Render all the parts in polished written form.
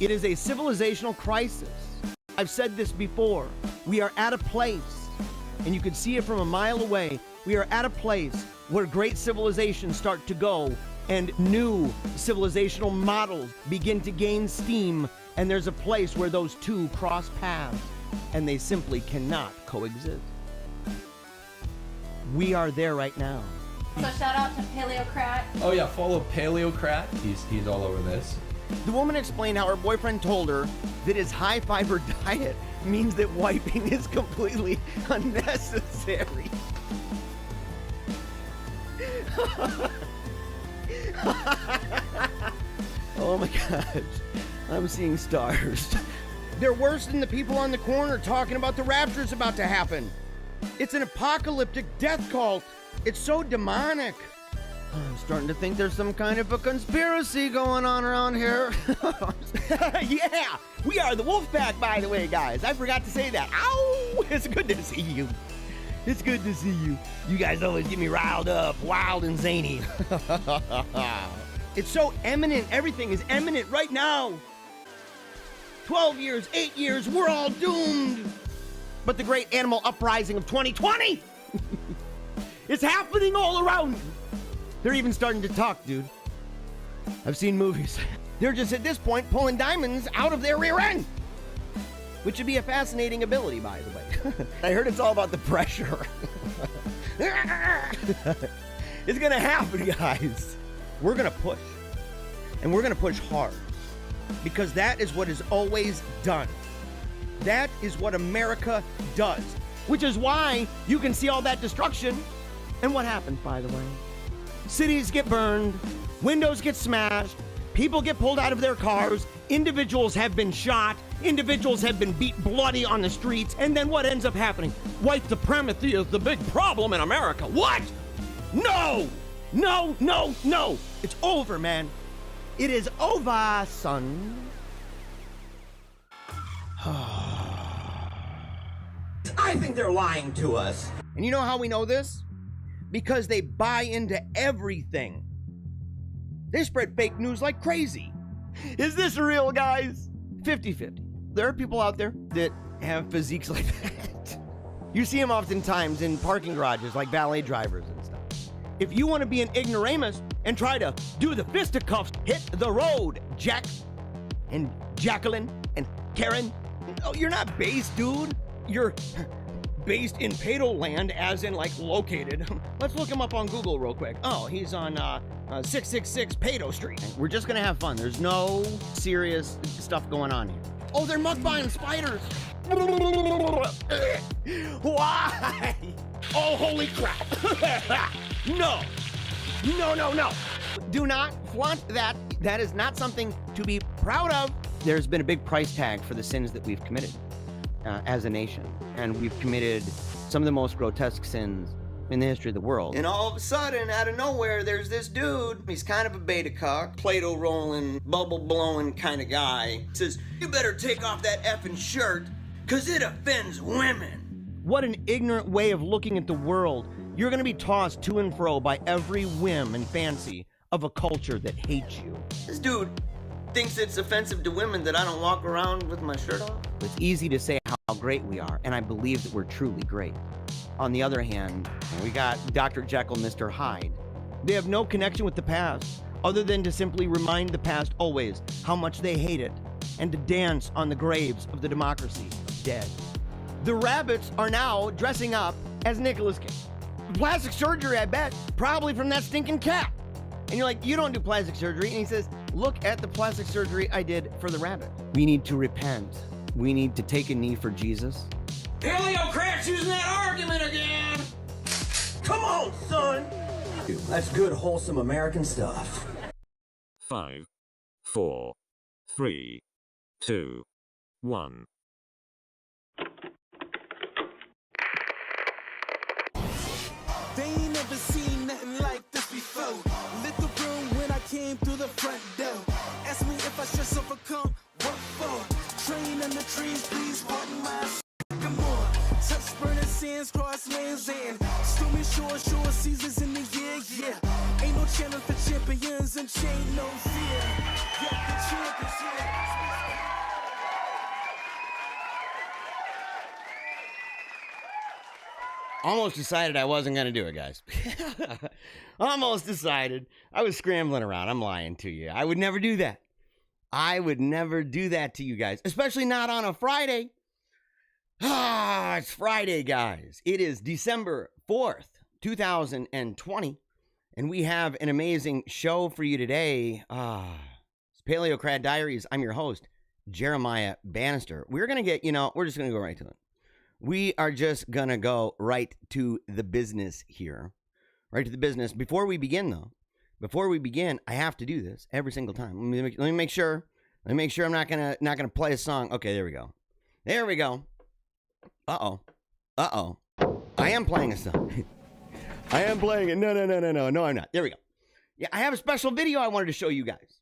It is a civilizational crisis. I've said this before. We are at a place, and you can see it from a mile away, we are at a place where great civilizations start to go and new civilizational models begin to gain steam, and there's a place where those two cross paths, and they simply cannot coexist. We are there right now. So shout out to Paleocrat. Oh yeah, follow Paleocrat. He's all over this. The woman explained how her boyfriend told her that his high-fiber diet means that wiping is completely unnecessary. Oh my gosh, I'm seeing stars. They're worse than the people on the corner talking about the rapture's about to happen. It's an apocalyptic death cult. It's so demonic. I'm starting to think there's some kind of a conspiracy going on around here. Yeah, we are the Wolfpack, by the way, guys. I forgot to say that. Ow! It's good to see you. It's good to see you. You guys always get me riled up, wild and zany. It's so eminent. Everything is eminent right now. 12 years, 8 years, we're all doomed. But the great animal uprising of 2020 is happening all around. They're even starting to talk, dude. I've seen movies. They're just at this point pulling diamonds out of their rear end, which would be a fascinating ability, by the way. I heard it's all about the pressure. It's gonna happen, guys. We're gonna push, and we're gonna push hard, because that is what is always done. That is what America does, which is why you can see all that destruction. And what happens, by the way? Cities get burned, windows get smashed, people get pulled out of their cars, individuals have been shot, individuals have been beat bloody on the streets, and then what ends up happening? White supremacy is the big problem in America. What? No! No, no, no! It's over, man. It is over, son. I think they're lying to us. And you know how we know this? Because they buy into everything. They spread fake news like crazy. Is this real, guys? 50-50. There are people out there that have physiques like that. You see them oftentimes in parking garages like valet drivers and stuff. If you want to be an ignoramus and try to do the fisticuffs, hit the road, Jack and Jacqueline and Karen. No, you're not based, dude. You're based in Pato land, as in like located. Let's look him up on Google real quick. Oh, he's on 666 Pato Street. We're just gonna have fun. There's no serious stuff going on here. Oh, they're mukbang spiders. Why? Oh, holy crap. No. No, no, no. Do not flaunt that. That is not something to be proud of. There's been a big price tag for the sins that we've committed as a nation. And we've committed some of the most grotesque sins in the history of the world. And all of a sudden, out of nowhere, there's this dude. He's kind of a beta cock, Play-Doh rolling, bubble blowing kind of guy. He says, you better take off that effing shirt, because it offends women. What an ignorant way of looking at the world. You're going to be tossed to and fro by every whim and fancy of a culture that hates you. This dude thinks it's offensive to women that I don't walk around with my shirt off. It's easy to say how great we are, and I believe that we're truly great. On the other hand, we got Dr. Jekyll, Mr. Hyde. They have no connection with the past, other than to simply remind the past always how much they hate it, and to dance on the graves of the democracy of dead. The rabbits are now dressing up as Nicolas Cage. Plastic surgery, I bet, probably from that stinking cat. And you're like, you don't do plastic surgery. And he says, look at the plastic surgery I did for the rabbit. We need to repent. We need to take a knee for Jesus. Paleocrat's using that argument again. Come on, son. That's good, wholesome American stuff. 5, 4, 3, 2, 1. They ain't never seen nothing like this before. Lit the room when I came through the front door. Ask me if I should overcome, what for? Train in the trees, please pardon my come on. Touch burning sands, cross lands, and stormy shore seasons in the year, yeah. Ain't no challenge for champions and chain no fear. Yeah, the champions, yeah. almost decided I wasn't going to do it, guys. Almost decided. I was scrambling around. I'm lying to you. I would never do that. I would never do that to you guys, especially not on a Friday. It's Friday, guys. It is December 4th, 2020, and we have an amazing show for you today. It's Paleocrat Diaries. I'm your host, Jeremiah Bannister. We're going to get, we're just going to go right to it. We are just going to go right to the business here. Right to the business. Before we begin, I have to do this every single time. Let me make sure. Let me make sure I'm not gonna play a song. Okay, there we go. There we go. Uh-oh. I am playing a song. I am playing it. No, I'm not. There we go. Yeah, I have a special video I wanted to show you guys.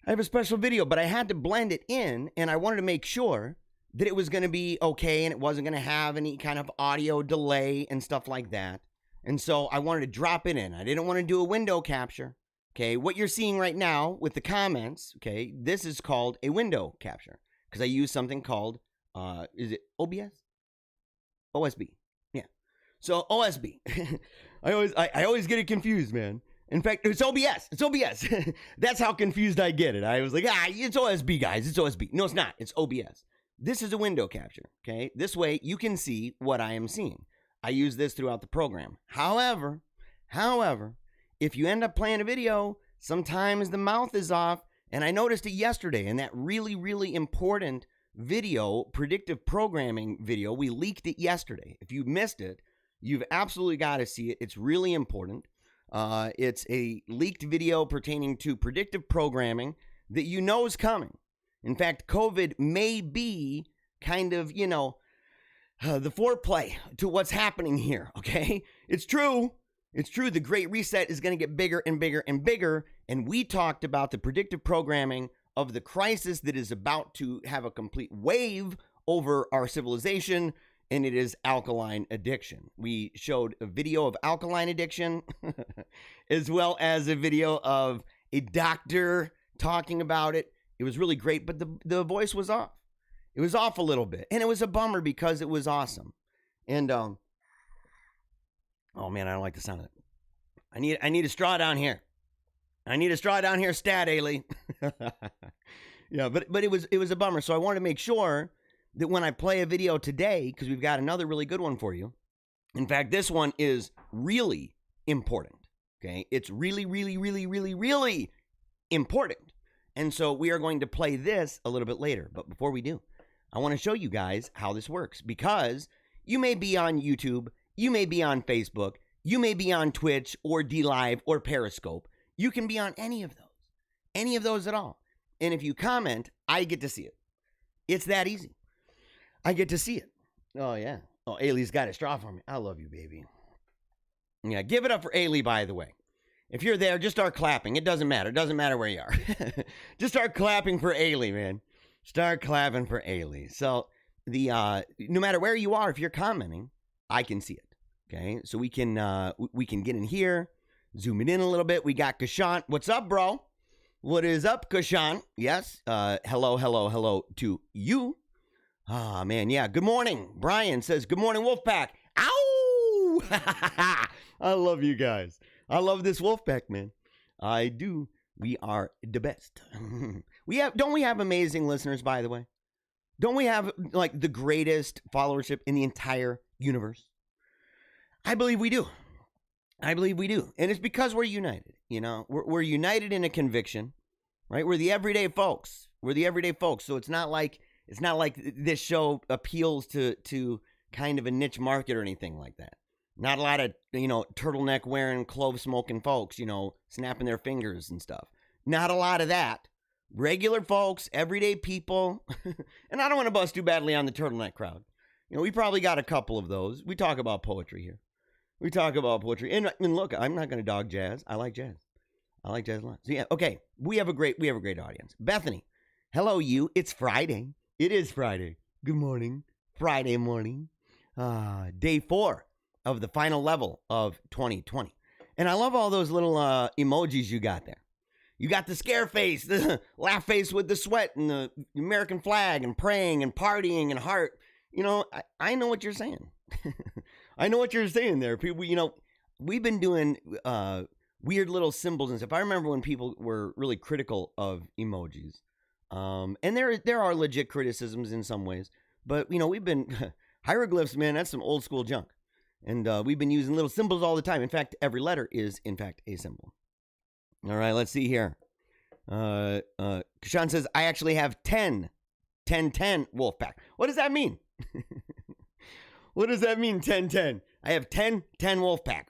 I have a special video, but I had to blend it in, and I wanted to make sure that it was going to be okay and it wasn't going to have any kind of audio delay and stuff like that. And so I wanted to drop it in. I didn't want to do a window capture. Okay, what you're seeing right now with the comments, okay, this is called a window capture because I use something called, is it OBS? OSB. Yeah. So OSB. I always get it confused, man. In fact, it's OBS. It's OBS. That's how confused I get it. I was like, it's OSB, guys. It's OSB. No, it's not. It's OBS. This is a window capture, okay? This way you can see what I am seeing. I use this throughout the program. However, if you end up playing a video, sometimes the mouth is off, and I noticed it yesterday in that really, really important video, predictive programming video. We leaked it yesterday. If you missed it, you've absolutely got to see it. It's really important. It's a leaked video pertaining to predictive programming that you know is coming. In fact, COVID may be kind of, the foreplay to what's happening here, okay? It's true. It's true. The Great Reset is going to get bigger and bigger and bigger. And we talked about the predictive programming of the crisis that is about to have a complete wave over our civilization, and it is alkaline addiction. We showed a video of alkaline addiction as well as a video of a doctor talking about it. It was really great, but the voice was off. It was off a little bit, and it was a bummer because it was awesome. And oh man, I don't like the sound of it. I need a straw down here. I need a straw down here, stat, Ailey. Yeah, but it was a bummer. So I wanted to make sure that when I play a video today, because we've got another really good one for you. In fact, this one is really important. Okay, it's really, really, really, really, really important. And so we are going to play this a little bit later. But before we do, I want to show you guys how this works, because you may be on YouTube, you may be on Facebook, you may be on Twitch or DLive or Periscope. You can be on any of those at all. And if you comment, I get to see it. It's that easy. I get to see it. Oh, yeah. Oh, Ailey's got a straw for me. I love you, baby. Yeah, give it up for Ailey, by the way. If you're there, just start clapping. It doesn't matter. It doesn't matter where you are. Just start clapping for Ailey, man. Start clapping for Ailey. So no matter where you are, if you're commenting, I can see it. Okay, so we can get in here, zoom it in a little bit. We got Kashant. What's up, bro? What is up, Kashant? Yes. Hello to you. Ah, man. Yeah. Good morning. Brian says, good morning, Wolfpack. Ow! I love you guys. I love this Wolfpack, man. I do. We are the best. Don't we have amazing listeners, by the way? Don't we have like the greatest followership in the entire universe? I believe we do. And it's because we're united. We're united in a conviction, right? We're the everyday folks. So it's not like this show appeals to kind of a niche market or anything like that. Not a lot of, turtleneck wearing, clove smoking folks, snapping their fingers and stuff. Not a lot of that. Regular folks, everyday people. And I don't want to bust too badly on the turtleneck crowd. We probably got a couple of those. We talk about poetry here. And look, I'm not going to dog jazz. I like jazz. I like jazz a lot. So yeah, okay. We have a great audience. Bethany, hello you. It's Friday. It is Friday. Good morning. Friday morning. Day 4 of the final level of 2020. And I love all those little emojis you got there. You got the scare face, the laugh face with the sweat and the American flag and praying and partying and heart. I know what you're saying. I know what you're saying there. People, we've been doing weird little symbols and stuff. I remember when people were really critical of emojis. And there are legit criticisms in some ways. But, we've been... hieroglyphs, man, that's some old school junk. And we've been using little symbols all the time. In fact, every letter is, in fact, a symbol. All right, let's see here. Kashan says, I actually have 10 wolf pack. What does that mean? What does that mean, 10? I have 10 wolf pack.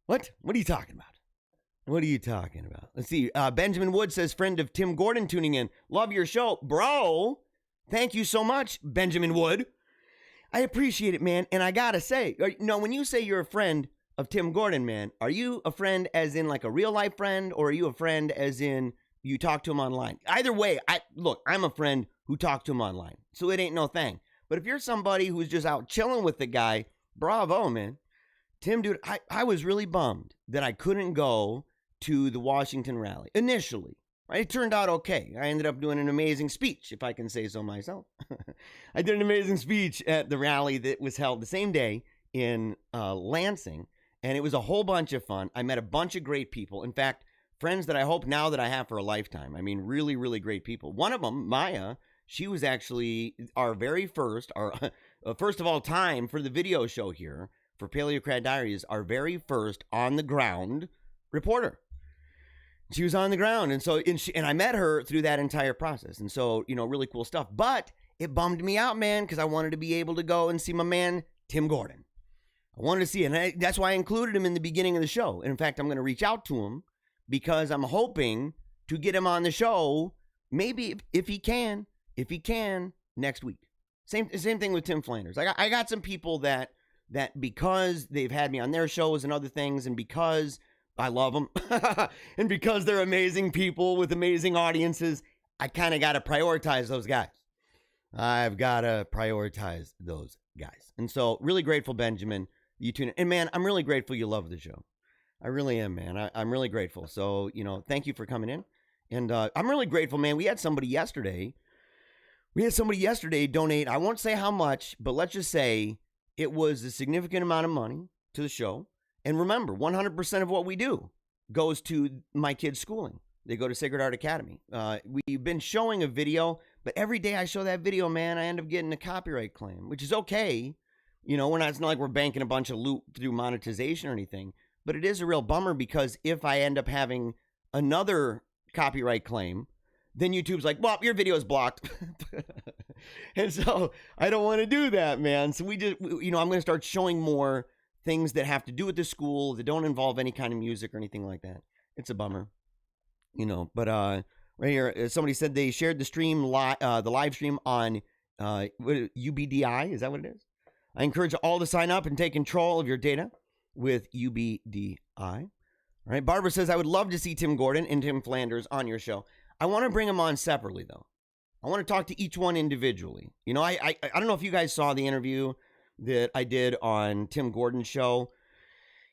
What? What are you talking about? What are you talking about? Let's see. Benjamin Wood says, friend of Tim Gordon tuning in. Love your show. Bro, thank you so much, Benjamin Wood. I appreciate it, man. And I got to say, when you say you're a friend of Tim Gordon, man, are you a friend as in like a real life friend, or are you a friend as in you talk to him online? Either way, I'm a friend who talked to him online, so it ain't no thing. But if you're somebody who's just out chilling with the guy, bravo, man. Tim, dude, I was really bummed that I couldn't go to the Washington rally initially. It turned out okay. I ended up doing an amazing speech, if I can say so myself. I did an amazing speech at the rally that was held the same day in Lansing, and it was a whole bunch of fun. I met a bunch of great people. In fact, friends that I hope now that I have for a lifetime. I mean, really, really great people. One of them, Maya, she was actually our very first, first of all time for the video show here for Paleocrat Diaries, our very first on-the-ground reporter. She was on the ground, and I met her through that entire process, and so, really cool stuff. But it bummed me out, man, because I wanted to be able to go and see my man, Tim Gordon. I wanted to see him, and that's why I included him in the beginning of the show. And in fact, I'm going to reach out to him because I'm hoping to get him on the show, maybe if he can, next week. Same thing with Tim Flanders. I got some people that because they've had me on their shows and other things, and because I love them, and because they're amazing people with amazing audiences, I kind of got to prioritize those guys. I've got to prioritize those guys. And so, really grateful, Benjamin, you tune in. And man, I'm really grateful you love the show. I really am, man. I'm really grateful. So, thank you for coming in. And I'm really grateful, man. We had somebody yesterday donate. I won't say how much, but let's just say it was a significant amount of money to the show. And remember, 100% of what we do goes to my kids' schooling. They go to Sacred Art Academy. We've been showing a video, but every day I show that video, man, I end up getting a copyright claim, which is okay. It's not like we're banking a bunch of loot through monetization or anything, but it is a real bummer because if I end up having another copyright claim, then YouTube's like, well, your video is blocked. And so I don't want to do that, man. So I'm going to start showing more things that have to do with the school that don't involve any kind of music or anything like that. It's a bummer, but right here, somebody said they shared the stream, the live stream on UBDI. Is that what it is? I encourage all to sign up and take control of your data with UBDI. All right. Barbara says, I would love to see Tim Gordon and Tim Flanders on your show. I want to bring them on separately, though. I want to talk to each one individually. I don't know if you guys saw the interview that I did on Tim Gordon's show.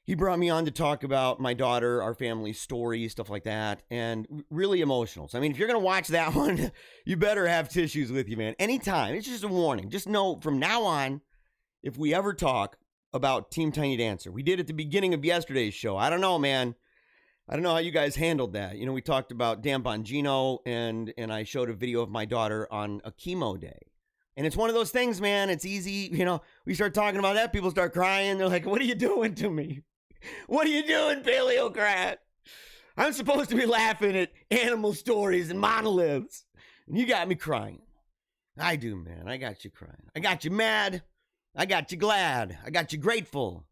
He brought me on to talk about my daughter, our family story, stuff like that, and really emotional. So, I mean, if you're going to watch that one, you better have tissues with you, man. Anytime. It's just a warning. Just know from now on, if we ever talk about Team Tiny Dancer, we did at the beginning of yesterday's show. I don't know, man. I don't know how you guys handled that. We talked about Dan Bongino, and I showed a video of my daughter on a chemo day. And it's one of those things, man. It's easy. We start talking about that. People start crying. They're like, what are you doing to me? What are you doing, Paleocrat? I'm supposed to be laughing at animal stories and monoliths. And you got me crying. I do, man. I got you crying. I got you mad. I got you glad. I got you grateful.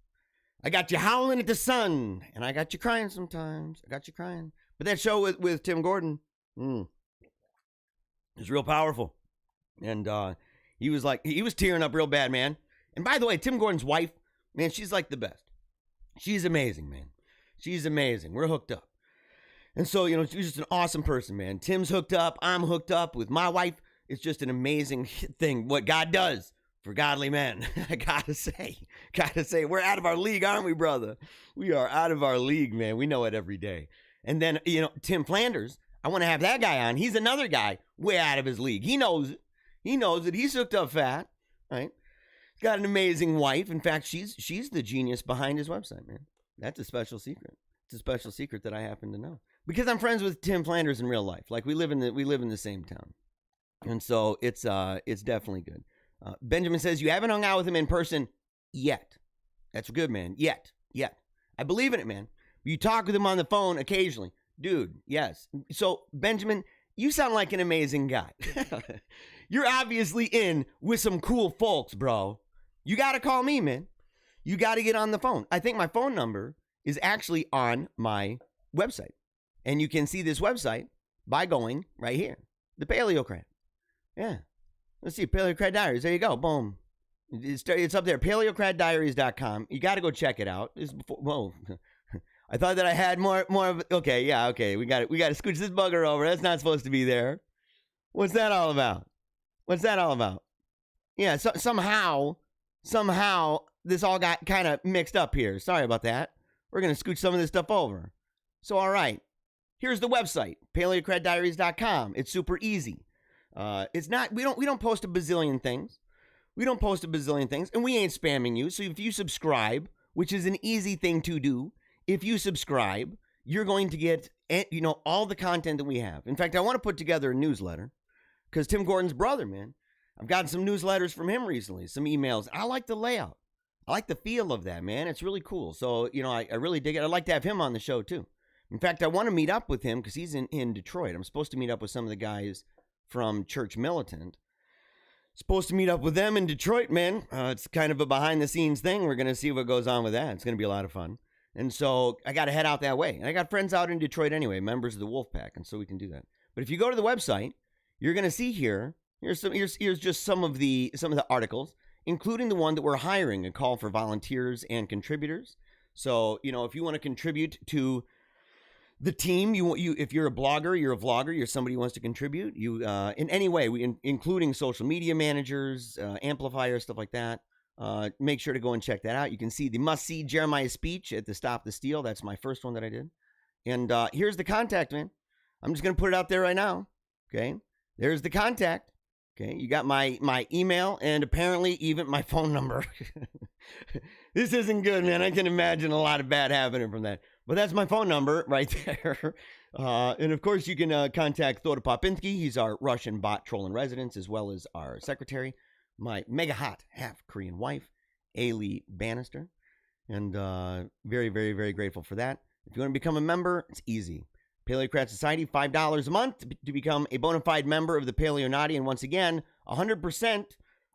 I got you howling at the sun. And I got you crying sometimes. I got you crying. But that show with Tim Gordon is real powerful. And he was tearing up real bad, man. And by the way, Tim Gordon's wife, man, she's like the best. She's amazing, man. She's amazing. We're hooked up. And so, she's just an awesome person, man. Tim's hooked up. I'm hooked up with my wife. It's just an amazing thing, what God does for godly men. I gotta say, we're out of our league, aren't we, brother? We are out of our league, man. We know it every day. And then, Tim Flanders, I want to have that guy on. He's another guy way out of his league. He knows it. He knows it. He's hooked up fat, right? Got an amazing wife. In fact, she's the genius behind his website, man. That's a special secret. It's a special secret that I happen to know because I'm friends with Tim Flanders in real life. Like we live in the same town, and so it's definitely good. Benjamin says you haven't hung out with him in person yet. That's good, man. Yet. I believe in it, man. You talk with him on the phone occasionally, dude. Yes. So Benjamin, you sound like an amazing guy. You're obviously in with some cool folks, bro. You got to call me, man. You got to get on the phone. I think my phone number is actually on my website. And you can see this website by going right here. The Paleocrat. Yeah. Let's see. Paleocrat Diaries. There you go. Boom. It's up there. Paleocratdiaries.com. You got to go check it out. Whoa. I thought that I had more of it. Okay. Yeah. Okay. We got to scooch this bugger over. That's not supposed to be there. What's that all about? Yeah. So, somehow this all got kind of mixed up here. Sorry about that. We're going to scooch some of this stuff over. So, all right. Here's the website, paleocratdiaries.com. It's super easy. It's not, we don't post a bazillion things. And we ain't spamming you. So if you subscribe, which is an easy thing to do, if you subscribe, you're going to get, all the content that we have. In fact, I want to put together a newsletter because Tim Gordon's brother, man, I've gotten some newsletters from him recently, some emails. I like the layout. I like the feel of that, man. It's really cool. So, I really dig it. I'd like to have him on the show too. In fact, I want to meet up with him because he's in Detroit. I'm supposed to meet up with some of the guys from Church Militant. Supposed to meet up with them in Detroit, man. It's kind of a behind-the-scenes thing. We're going to see what goes on with that. It's going to be a lot of fun. And so I got to head out that way. And I got friends out in Detroit anyway, members of the Wolfpack, and so we can do that. But if you go to the website, you're going to see here's just some of the articles, including the one that we're hiring, a call for volunteers and contributors. So, if you want to contribute to the team, if you're a blogger, you're a vlogger, you're somebody who wants to contribute, in any way, including social media managers, amplifiers, stuff like that, make sure to go and check that out. You can see the must-see Jeremiah speech at the Stop the Steal. That's my first one that I did. And here's the contact, man. I'm just going to put it out there right now. Okay. There's the contact. Okay. You got my email and apparently even my phone number. This isn't good, man. I can imagine a lot of bad happening from that. But that's my phone number right there. And of course, you can contact Thor Popinski. He's our Russian bot troll in residence, as well as our secretary, my mega hot half Korean wife, Ailey Bannister. And very, very, very grateful for that. If you want to become a member, it's easy. Paleocrat Society, $5 a month to become a bona fide member of the Paleonaughty. And once again, 100%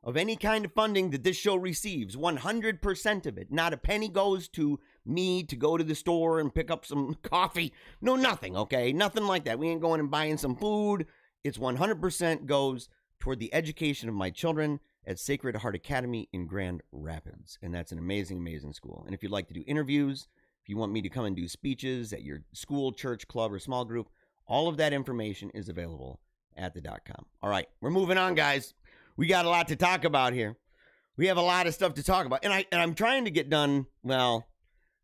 of any kind of funding that this show receives, 100% of it, not a penny goes to me to go to the store and pick up some coffee. No, nothing, okay? Nothing like that. We ain't going and buying some food. It's 100% goes toward the education of my children at Sacred Heart Academy in Grand Rapids. And that's an amazing, amazing school. And if you'd like to do interviews, if you want me to come and do speeches at your school, church, club, or small group, all of that information is available at the.com. All right, we're moving on, guys. We got a lot to talk about here. We have a lot of stuff to talk about. And I'm trying to get done, well,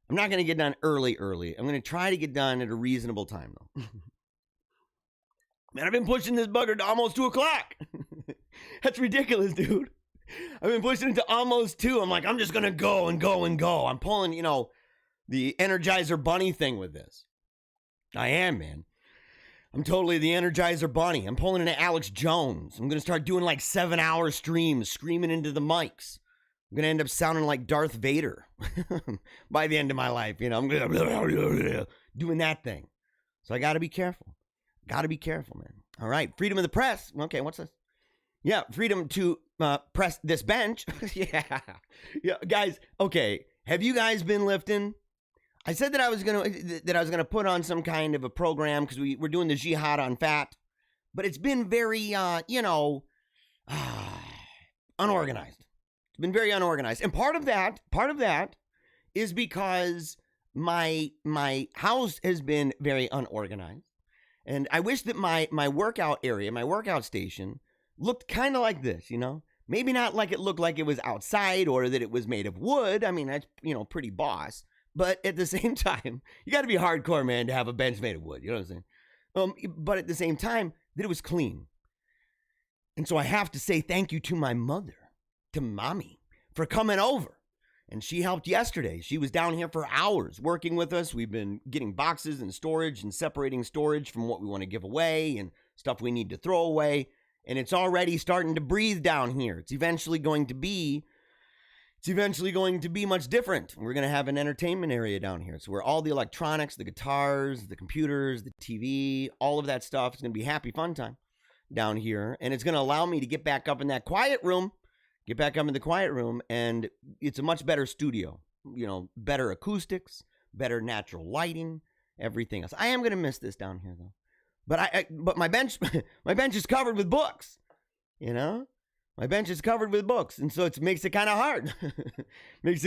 I'm not going to get done early. I'm going to try to get done at a reasonable time, though. Man, I've been pushing this bugger to almost 2 o'clock. That's ridiculous, dude. I've been pushing it to almost 2. I'm like, I'm just going to go and go and go. I'm pulling, the Energizer Bunny thing with this. I am, man. I'm totally the Energizer Bunny. I'm pulling into Alex Jones. I'm going to start doing like 7-hour streams, screaming into the mics. I'm going to end up sounding like Darth Vader by the end of my life. I'm doing that thing. So I got to be careful. Got to be careful, man. All right. Freedom of the press. Okay, what's this? Yeah, freedom to press this bench. Yeah, guys. Okay, have you guys been lifting? I said that I was gonna put on some kind of a program because we're doing the jihad on fat, but it's been very unorganized. It's been very unorganized, and part of that is because my house has been very unorganized, and I wish that my workout area, my workout station, looked kind of like this. Maybe not like it looked like it was outside or that it was made of wood. I mean, that's pretty boss. But at the same time, you got to be hardcore, man, to have a bench made of wood. You know what I'm saying? But at the same time, that it was clean. And so I have to say thank you to my mother, to mommy, for coming over. And she helped yesterday. She was down here for hours working with us. We've been getting boxes and storage and separating storage from what we want to give away and stuff we need to throw away. And it's already starting to breathe down here. It's eventually going to be much different. We're going to have an entertainment area down here. So where all the electronics, the guitars, the computers, the TV, all of that stuff is going to be happy fun time down here. And it's going to allow me to get back up in that quiet room. Get back up in the quiet room, and it's a much better studio. You know, better acoustics, better natural lighting, everything else. I am going to miss this down here, though. But my bench is covered with books. You know, my bench is covered with books, and so it makes it kind of hard. But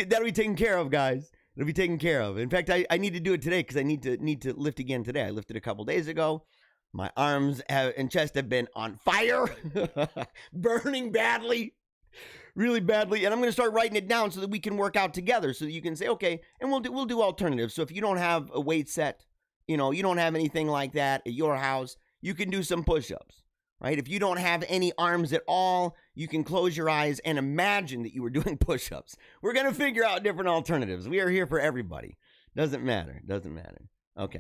that'll be taken care of, guys. It'll be taken care of. In fact, I need to do it today because I need to lift again today. I lifted a couple days ago. My arms and chest have been on fire, burning badly, really badly. And I'm going to start writing it down so that we can work out together so that you can say, okay, and we'll do alternatives. So if you don't have a weight set, you don't have anything like that at your house, you can do some push-ups, right? If you don't have any arms at all, you can close your eyes and imagine that you were doing push-ups. We're going to figure out different alternatives. We are here for everybody. Doesn't matter. Okay.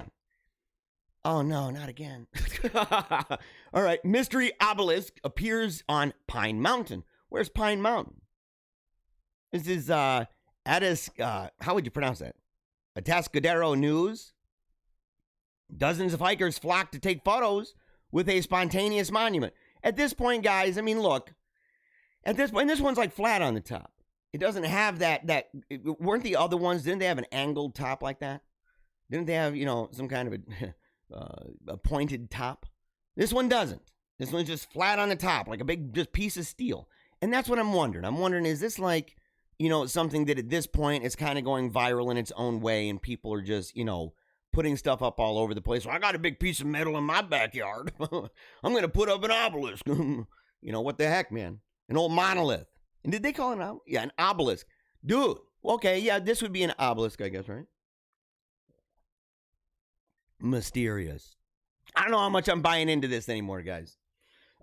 Oh, no, not again. All right. Mystery obelisk appears on Pine Mountain. Where's Pine Mountain? This is, how would you pronounce that? Atascadero News. Dozens of hikers flock to take photos with a spontaneous monument. At this point, guys, I mean, look. At this point, this one's like flat on the top. It doesn't have that weren't the other ones, didn't they have an angled top like that? Didn't they have, some kind of a pointed top? This one doesn't. This one's just flat on the top, like a big just piece of steel. And that's what I'm wondering. I'm wondering, is this like, something that at this point is kind of going viral in its own way and people are just, putting stuff up all over the place. Well, I got a big piece of metal in my backyard. I'm going to put up an obelisk. What the heck, man? An old monolith. And did they call it an obelisk? Yeah, an obelisk. Dude, okay, yeah, this would be an obelisk, I guess, right? Mysterious. I don't know how much I'm buying into this anymore, guys.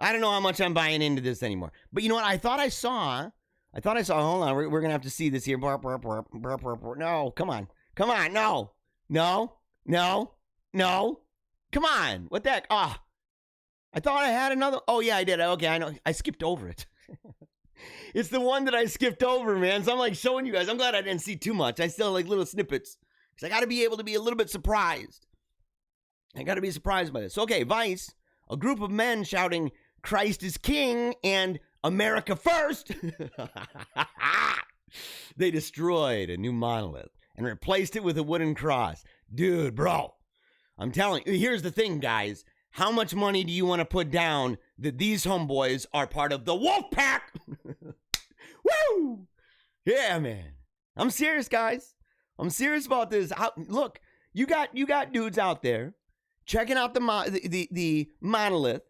I don't know how much I'm buying into this anymore. But you know what? I thought I saw, hold on, we're going to have to see this here. No, come on. No. Come on. What the heck? I thought I had another. Oh, yeah, I did. Okay, I know. I skipped over it. It's the one that I skipped over, man. So I'm like showing you guys. I'm glad I didn't see too much. I still like little snippets because I got to be able to be a little bit surprised. I got to be surprised by this. Okay, Vice, a group of men shouting, Christ is King and America first. They destroyed a new monolith and replaced it with a wooden cross. Dude, bro, I'm telling you, here's the thing, guys. How much money do you want to put down that these homeboys are part of the wolf pack? Woo! Yeah, man. I'm serious, guys. I'm serious about this. Look, you got dudes out there checking out the monolith.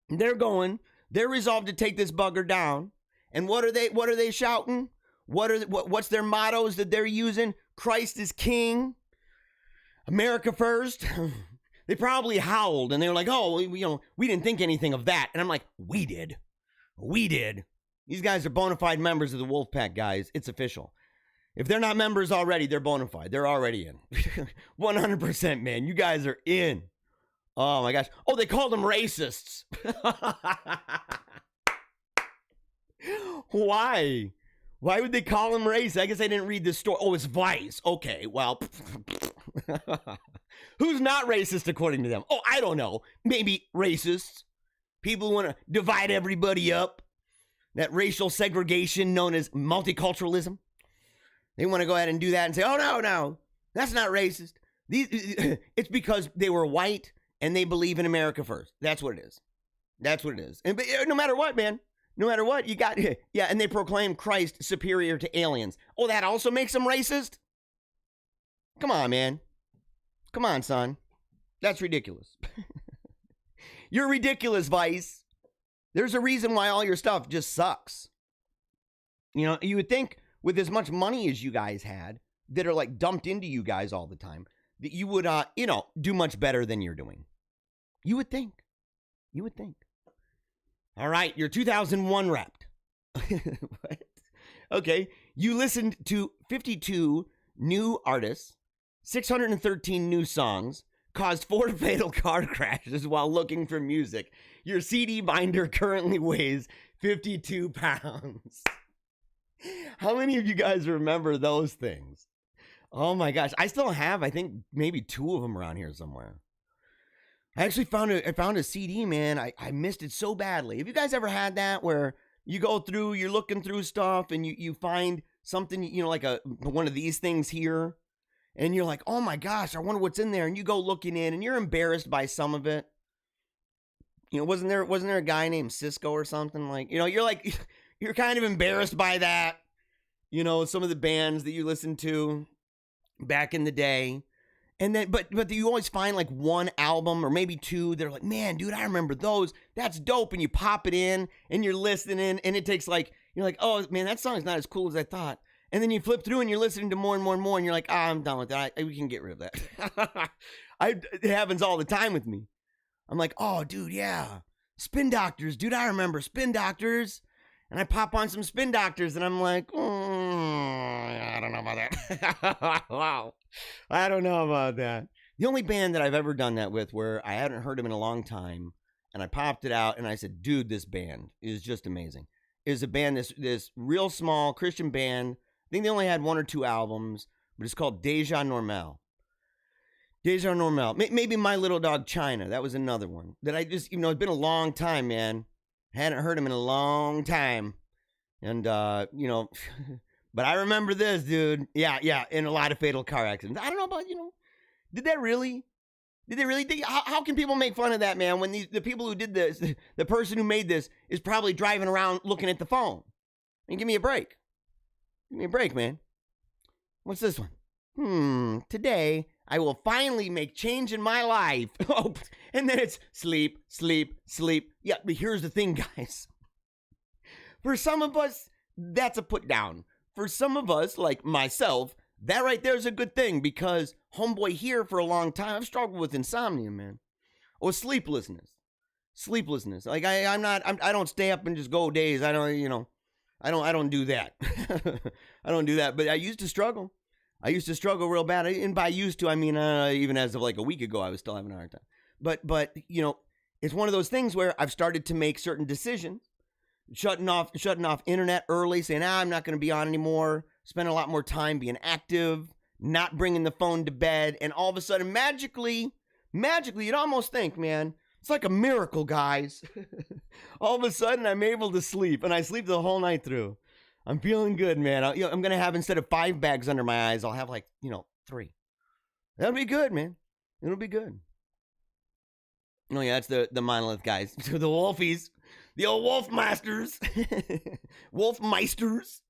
They're resolved to take this bugger down. And what are they shouting? What's their mottos that they're using? Christ is King. America first. They probably howled and they were like, oh, we didn't think anything of that. And I'm like, we did. These guys are bona fide members of the Wolfpack, guys. It's official. If they're not members already, they're bona fide. They're already in. 100%, man. You guys are in. Oh, my gosh. Oh, they called them racists. Why? Why would they call them racist? I guess I didn't read this story. Oh, it's Vice. Okay, well. Who's not racist according to them? Oh, I don't know. Maybe racists. People who want to divide everybody up. That racial segregation known as multiculturalism. They want to go ahead and do that and say, oh, no, that's not racist. It's because they were white and they believe in America first. That's what it is. And no matter what, man. No matter what, you got, yeah, and they proclaim Christ superior to aliens. Oh, that also makes them racist? Come on, man. Come on, son. That's ridiculous. You're ridiculous, Vice. There's a reason why all your stuff just sucks. You would think with as much money as you guys had that are like dumped into you guys all the time, that you would, do much better than you're doing. You would think. All right, your 2001 Wrapped. What? Okay, you listened to 52 new artists, 613 new songs, caused 4 fatal car crashes while looking for music. Your CD binder currently weighs 52 pounds. How many of you guys remember those things? Oh my gosh, I still have, I think, maybe 2 of them around here somewhere. I actually found a CD, man. I missed it so badly. Have you guys ever had that where you go through, you're looking through stuff and you find something, you know, like one of these things here, and you're like, oh my gosh, I wonder what's in there, and you go looking in and you're embarrassed by some of it. You know, wasn't there a guy named Cisco or something? Like, you know, you're like, you're kind of embarrassed by that. You know, some of the bands that you listened to back in the day. And then, but you always find like one album or maybe 2. They're like, man, dude, I remember those. That's dope. And you pop it in and you're listening, and it takes like, you're like, oh man, that song's not as cool as I thought. And then you flip through and you're listening to more and more and more, and you're like, I'm done with that. We can get rid of that. It happens all the time with me. I'm like, oh, dude, yeah. Spin Doctors. Dude, I remember Spin Doctors. And I pop on some Spin Doctors, and I'm like, I don't know about that. Wow. I don't know about that. The only band that I've ever done that with where I hadn't heard them in a long time, and I popped it out, and I said, dude, this band is just amazing. Is a band, this real small Christian band. I think they only had 1 or 2 albums, but it's called Deja Normal. Deja Normal. Maybe My Little Dog China. That was another one that I just, you know, it's been a long time, man. Hadn't heard him in a long time. And, you know, but I remember this, dude. Yeah, in a lot of fatal car accidents. I don't know about, you know, did they really think, how can people make fun of that, man, when the people who did this, the person who made this is probably driving around looking at the phone? And give me a break. Give me a break, man. What's this one? Today I will finally make change in my life. Oh, and then it's sleep, sleep, sleep. Yeah, but here's the thing, guys. For some of us, that's a put down. For some of us, like myself, that right there is a good thing, because homeboy here for a long time, I've struggled with insomnia, man. Or sleeplessness. Like I don't stay up and just go days. I don't do that. I don't do that. But I used to struggle. Real bad. And by used to, I mean, even as of like a week ago, I was still having a hard time. But, you know, it's one of those things where I've started to make certain decisions, shutting off internet early, saying, I'm not going to be on anymore, spend a lot more time being active, not bringing the phone to bed. And all of a sudden, magically, you'd almost think, man, it's like a miracle, guys. All of a sudden, I'm able to sleep, and I sleep the whole night through. I'm feeling good, man. I'm going to have, instead of 5 bags under my eyes, I'll have 3. That'll be good, man. It'll be good. Oh, yeah, that's the monolith guys. The wolfies. The old wolfmasters. Wolfmeisters.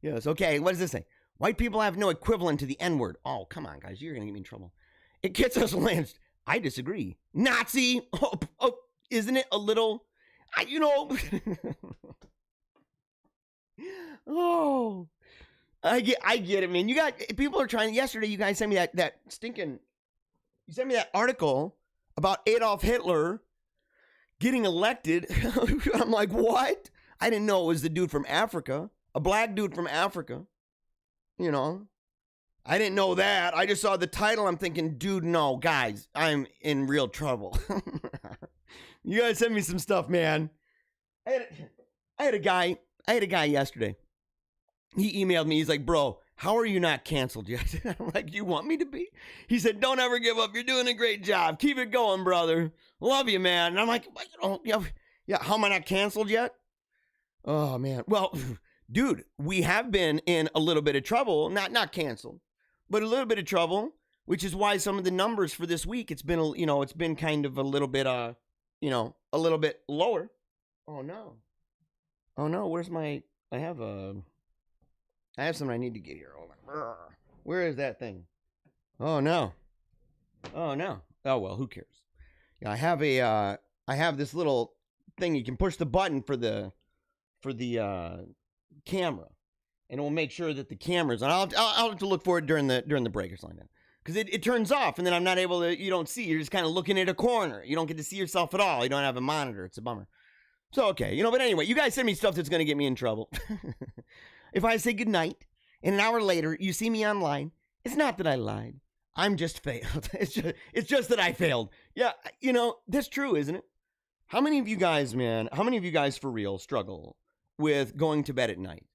Yes, okay, what does this say? White people have no equivalent to the N-word. Oh, come on, guys. You're going to get me in trouble. It gets us lynched. I disagree. Nazi. Oh, isn't it a little... Oh, I get it, man. People are trying. Yesterday, you guys sent me that stinking. You sent me that article about Adolf Hitler getting elected. I'm like, what? I didn't know it was the dude from Africa, a black dude from Africa. You know, I didn't know that. I just saw the title. I'm thinking, dude, no, guys, I'm in real trouble. You guys sent me some stuff, man. I had a guy yesterday. He emailed me. He's like, bro, how are you not canceled yet? I'm like, you want me to be? He said, don't ever give up. You're doing a great job. Keep it going, brother. Love you, man. And I'm like, yeah, how am I not canceled yet? Oh, man. Well, dude, we have been in a little bit of trouble. Not canceled, but a little bit of trouble, which is why some of the numbers for this week, it's been kind of a little bit, a little bit lower. Oh, no. Where's my... I have something I need to get here. Hold on. Where is that thing? Oh no. Oh well, who cares? Yeah, I have this little thing. You can push the button for the camera, and it will make sure that the camera's on. I'll have to look for it during the break or something like that. Because it turns off, and then I'm not able to. You don't see. You're just kind of looking at a corner. You don't get to see yourself at all. You don't have a monitor. It's a bummer. So, okay, but anyway, you guys send me stuff that's going to get me in trouble. If I say goodnight and an hour later you see me online, it's not that I lied. I'm just failed. It's just that I failed. Yeah, that's true, isn't it? How many of you guys, for real, struggle with going to bed at night?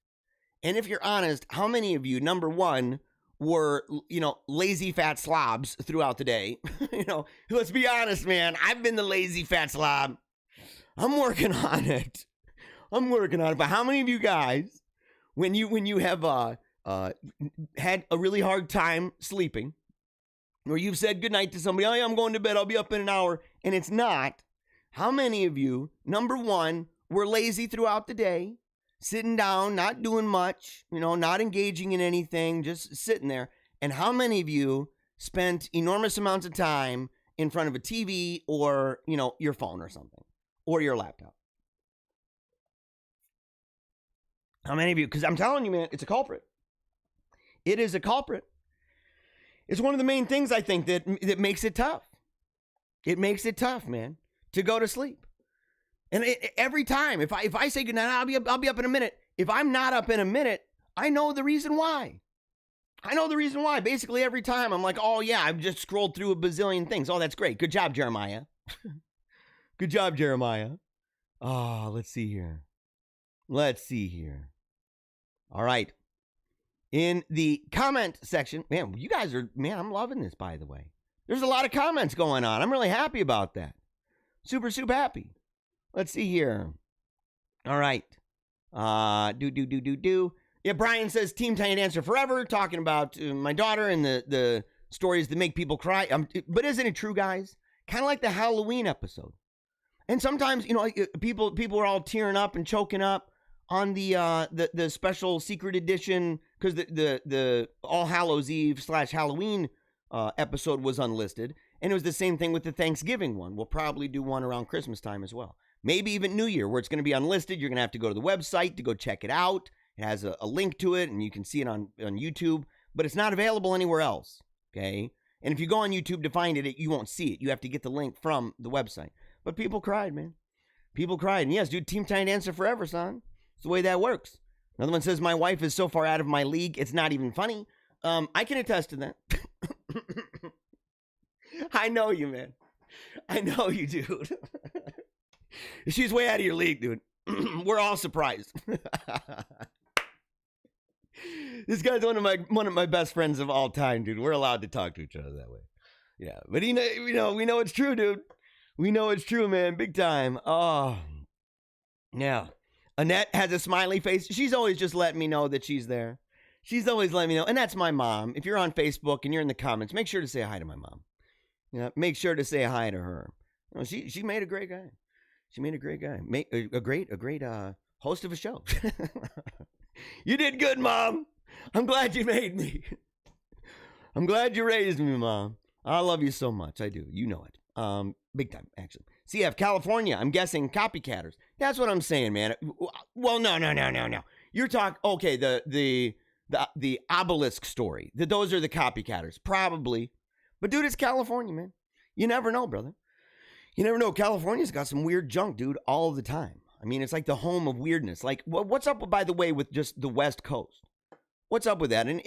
And if you're honest, how many of you, number one, were, lazy fat slobs throughout the day? Let's be honest, man. I've been the lazy fat slob. I'm working on it. But how many of you guys, when you have had a really hard time sleeping, or you've said goodnight to somebody, oh, yeah, I'm going to bed, I'll be up in an hour, and it's not, how many of you, number one, were lazy throughout the day, sitting down, not doing much, not engaging in anything, just sitting there, and how many of you spent enormous amounts of time in front of a TV or, your phone or something, or your laptop? How many of you? Because I'm telling you, man, it's a culprit. It is a culprit. It's one of the main things, I think, that makes it tough. It makes it tough, man, to go to sleep. And every time, if I say goodnight, I'll be up in a minute. If I'm not up in a minute, I know the reason why. Basically, every time I'm like, oh, yeah, I've just scrolled through a bazillion things. Oh, that's great. Good job, Jeremiah. Good job, Jeremiah. Oh, let's see here. All right. In the comment section, man, you guys are, I'm loving this, by the way. There's a lot of comments going on. I'm really happy about that. Super happy. Let's see here. All right. Yeah, Brian says Team Tiny Dancer Forever, talking about my daughter and the stories that make people cry. But isn't it true, guys? Kind of like the Halloween episode. And sometimes, people are all tearing up and choking up on the special secret edition, because the All Hallows Eve / Halloween episode was unlisted, and it was the same thing with the Thanksgiving one. We'll probably do one around Christmas time as well. Maybe even New Year, where it's going to be unlisted. You're going to have to go to the website to go check it out. It has a link to it, and you can see it on YouTube, but it's not available anywhere else, okay? And if you go on YouTube to find it, you won't see it. You have to get the link from the website. But people cried, man. People cried. And yes, dude, Team Tiny Dancer Forever, son. It's the way that works. Another one says, my wife is so far out of my league, it's not even funny. I can attest to that. I know you, man. I know you, dude. She's way out of your league, dude. We're all surprised. This guy's one of my best friends of all time, dude. We're allowed to talk to each other that way. Yeah, but we know it's true, dude. We know it's true, man. Big time. Oh, yeah. Annette has a smiley face. She's always just letting me know that she's there. She's always letting me know. And that's my mom. If you're on Facebook and you're in the comments, make sure to say hi to my mom. Make sure to say hi to her. She made a great guy. She made a great guy. A great host of a show. You did good, Mom. I'm glad you made me. I'm glad you raised me, Mom. I love you so much. I do. You know it. Big time, actually. CF, California. I'm guessing copycatters. That's what I'm saying, man. Well, no. You're talking, okay, the obelisk story. Those are the copycatters. Probably. But, dude, it's California, man. You never know, brother. You never know. California's got some weird junk, dude, all the time. I mean, it's like the home of weirdness. Like, what's up, by the way, with just the West Coast? What's up with that? And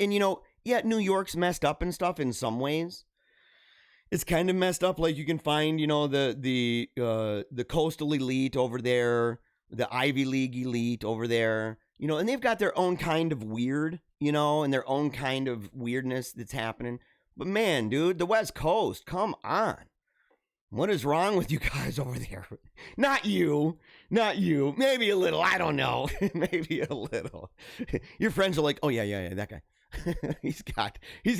yeah, New York's messed up and stuff in some ways. It's kind of messed up. Like, you can find, the coastal elite over there, the Ivy League elite over there, and they've got their own kind of weird, and their own kind of weirdness that's happening. But man, dude, the West Coast, come on. What is wrong with you guys over there? Not you. Maybe a little. I don't know. Maybe a little. Your friends are like, oh, yeah, that guy. He's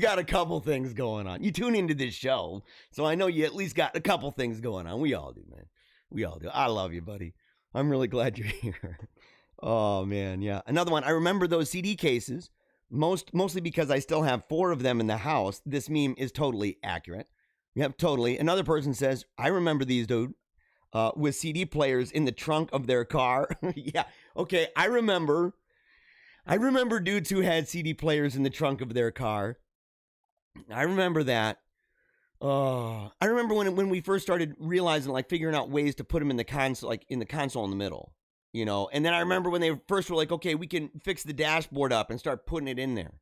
got a couple things going on. You tune into this show, so I know you at least got a couple things going on. We all do, man. We all do. I love you, buddy. I'm really glad you're here. Oh, man, yeah. Another one. I remember those CD cases, mostly because I still have 4 of them in the house. This meme is totally accurate. Yep, totally. Another person says, I remember these, dude, with CD players in the trunk of their car. Yeah, okay, I remember dudes who had CD players in the trunk of their car. I remember that. I remember when we first started realizing, like, figuring out ways to put them in the console, like in the console in the middle, you know. And then I remember when they first were like, okay, we can fix the dashboard up and start putting it in there,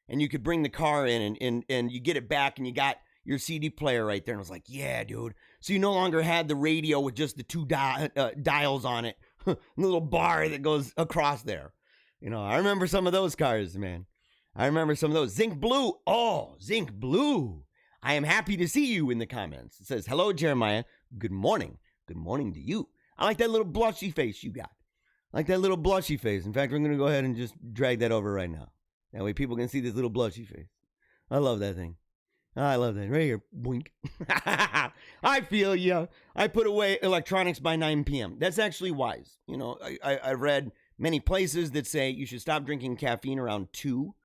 and you could bring the car in and you get it back and you got your CD player right there. And I was like, yeah, dude. So you no longer had the radio with just the two dials on it, the little bar that goes across there. You know, I remember some of those cars, man. I remember some of those. Zinc Blue. Oh, Zinc Blue. I am happy to see you in the comments. It says, hello, Jeremiah. Good morning. Good morning to you. I like that little blushy face you got. I like that little blushy face. In fact, we're going to go ahead and just drag that over right now. That way people can see this little blushy face. I love that thing. I love that. Right here. Boink. I feel you. I put away electronics by 9 p.m. That's actually wise. You know, I've read many places that say you should stop drinking caffeine around 2.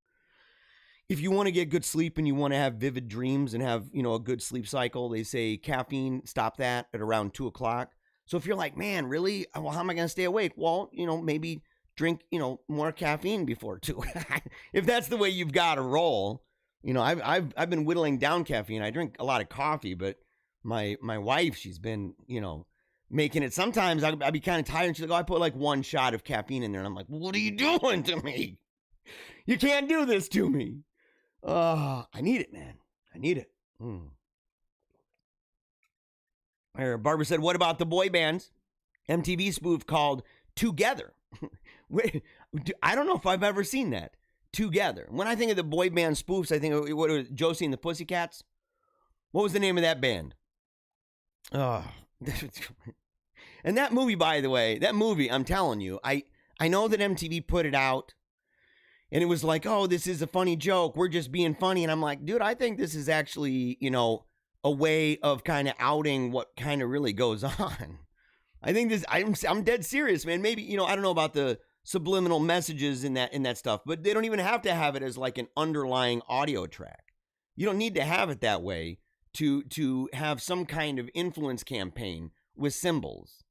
If you want to get good sleep and you want to have vivid dreams and have, you know, a good sleep cycle, they say caffeine, stop that at around 2 o'clock. So if you're like, man, really? Well, how am I going to stay awake? Well, you know, maybe drink, you know, more caffeine before 2. If that's the way you've got to roll. You know, I've been whittling down caffeine. I drink a lot of coffee, but my wife, she's been, you know, making it. Sometimes I'd be kind of tired. And she's like, oh, I put like 1 shot of caffeine in there. And I'm like, what are you doing to me? You can't do this to me. I need it, man. I need it. Barbara said, what about the boy bands? MTV spoof called Together. Wait, I don't know if I've ever seen that. Together. When I think of the boy band spoofs, I think of what was Josie and the Pussycats. What was the name of that band? Oh. And that movie, by the way, I'm telling you, I know that MTV put it out. And it was like, oh, this is a funny joke. We're just being funny. And I'm like, dude, I think this is actually, you know, a way of kind of outing what kind of really goes on. I think I'm dead serious, man. Maybe, you know, I don't know about the subliminal messages in that stuff, but they don't even have to have it as like an underlying audio track. You don't need to have it that way to have some kind of influence campaign with symbols,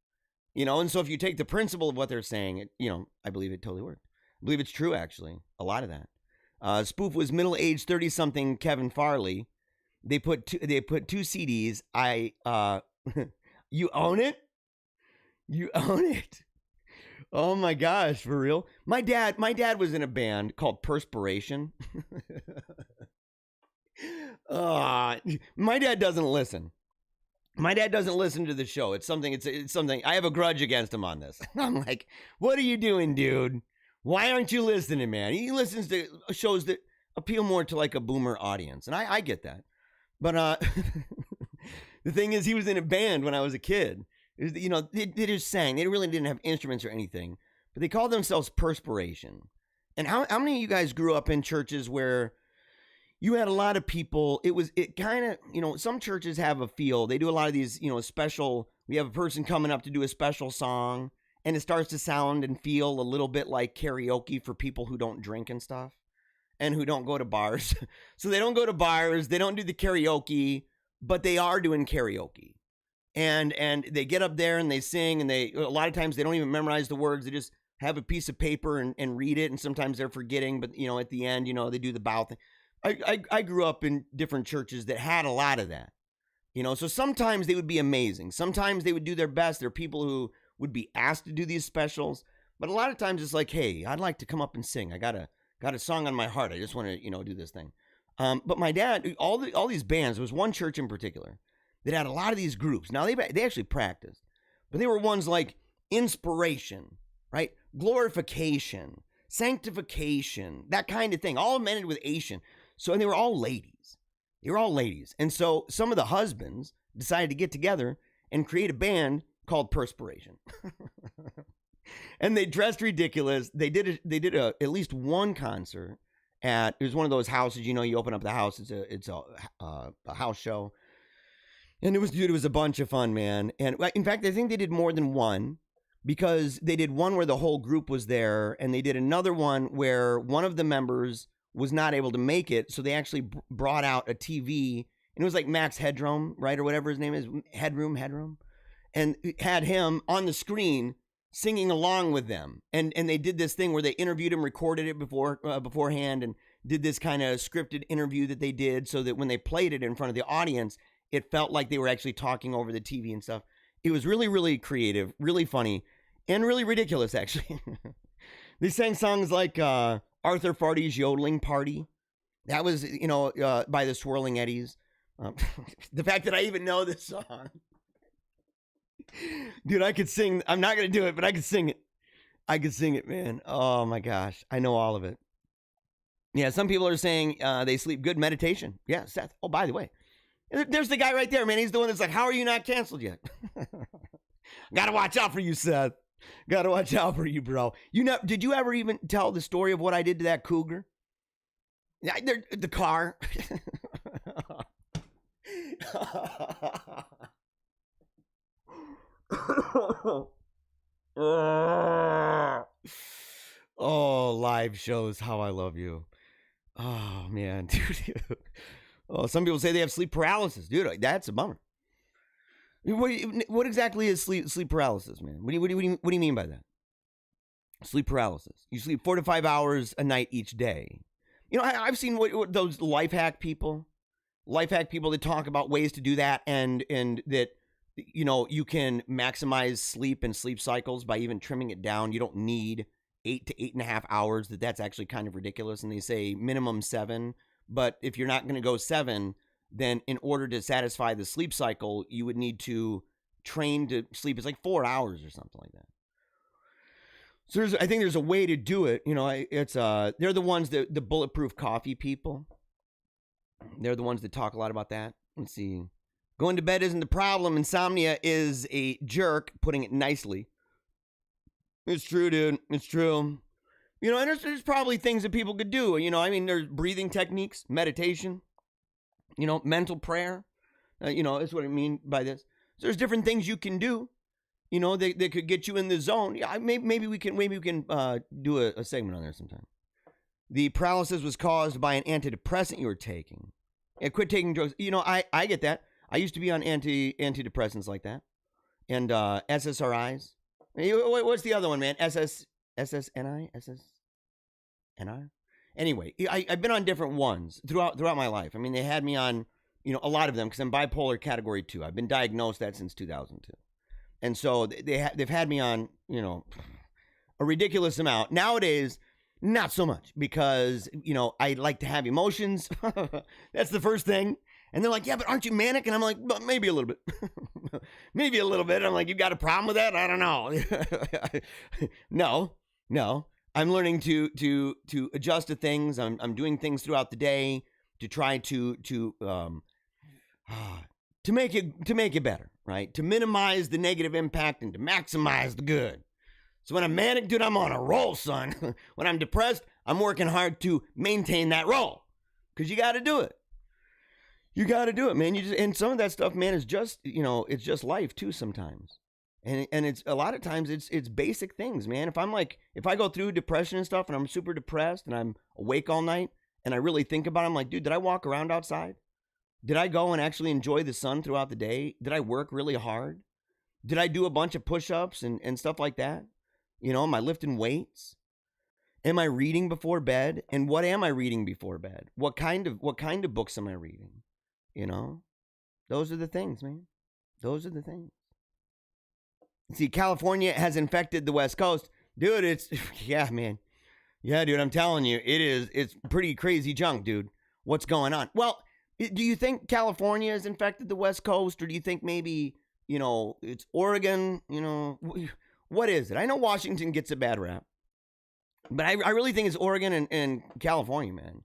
you know. And so if you take the principle of what they're saying, it, you know, I believe it totally worked. I believe it's true, actually. A lot of that. Spoof was middle-aged 30-something Kevin Farley. They put two CDs. You own it? You own it? Oh my gosh, for real? My dad was in a band called Perspiration. My dad doesn't listen. My dad doesn't listen to the show. It's something. I have a grudge against him on this. I'm like, what are you doing, dude? Why aren't you listening, man? He listens to shows that appeal more to like a boomer audience. And I get that. But the thing is, he was in a band when I was a kid. You know, they just sang. They really didn't have instruments or anything. But they called themselves Perspiration. And how many of you guys grew up in churches where you had a lot of people? It kind of, you know, some churches have a feel. They do a lot of these, you know, special. We have a person coming up to do a special song. And it starts to sound and feel a little bit like karaoke for people who don't drink and stuff and who don't go to bars. So they don't go to bars. They don't do the karaoke, but they are doing karaoke. And they get up there and they sing, and a lot of times they don't even memorize the words. They just have a piece of paper and read it. And sometimes they're forgetting, but, you know, at the end, you know, they do the bow thing. I grew up in different churches that had a lot of that, you know. So sometimes they would be amazing. Sometimes they would do their best. There are people who would be asked to do these specials, but a lot of times it's like, hey, I'd like to come up and sing. I got a song on my heart. I just want to, you know, do this thing. But my dad, all these bands, there was one church in particular that had a lot of these groups. Now they actually practiced, but they were ones like Inspiration, right? Glorification, Sanctification, that kind of thing, all amended with Asian. So, and they were all ladies. And so some of the husbands decided to get together and create a band called Perspiration. And they dressed ridiculous. They did at least one concert it was one of those houses, you know, you open up the house, it's a house show. And it was a bunch of fun, man. And in fact, I think they did more than one, because they did one where the whole group was there, and they did another one where one of the members was not able to make it. So they actually brought out a TV, and it was like Max Headroom, right? Or whatever his name is, Headroom. And had him on the screen singing along with them. And they did this thing where they interviewed him, recorded it beforehand, and did this kind of scripted interview that they did so that when they played it in front of the audience, it felt like they were actually talking over the TV and stuff. It was really, really creative, really funny, and really ridiculous, actually. They sang songs like Arthur Farty's Yodeling Party. That was, by the Swirling Eddies. The fact that I even know this song. Dude, I could sing. I'm not going to do it, but I could sing it. I could sing it, man. Oh, my gosh. I know all of it. Yeah, some people are saying they sleep good meditation. Yeah, Seth. Oh, by the way. There's the guy right there, man. He's the one that's like, how are you not canceled yet? Gotta watch out for you, Seth. Gotta watch out for you, bro. Did you ever even tell the story of what I did to that cougar? Yeah, the car. Oh, live shows. How I love you. Oh, man, dude. Oh, some people say they have sleep paralysis. Dude, that's a bummer. What exactly is sleep paralysis, man? What do you mean by that? Sleep paralysis. You sleep 4 to 5 hours a night each day. I've seen what those life hack people that talk about ways to do that, and that, you can maximize sleep and sleep cycles by even trimming it down. You don't need 8 to 8.5 hours. That's actually kind of ridiculous. And they say minimum 7. But if you're not going to go 7, then in order to satisfy the sleep cycle, you would need to train to sleep. It's like 4 hours or something like that. So I think there's a way to do it. They're the ones that the bulletproof coffee people. They're the ones that talk a lot about that. Let's see. Going to bed isn't the problem. Insomnia is a jerk, putting it nicely. It's true, dude. It's true. And there's probably things that people could do. There's breathing techniques, meditation, mental prayer. That's what I mean by this. So there's different things you can do, that could get you in the zone. Yeah, maybe we can do a segment on there sometime. The paralysis was caused by an antidepressant you were taking. Yeah, quit taking drugs. I get that. I used to be on antidepressants like that. And SSRIs. What's the other one, man? SSNI? Anyway, I've been on different ones throughout my life. They had me on, a lot of them because I'm bipolar category 2. I've been diagnosed that since 2002. And so they've had me on, a ridiculous amount. Nowadays, not so much because, I like to have emotions. That's the first thing. And they're like, yeah, but aren't you manic? And I'm like, well, maybe a little bit. Maybe a little bit. I'm like, you got a problem with that? I don't know. No. I'm learning to adjust to things. I'm doing things throughout the day to try to make it better, right? To minimize the negative impact and to maximize the good. So when I'm manic, dude, I'm on a roll, son. When I'm depressed, I'm working hard to maintain that roll because you got to do it. You got to do it, man. And some of that stuff, man, is just it's just life too sometimes. And it's a lot of times it's basic things, man. If I go through depression and stuff and I'm super depressed and I'm awake all night and I really think about it, I'm like, dude, did I walk around outside? Did I go and actually enjoy the sun throughout the day? Did I work really hard? Did I do a bunch of push-ups and stuff like that? Am I lifting weights? Am I reading before bed? And what am I reading before bed? What kind of books am I reading? Those are the things, man. Those are the things. See, California has infected the West Coast. Dude, yeah, man. Yeah, dude, I'm telling you, it's pretty crazy junk, dude. What's going on? Well, do you think California has infected the West Coast, or do you think maybe, it's Oregon? What is it? I know Washington gets a bad rap, but I really think it's Oregon and California, man.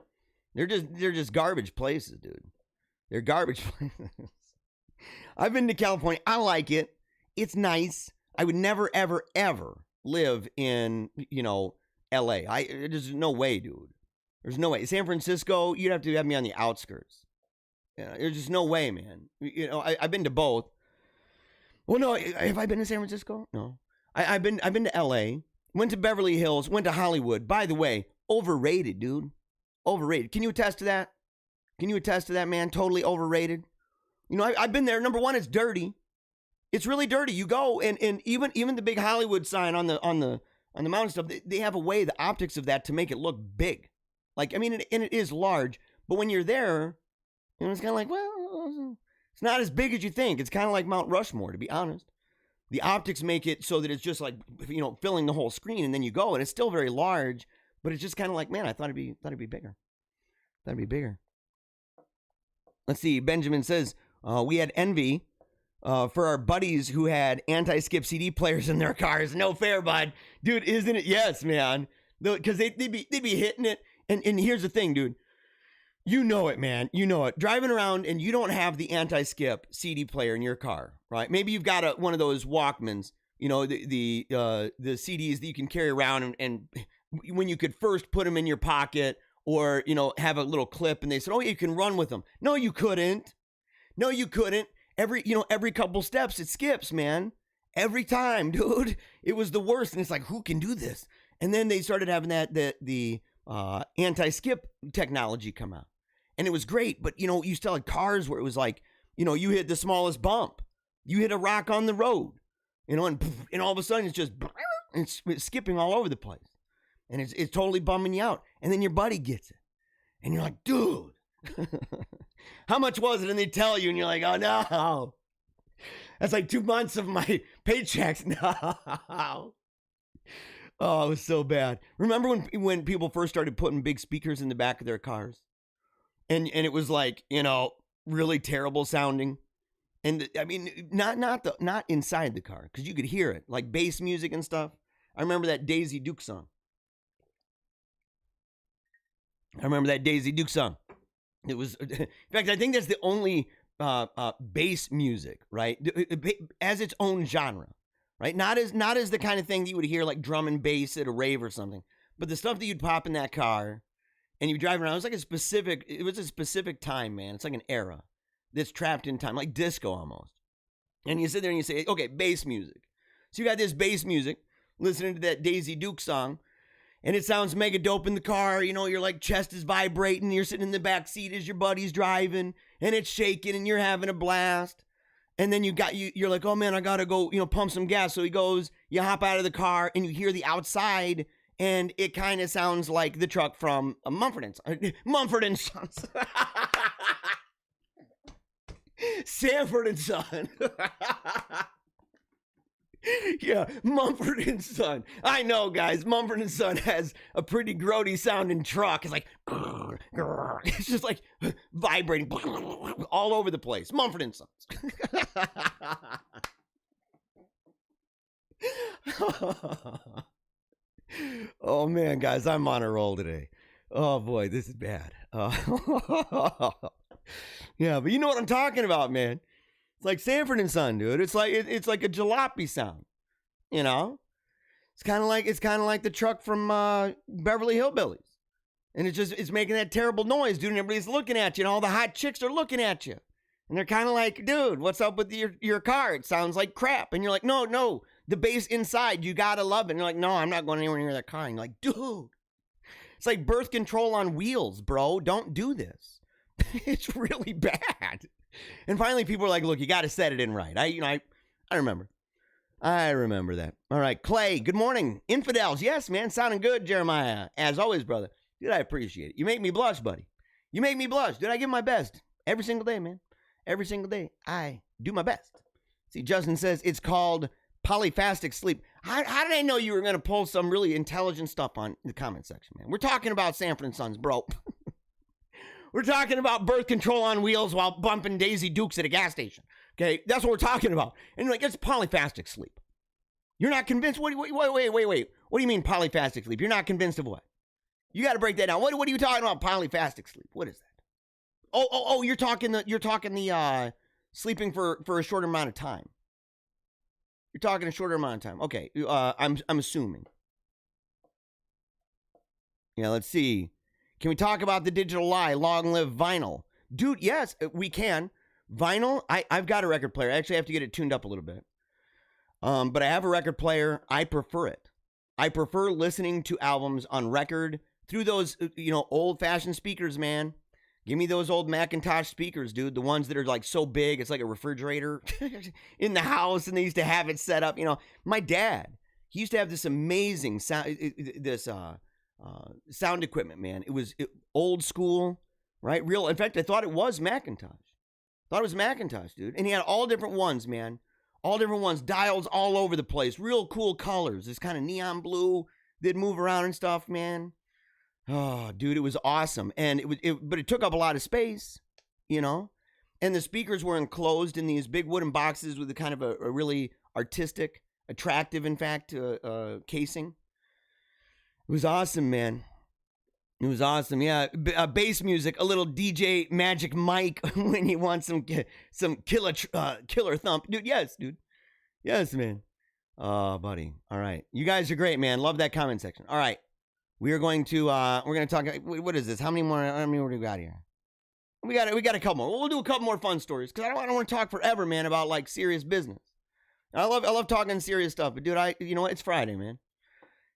They're just garbage places, dude. They're garbage places. I've been to California. I like it. It's nice. I would never, ever, ever live in, LA. There's no way, dude. There's no way. San Francisco, you'd have to have me on the outskirts. There's just no way, man. I've been to both. Well, no, have I been to San Francisco? No. I've been to LA, went to Beverly Hills, went to Hollywood. By the way, overrated, dude. Overrated. Can you attest to that? Can you attest to that, man? Totally overrated. I've been there. Number one, it's dirty. It's really dirty. You go and even the big Hollywood sign on the mountain stuff, they have a way, the optics of that, to make it look big. And it is large, but when you're there, it's kind of like, well, It's not as big as you think. It's kind of like Mount Rushmore, to be honest. The optics make it so that it's just like, filling the whole screen, and then you go, and it's still very large, but it's just kind of like, man, I thought it'd be bigger. That'd be bigger. Let's see. Benjamin says, we had envy for our buddies who had anti-skip CD players in their cars. No fair, bud. Dude, isn't it? Yes, man. Because they'd be hitting it. And here's the thing, dude. You know it, man. You know it. Driving around and you don't have the anti-skip CD player in your car, right? Maybe you've got one of those Walkmans, the CDs that you can carry around, and when you could first put them in your pocket, or have a little clip, and they said, oh, you can run with them. No, you couldn't. No, you couldn't. Every couple steps it skips, man. Every time, dude. It was the worst, and it's like, who can do this? And then they started having the anti-skip technology come out. And it was great, but you still had cars where it was like, you hit the smallest bump, you hit a rock on the road, and all of a sudden it's skipping all over the place, and it's totally bumming you out. And then your buddy gets it, and you're like, dude, how much was it? And they tell you, and you're like, oh no, that's like 2 months of my paychecks. No. Oh, it was so bad. Remember when people first started putting big speakers in the back of their cars? And it was like, really terrible sounding. And I mean, not inside the car, because you could hear it, like bass music and stuff. I remember that Daisy Duke song. It was, in fact, I think that's the only bass music, right? As its own genre, right? Not as the kind of thing that you would hear like drum and bass at a rave or something, but the stuff that you'd pop in that car. And you drive around, it was a specific time, man. It's like an era that's trapped in time, like disco almost. And you sit there and you say, okay, bass music. So you got this bass music, listening to that Daisy Duke song, and it sounds mega dope in the car. Your like chest is vibrating, you're sitting in the back seat as your buddy's driving, and it's shaking, and you're having a blast. And then you're like, oh man, I gotta go, pump some gas. So he goes, you hop out of the car, and you hear the outside, and it kind of sounds like the truck from Mumford & Sons. Sanford & Son. Yeah, Mumford & Son. I know, guys. Mumford & Son has a pretty grody sounding truck. It's like, it's just like vibrating all over the place. Mumford & Sons. Oh man, guys, I'm on a roll today. Oh boy, this is bad. Yeah, but you know what I'm talking about, man. It's like Sanford & Son, dude. It's like a jalopy sound. It's kind of like the truck from Beverly Hillbillies, and it's making that terrible noise, dude. And everybody's looking at you, and all the hot chicks are looking at you, and they're kind of like, dude, what's up with your car? It sounds like crap. And you're like, no. The bass inside, you gotta love it. And you're like, no, I'm not going anywhere near that car. And you're like, dude, it's like birth control on wheels, bro. Don't do this. It's really bad. And finally, people are like, look, you gotta set it in right. I remember. I remember that. All right, Clay, good morning. Infidels, yes, man, sounding good, Jeremiah. As always, brother. Dude, I appreciate it. You make me blush, buddy. You make me blush. Dude, I give my best. Every single day, man. Every single day, I do my best. See, Justin says it's called polyphastic sleep. How did I know you were going to pull some really intelligent stuff on the comment section, man? We're talking about Sanford & Sons, bro. We're talking about birth control on wheels while bumping Daisy Dukes at a gas station. Okay, that's what we're talking about. And you're like, it's polyphastic sleep. You're not convinced? Wait. What do you mean polyphastic sleep? You're not convinced of what? You got to break that down. What are you talking about? Polyphastic sleep. What is that? Oh, you're talking the sleeping for a shorter amount of time. You're talking a shorter amount of time. Okay, I'm assuming. Yeah, let's see. Can we talk about the digital lie? Long live vinyl. Dude, yes, we can. Vinyl, I've got a record player. I actually have to get it tuned up a little bit. But I have a record player. I prefer it. I prefer listening to albums on record through those, old-fashioned speakers, man. Give me those old Macintosh speakers, dude. The ones that are like so big, it's like a refrigerator in the house, and they used to have it set up. My dad, he used to have this amazing sound, sound equipment, man. It was old school, right? Real. In fact, I thought it was Macintosh. Thought it was Macintosh, dude. And he had all different ones, man. All different ones, dials all over the place. Real cool colors. This kind of neon blue. They'd move around and stuff, man. Oh, dude, it was awesome. And but it took up a lot of space, you know? And the speakers were enclosed in these big wooden boxes with a kind of a really artistic, attractive, in fact, casing. It was awesome, man. It was awesome, yeah. Bass music, a little DJ Magic Mike when you want some killer thump, dude. Yes, dude. Yes, man. Oh, buddy. All right, you guys are great, man. Love that comment section. All right, we are going to talk. What is this? How many more do we got here? We got a couple more. We'll do a couple more fun stories because I don't want to talk forever, man, about like serious business. I love talking serious stuff, but dude, you know what? It's Friday, man.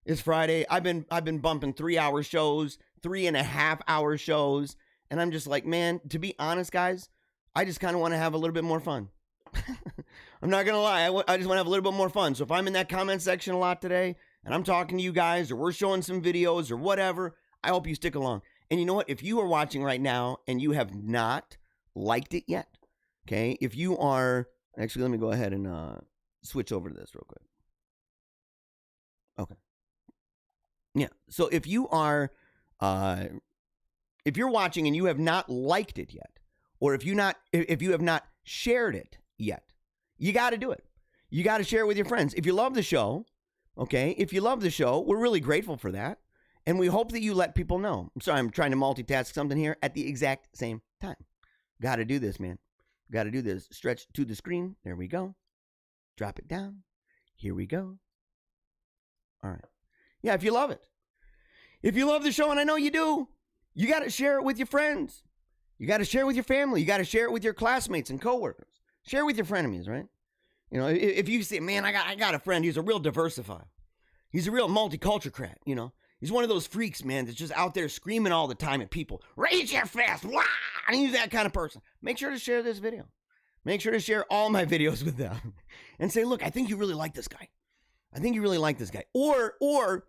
It's Friday. I've been bumping 3-hour shows, 3.5-hour shows, and I'm just like, man, to be honest, guys, I just kind of want to have a little bit more fun. I'm not gonna lie, I just want to have a little bit more fun. So if I'm in that comment section a lot today, and I'm talking to you guys, or we're showing some videos, or whatever, I hope you stick along. And you know what? If you are watching right now and you have not liked it yet, okay? If you are, actually, let me go ahead and switch over to this real quick. Okay. Yeah. So if you are, if you're watching and you have not liked it yet, or if you have not shared it yet, you got to do it. You got to share it with your friends. If you love the show, okay, if you love the show, we're really grateful for that. And we hope that you let people know. I'm sorry, I'm trying to multitask something here at the exact same time. Got to do this, man. Got to do this. Stretch to the screen. There we go. Drop it down. Here we go. All right. Yeah, if you love it. If you love the show, and I know you do, you got to share it with your friends. You got to share it with your family. You got to share it with your classmates and coworkers. Share it with your frenemies, right? You know, if you say, man, I got a friend, he's a real diversifier. He's a real multicultural, you know. He's one of those freaks, man, that's just out there screaming all the time at people. Raise your fist! Wah! And he's that kind of person. Make sure to share this video. Make sure to share all my videos with them. And say, look, I think you really like this guy. I think you really like this guy. Or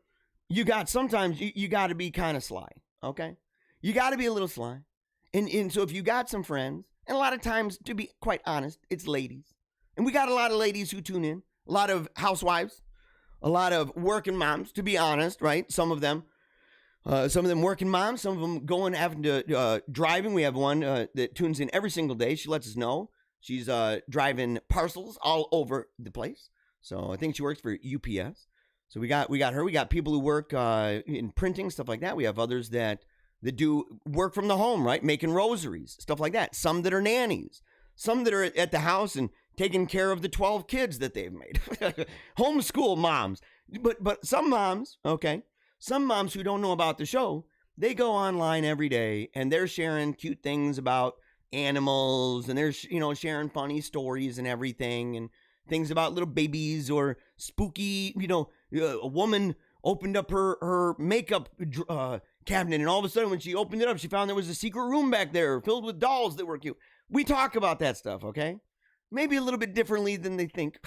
you got, sometimes you got to be kind of sly, okay? You got to be a little sly. And so if you got some friends, and a lot of times, to be quite honest, it's ladies. And we got a lot of ladies who tune in. A lot of housewives. A lot of working moms, to be honest, right? Some of them working moms, some of them having to driving. We have one that tunes in every single day. She lets us know she's driving parcels all over the place. So I think she works for UPS. So we got her. We got people who work in printing, stuff like that. We have others that do work from the home, right? Making rosaries, stuff like that. Some that are nannies. Some that are at the house and taking care of the 12 kids that they've made. Homeschool moms. But some moms, okay, some moms who don't know about the show, they go online every day and they're sharing cute things about animals and they're, sharing funny stories and everything and things about little babies or spooky, a woman opened up her makeup cabinet and all of a sudden when she opened it up, she found there was a secret room back there filled with dolls that were cute. We talk about that stuff, okay? Maybe a little bit differently than they think.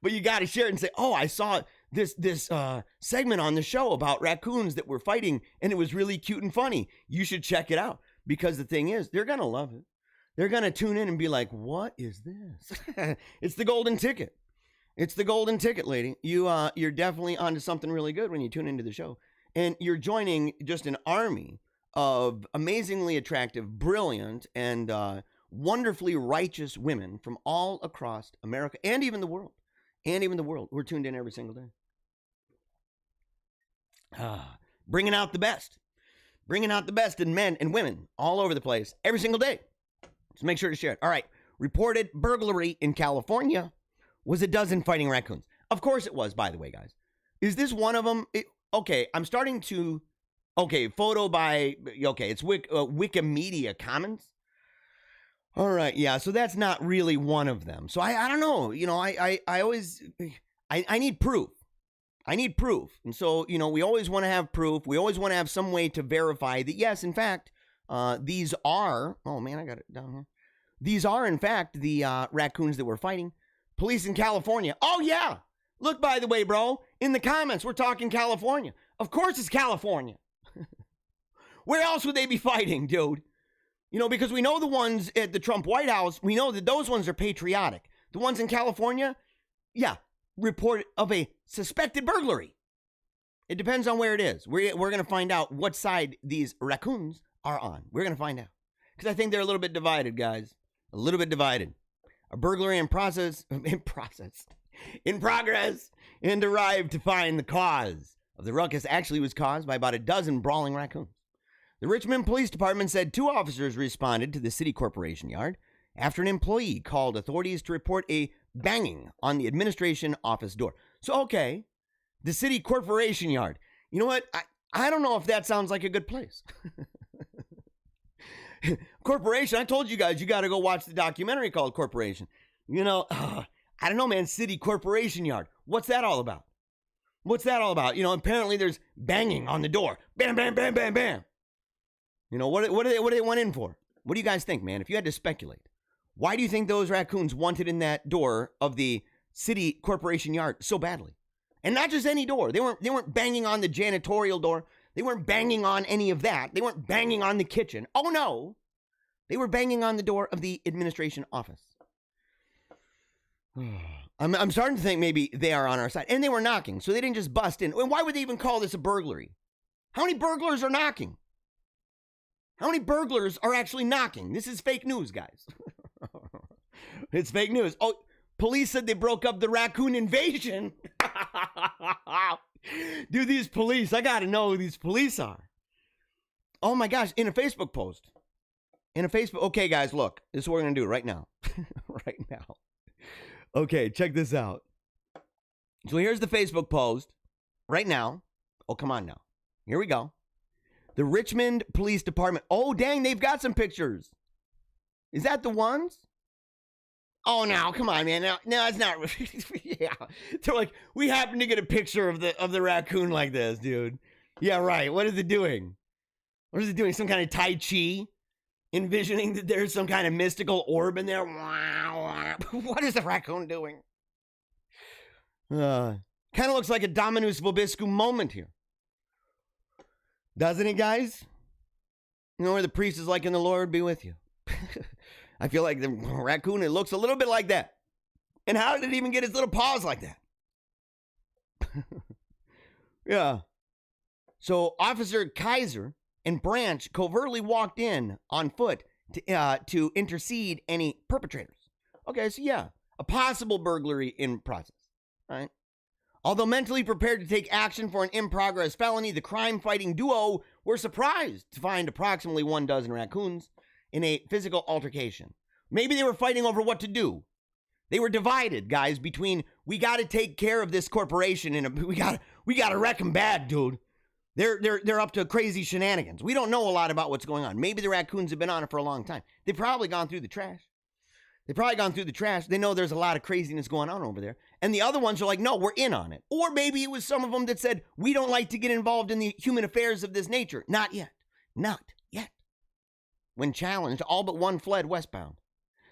But you got to share it and say, oh, I saw this segment on the show about raccoons that were fighting, and it was really cute and funny. You should check it out. Because the thing is, they're going to love it. They're going to tune in and be like, what is this? It's the golden ticket. It's the golden ticket, lady. You're definitely onto something really good when you tune into the show. And you're joining just an army of amazingly attractive, brilliant, and wonderfully righteous women from all across America and even the world. We're tuned in every single day. Bringing out the best. Bringing out the best in men and women all over the place every single day. So make sure to share it. All right. Reported burglary in California was a dozen fighting raccoons. Of course it was, by the way, guys. Is this one of them? I'm starting to... Okay, photo by... Okay, it's Wikimedia Commons. All right, yeah, so that's not really one of them. So I don't know, I always, I need proof. I need proof. And so, we always want to have proof. We always want to have some way to verify that, yes, in fact, these are, oh man, I got it down here. These are, in fact, the raccoons that were fighting. Police in California. Oh, yeah. Look, by the way, bro, in the comments, we're talking California. Of course it's California. Where else would they be fighting, dude? You know, because we know the ones at the Trump White House, we know that those ones are patriotic. The ones in California, yeah, report of a suspected burglary. It depends on where it is. We're going to find out what side these raccoons are on. We're going to find out. Because I think they're a little bit divided, guys. A little bit divided. A burglary in progress, and arrived to find the cause of the ruckus actually was caused by about a dozen brawling raccoons. The Richmond Police Department said 2 officers responded to the city corporation yard after an employee called authorities to report a banging on the administration office door. So, okay, the city corporation yard. You know what? I don't know if that sounds like a good place. Corporation, I told you guys, you got to go watch the documentary called Corporation. You know, I don't know, man, city corporation yard. What's that all about? What's that all about? You know, apparently there's banging on the door. Bam, bam, bam, bam, bam. You know, what do they want in for? What do you guys think, man? If you had to speculate, why do you think those raccoons wanted in that door of the city corporation yard so badly? And not just any door. They weren't banging on the janitorial door. They weren't banging on any of that. They weren't banging on the kitchen. Oh, no. They were banging on the door of the administration office. I'm starting to think maybe they are on our side. And they were knocking, so they didn't just bust in. And why would they even call this a burglary? How many burglars are knocking? How many burglars are actually knocking? This is fake news, guys. It's fake news. Oh, police said they broke up the raccoon invasion. Dude, these police, I got to know who these police are. Oh my gosh, in a Facebook post. Okay, guys, look. This is what we're going to do right now. Right now. Okay, check this out. So here's the Facebook post right now. Oh, come on now. Here we go. The Richmond Police Department. Oh, dang, they've got some pictures. Is that the ones? Oh, now, come on, man. No, it's not. Yeah. They're like, we happen to get a picture of the raccoon like this, dude. Yeah, right. What is it doing? What is it doing? Some kind of Tai Chi? Envisioning that there's some kind of mystical orb in there? What is the raccoon doing? Kind of looks like a Dominus Vobiscum moment here. Doesn't it, guys? You know where the priest is like, "In the Lord be with you." I feel like the raccoon, it looks a little bit like that. And how did it even get its little paws like that? Yeah. So Officer Kaiser and Branch covertly walked in on foot to intercede any perpetrators. Okay, so yeah, a possible burglary in process. All right. Although mentally prepared to take action for an in-progress felony, the crime-fighting duo were surprised to find approximately 12 raccoons in a physical altercation. Maybe they were fighting over what to do. They were divided, guys, between we got to take care of this corporation and we got to wreck them bad, dude. They're up to crazy shenanigans. We don't know a lot about what's going on. Maybe the raccoons have been on it for a long time. They've probably gone through the trash. They know there's a lot of craziness going on over there. And the other ones are like, no, we're in on it. Or maybe it was some of them that said, we don't like to get involved in the human affairs of this nature. Not yet. Not yet. When challenged, all but one fled westbound.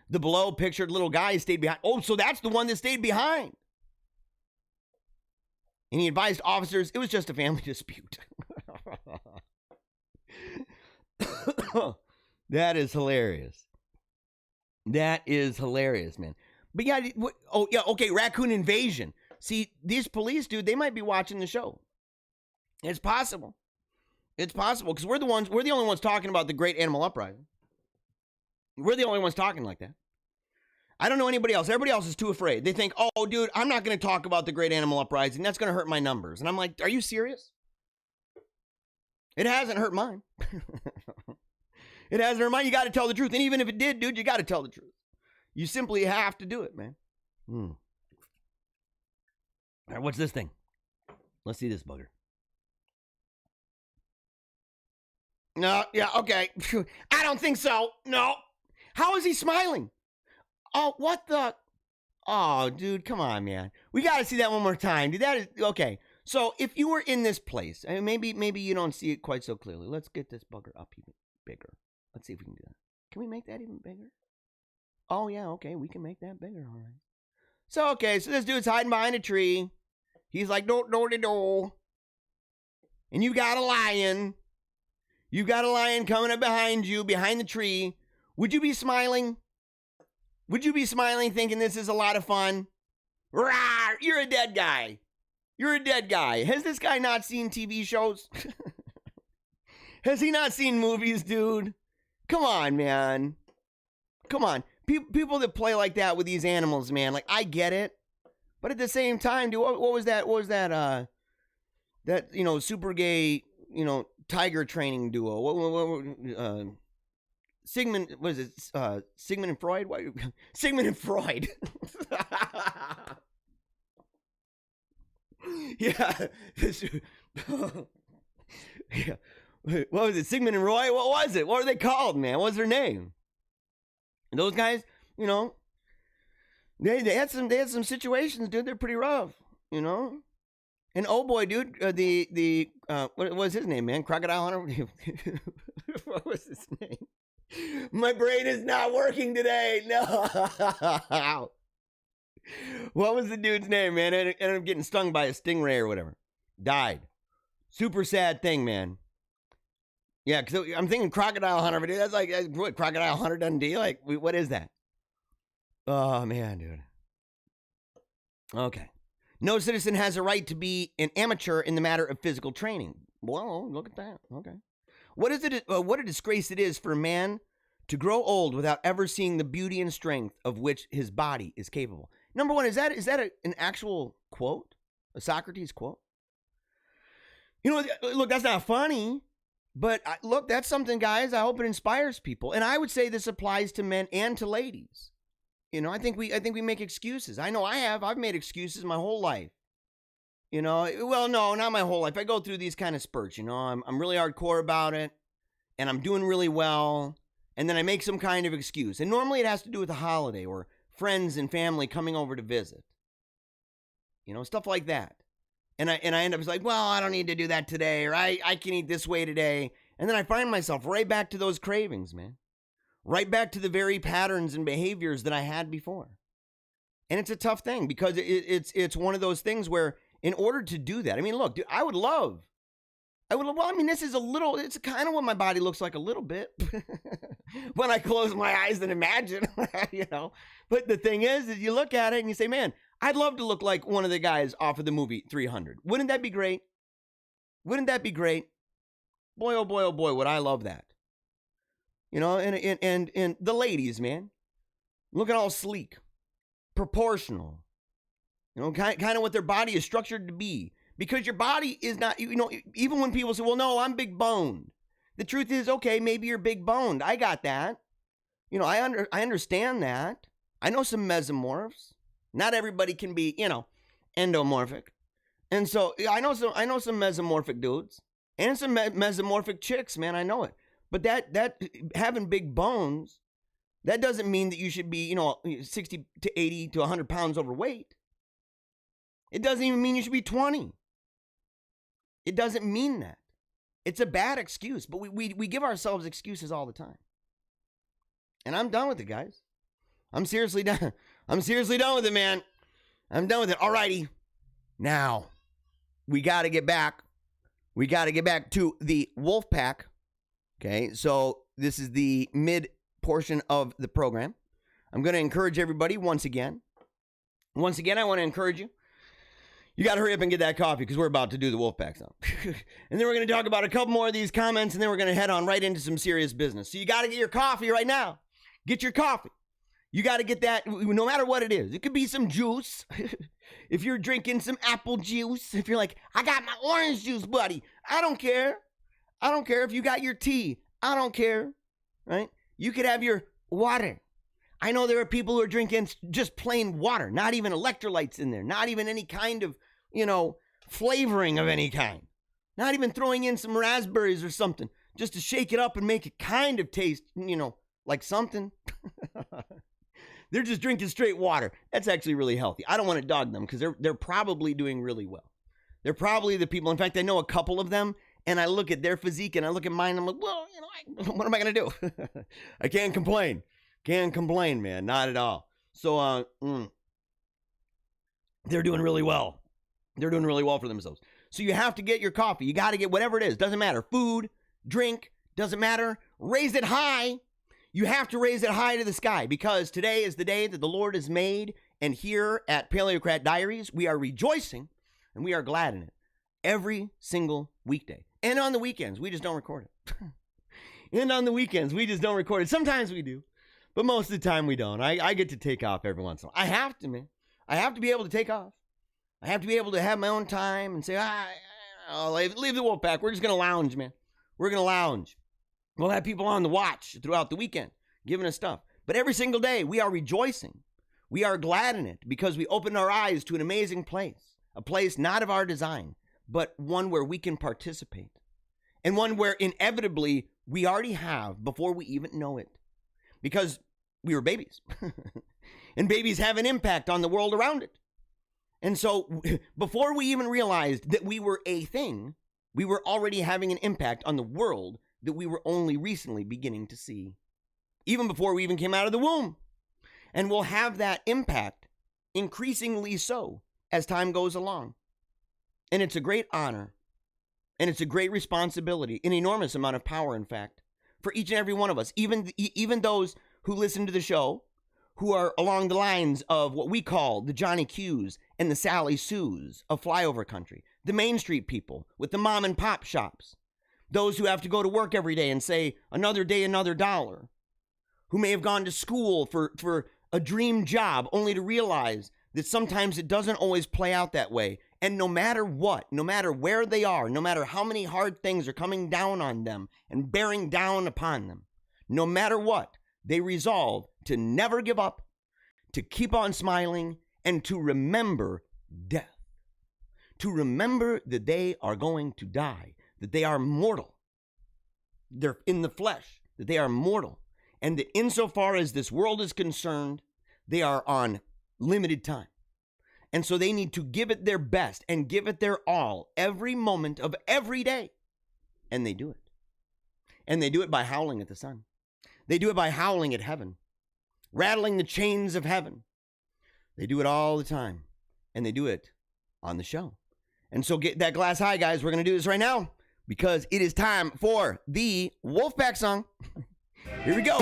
The below pictured little guy stayed behind. Oh, so that's the one that stayed behind. And he advised officers it was just a family dispute. That is hilarious. That is hilarious, man. But yeah, okay, raccoon invasion. See, these police, dude, they might be watching the show. It's possible. It's possible, because we're the only ones talking about the great animal uprising. We're the only ones talking like that. I don't know anybody else. Everybody else is too afraid. They think, oh, dude, I'm not going to talk about the great animal uprising. That's going to hurt my numbers. And I'm like, are you serious? It hasn't hurt mine. It hasn't hurt mine. You got to tell the truth. And even if it did, dude, you got to tell the truth. You simply have to do it, man. All right, what's this thing? Let's see this bugger. No, yeah, okay. I don't think so. No. How is he smiling? Oh, what the? Oh, dude, come on, man. We got to see that one more time. Dude, that is, okay. So if you were in this place, I mean, maybe you don't see it quite so clearly. Let's get this bugger up even bigger. Let's see if we can do that. Can we make that even bigger? Oh, yeah, okay, we can make that bigger, all right. So, okay, so this dude's hiding behind a tree. He's like, no. And you got a lion. You've got a lion coming up behind you, behind the tree. Would you be smiling? Would you be smiling thinking this is a lot of fun? Rawr, you're a dead guy. You're a dead guy. Has this guy not seen TV shows? Has he not seen movies, dude? Come on, man. Come on. People that play like that with these animals, man, like, I get it. But at the same time, dude, what was that? What was that, super gay, tiger training duo? What Sigmund, what is it? Sigmund and Freud? Why? Sigmund and Freud. Yeah. Yeah. What was it? Sigmund and Roy? What was it? What were they called, man? What was their name? And those guys, they had some situations, dude. They're pretty rough, And oh boy, dude, what was his name, man? Crocodile Hunter? What was his name? My brain is not working today. No. What was the dude's name, man? Ended up getting stung by a stingray or whatever. Died. Super sad thing, man. Yeah, because I'm thinking Crocodile Hunter, but dude, that's like, what, Crocodile Hunter Dundee? Like, what is that? Oh, man, dude. Okay. No citizen has a right to be an amateur in the matter of physical training. Well, look at that. Okay. What a disgrace it is for a man to grow old without ever seeing the beauty and strength of which his body is capable. Number one, is that an actual quote? A Socrates quote? Look, that's not funny. But look, that's something, guys. I hope it inspires people. And I would say this applies to men and to ladies. I think we make excuses. I know I have. I've made excuses my whole life. Well, no, not my whole life. I go through these kind of spurts. I'm really hardcore about it, and I'm doing really well, and then I make some kind of excuse. And normally it has to do with a holiday or friends and family coming over to visit. Stuff like that. And I end up like, well, I don't need to do that today, or I can eat this way today. And then I find myself right back to those cravings, man. Right back to the very patterns and behaviors that I had before. And it's a tough thing because it's one of those things where in order to do that, I mean, look, dude, well, I mean, it's kind of what my body looks like a little bit when I close my eyes and imagine, But the thing is you look at it and you say, man, I'd love to look like one of the guys off of the movie 300. Wouldn't that be great? Wouldn't that be great? Boy, oh boy, would I love that. And the ladies, man, looking all sleek, proportional, kind of what their body is structured to be. Because your body is not, even when people say, well, no, I'm big boned. The truth is, okay, maybe you're big boned. I got that. I understand that. I know some mesomorphs. Not everybody can be, endomorphic. And so I know some mesomorphic dudes and some mesomorphic chicks, man. I know it. But that having big bones, that doesn't mean that you should be, 60 to 80 to 100 pounds overweight. It doesn't even mean you should be 20. It doesn't mean that. It's a bad excuse, but we give ourselves excuses all the time. And I'm done with it, guys. I'm seriously done. I'm seriously done with it, man. I'm done with it. Alrighty. Now, we got to get back. We got to get back to the wolf pack. Okay, so this is the mid portion of the program. I'm going to encourage everybody once again. Once again, I want to encourage you. You got to hurry up and get that coffee because we're about to do the wolf pack now. And then we're going to talk about a couple more of these comments, and then we're going to head on right into some serious business. So you got to get your coffee right now. Get your coffee. You got to get that no matter what it is. It could be some juice. If you're drinking some apple juice, if you're like, I got my orange juice, buddy. I don't care. I don't care if you got your tea. I don't care. Right? You could have your water. I know there are people who are drinking just plain water, not even electrolytes in there, not even any kind of, flavoring of any kind. Not even throwing in some raspberries or something just to shake it up and make it kind of taste, like something. They're just drinking straight water. That's actually really healthy. I don't want to dog them because they're probably doing really well. They're probably the people. In fact, I know a couple of them, and I look at their physique and I look at mine. And I'm like, well, what am I going to do? I can't complain. Can't complain, man. Not at all. So, they're doing really well. They're doing really well for themselves. So you have to get your coffee. You got to get whatever it is. Doesn't matter. Food, drink, Doesn't matter. Raise it high. You have to raise it high to the sky because today is the day that the Lord has made. And here at Paleocrat Diaries, we are rejoicing and we are glad in it every single weekday. And on the weekends, we just don't record it. And on the weekends, we just don't record it. Sometimes we do, but most of the time we don't. I get to take off every once in a while. I have to, man. I have to be able to take off. I have to be able to have my own time and say, I'll leave the wolf pack. We're just going to lounge, man. We're going to lounge. We'll have people on the watch throughout the weekend, giving us stuff. But every single day, we are rejoicing. We are glad in it because we opened our eyes to an amazing place, a place not of our design, but one where we can participate, and one where inevitably we already have before we even know it, because we were babies, and babies have an impact on the world around it. And so before we even realized that we were a thing, we were already having an impact on the world that we were only recently beginning to see, even before we even came out of the womb. And we'll have that impact increasingly so as time goes along. And it's a great honor, and it's a great responsibility, an enormous amount of power, in fact, for each and every one of us, even those who listen to the show, who are along the lines of what we call the Johnny Q's and the Sally Sue's of flyover country, the Main Street people with the mom and pop shops, those who have to go to work every day and say, another day, another dollar, who may have gone to school for a dream job only to realize that sometimes it doesn't always play out that way. And no matter what, no matter where they are, no matter how many hard things are coming down on them and bearing down upon them, no matter what, they resolve to never give up, to keep on smiling, and to remember death. To remember that they are going to die, that they are mortal. They're in the flesh, that they are mortal. And that insofar as this world is concerned, they are on limited time. And so they need to give it their best and give it their all every moment of every day. And they do it. And they do it by howling at the sun. They do it by howling at heaven, rattling the chains of heaven. They do it all the time. And they do it on the show. And so get that glass high, guys. We're going to do this right now because it is time for the Wolfpack song. Here we go.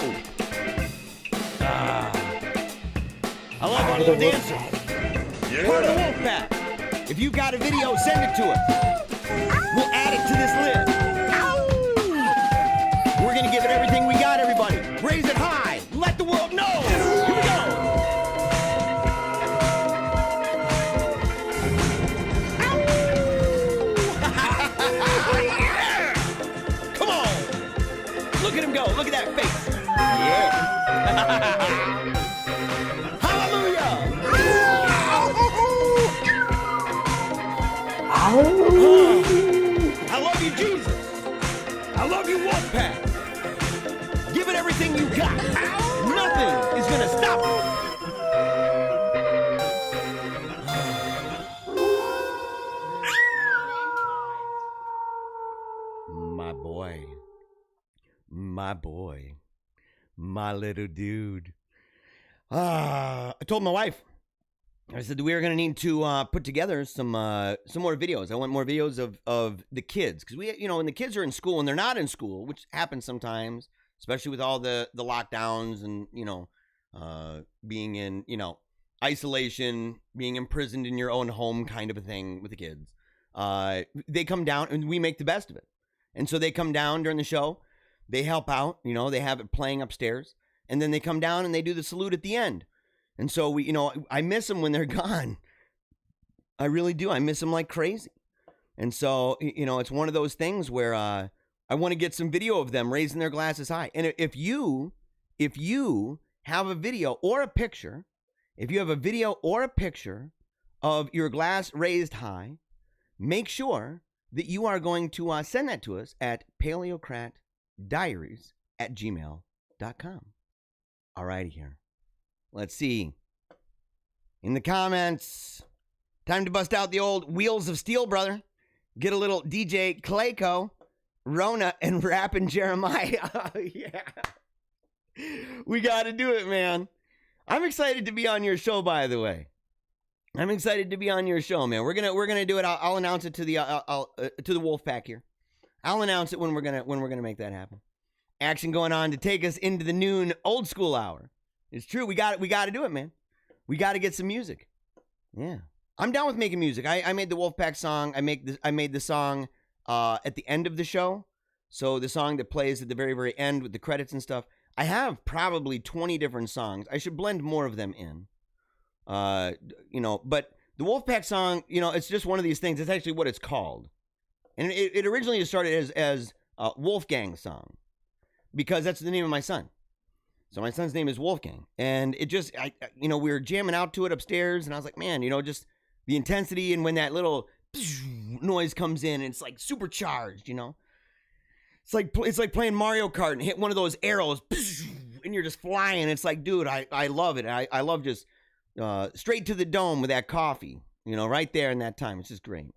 I love our little dancer. Yeah. Part of the Wolfpack. If you've got a video, send it to us. We'll add it to this list. Ow! We're going to give it everything we got, everybody. Raise it high. Let the world know. Here we go. Yeah. Come on. Look at him go. Look at that face. Yeah. I love you, Jesus. I love you, Wolfpack. Give it everything you got. Nothing is going to stop you. My boy. My boy. My little dude. I told my wife, I said that we were going to need to put together some more videos. I want more videos of the kids. Because when the kids are in school and they're not in school, which happens sometimes, especially with all the lockdowns and, being in, isolation, being imprisoned in your own home kind of a thing with the kids. They come down and we make the best of it. And so they come down during the show. They help out, they have it playing upstairs. And then they come down and they do the salute at the end. And so I miss them when they're gone. I really do. I miss them like crazy. And so, it's one of those things where I want to get some video of them raising their glasses high. And if you have a video or a picture, of your glass raised high, make sure that you are going to send that to us at paleocratdiaries@gmail.com. All righty here. Let's see. In the comments, time to bust out the old Wheels of Steel, brother. Get a little DJ Clayco, Rona, and Rappin' Jeremiah. Oh, yeah. We got to do it, man. I'm excited to be on your show, by the way. I'm excited to be on your show, man. We're gonna do it. I'll announce it to the Wolfpack here. I'll announce it when we're gonna make that happen. action going on to take us into the noon old school hour. It's true. We got to do it, man. We got to get some music. Yeah. I'm down with making music. I made the Wolfpack song. I made the song at the end of the show. So the song that plays at the very, very end with the credits and stuff. I have probably 20 different songs. I should blend more of them in. But the Wolfpack song, it's just one of these things. It's actually what it's called. And it originally started as Wolfgang song, because that's the name of my son. So my son's name is Wolfgang. And it just, we were jamming out to it upstairs, and I was like, man, just the intensity, and when that little noise comes in, and it's like supercharged, It's like playing Mario Kart and hit one of those arrows, and you're just flying. It's like, dude, I love it. I love just straight to the dome with that coffee, right there in that time. It's just great.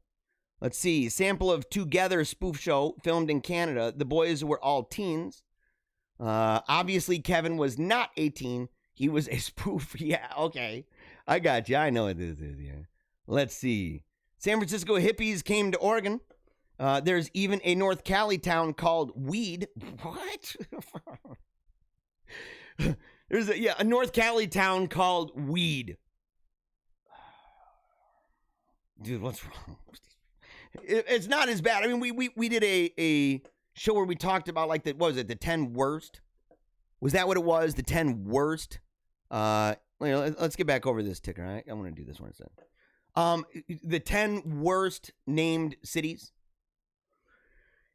Let's see. Sample of Together spoof show filmed in Canada. The boys were all teens. Obviously, Kevin was not 18. He was a spoof. Yeah, okay. I got you. I know what this is here. Let's see. San Francisco hippies came to Oregon. There's even a North Cali town called Weed. What? There's a North Cali town called Weed. Dude, what's wrong? It's not as bad. I mean, we did a show where we talked about what was it, the 10 worst? Was that what it was? The 10 worst? Let's get back over this ticker. Right? I want to do this one instead. The 10 worst named cities.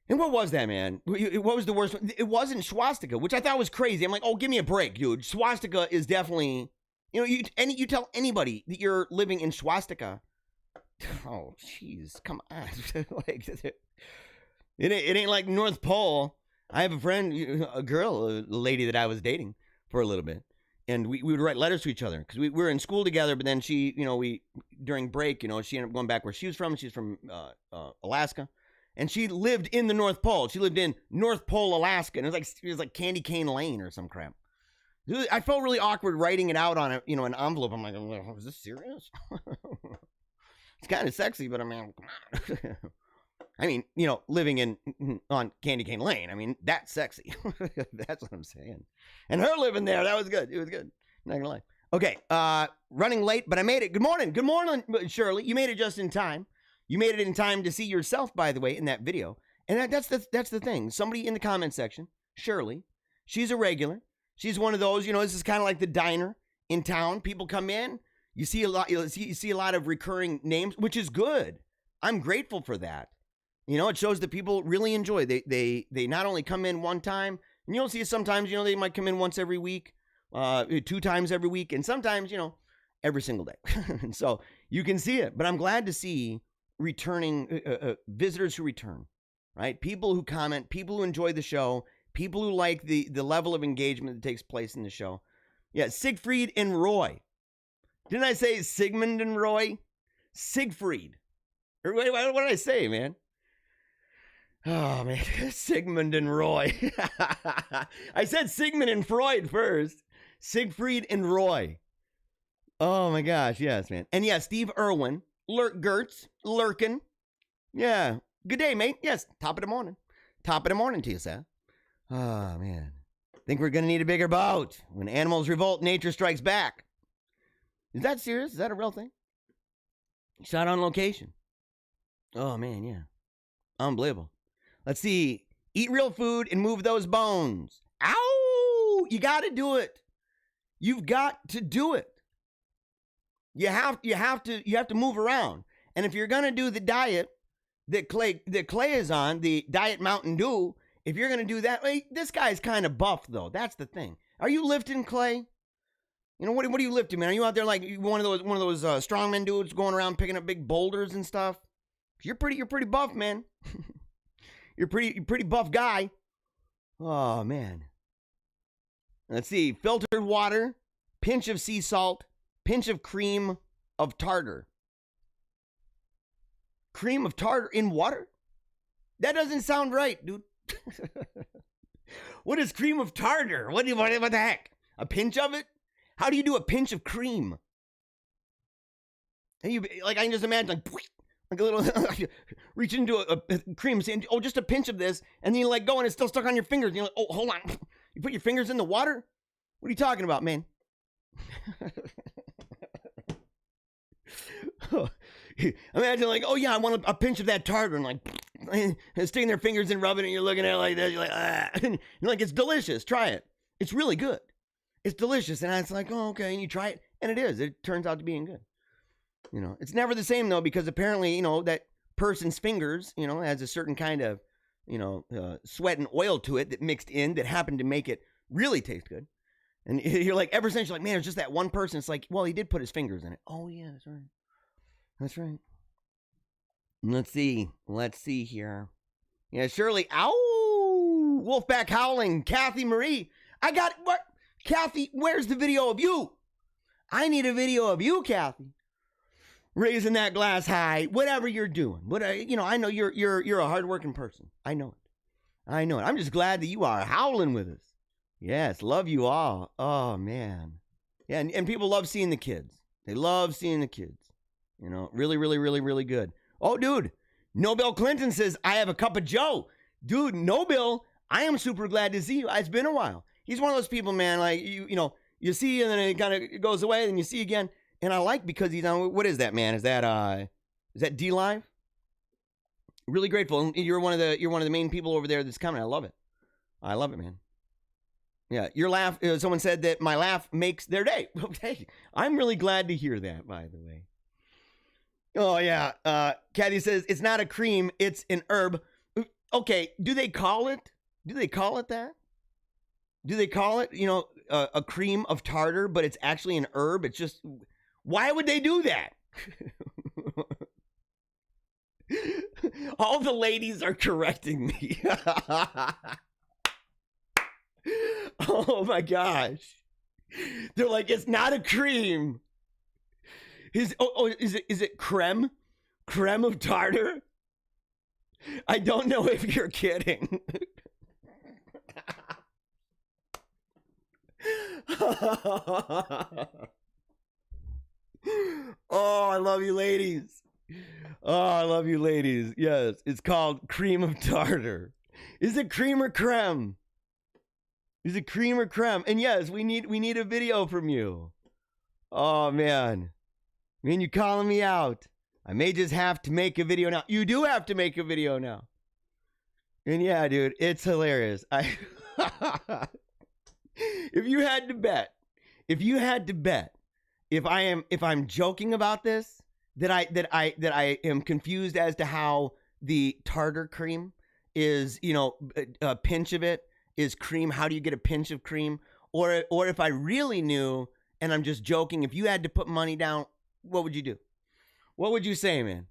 And what was that, man? What was the worst one? It wasn't swastika, which I thought was crazy. I'm like, oh, give me a break, dude. Swastika is definitely, you tell anybody that you're living in swastika. Oh, jeez, come on. It ain't like North Pole. I have a friend, a lady that I was dating for a little bit. And we would write letters to each other because we were in school together. But then she, during break, she ended up going back where she was from. She's from Alaska. And she lived in the North Pole. She lived in North Pole, Alaska. And it was like Candy Cane Lane or some crap. I felt really awkward writing it out on an envelope. I'm like, oh, is this serious? It's kind of sexy, but I mean, come on. I mean, living on Candy Cane Lane. I mean, that's sexy. That's what I'm saying. And her living there, that was good. It was good. Not gonna lie. Okay, running late, but I made it. Good morning, Shirley. You made it just in time. You made it in time to see yourself, by the way, in that video. And that's the thing. Somebody in the comment section, Shirley, she's a regular. She's one of those. This is kind of like the diner in town. People come in. You see a lot. You see a lot of recurring names, which is good. I'm grateful for that. It shows that people really enjoy. They not only come in one time, and you'll see sometimes, they might come in once every week, 2 times every week, and sometimes, every single day. And so you can see it. But I'm glad to see returning visitors who return, right? People who comment, people who enjoy the show, people who like the level of engagement that takes place in the show. Yeah, Siegfried and Roy. Didn't I say Sigmund and Roy? Siegfried. What did I say, man? Oh, man. Sigmund and Roy. I said Sigmund and Freud first. Siegfried and Roy. Oh, my gosh. Yes, man. And yeah, Steve Irwin. Gertz. Lurkin. Yeah. Good day, mate. Yes. Top of the morning. Top of the morning to you, sir. Oh, man. Think we're going to need a bigger boat. When animals revolt, nature strikes back. Is that serious? Is that a real thing? Shot on location. Oh, man, yeah. Unbelievable. Let's see. Eat real food and move those bones. Ow! You got to do it. You've got to do it. You have to move around. And if you're going to do the diet that Clay is on, the Diet Mountain Dew, if you're going to do that, this guy's kind of buff, though. That's the thing. Are you lifting, Clay? What are you lifting, man? Are you out there like one of those strongman dudes going around picking up big boulders and stuff? You're pretty buff, man. You're pretty buff guy. Oh, man. Let's see. Filtered water, pinch of sea salt, pinch of cream of tartar. Cream of tartar in water? That doesn't sound right, dude. What is cream of tartar? What the heck? A pinch of it? How do you do a pinch of cream? And I can just imagine Like a little, reach into a cream, saying, oh, just a pinch of this, and then you let go and it's still stuck on your fingers. And you're like, oh, hold on. You put your fingers in the water? What are you talking about, man? Imagine like, oh yeah, I want a pinch of that tartar, and like sticking their fingers and rubbing it, and you're looking at it like that, you're like, ah. And you're like, it's delicious, try it. It's really good. It's delicious. And it's like, oh, okay, and you try it, and it is. It turns out to being good. You know, it's never the same though, because apparently, you know, that person's fingers, you know, has a certain kind of, you know, sweat and oil to it that mixed in that happened to make it really taste good. And you're like, ever since you're like, man, it's just that one person. It's like, well, he did put his fingers in it. Oh yeah, that's right. That's right. Let's see here. Yeah, Shirley. Ow! Wolfpack howling. Kathy Marie. I got what? Kathy, where's the video of you? I need a video of you, Kathy. Raising that glass high, whatever you're doing. You know, I know you're a hardworking person. I know it. I know it. I'm just glad that you are howling with us. Yes, love you all. Oh man. Yeah, and people love seeing the kids. They love seeing the kids. You know, really, really, really, really good. Oh, dude, Nobel Clinton says, I have a cup of Joe. Dude, Nobel, I am super glad to see you. It's been a while. He's one of those people, man, like, you know, you see and then it kind of goes away and you see again. And I like because he's on, what is that, man? Is that D Live? Really grateful. You're one of the main people over there that's coming. I love it. I love it, man. Yeah, your laugh, someone said that my laugh makes their day. Okay, I'm really glad to hear that, by the way. Oh, yeah. Kathy says, it's not a cream, it's an herb. Okay, do they call it that? Do they call it, you know, a cream of tartar, but it's actually an herb? It's just, why would they do that? All the ladies are correcting me. Oh, my gosh. They're like, it's not a cream. Is it creme? Creme of tartar? I don't know if you're kidding. Oh, I love you ladies. Oh, I love you ladies. Yes, it's called cream of tartar. Is it cream or creme? Is it cream or creme? And yes, we need a video from you. Oh man. Man, you calling me out. I may just have to make a video now. You do have to make a video now. And yeah, dude, it's hilarious. If you had to bet, if I'm joking about this, that I am confused as to how the tartar cream is, you know, a pinch of it is cream. How do you get a pinch of cream? Or if I really knew and I'm just joking, if you had to put money down, what would you do? What would you say, man?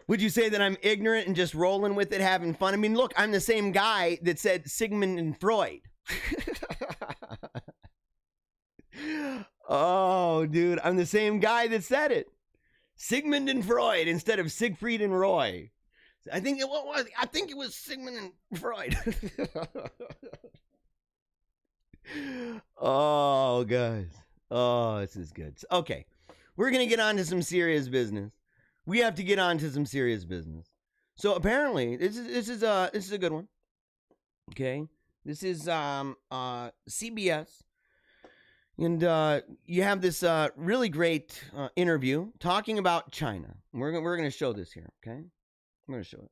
Would you say that I'm ignorant and just rolling with it, having fun? I mean, look, I'm the same guy that said Sigmund and Freud. Oh, dude, I'm the same guy that said it. Sigmund and Freud instead of Siegfried and Roy. I think it was Sigmund and Freud. Oh, guys. Oh, this is good. Okay. We're going to get on to some serious business. We have to get on to some serious business. So apparently, this is a good one. Okay. This is CBS. And you have this really great interview talking about China. We're going to show this here, okay? I'm going to show it.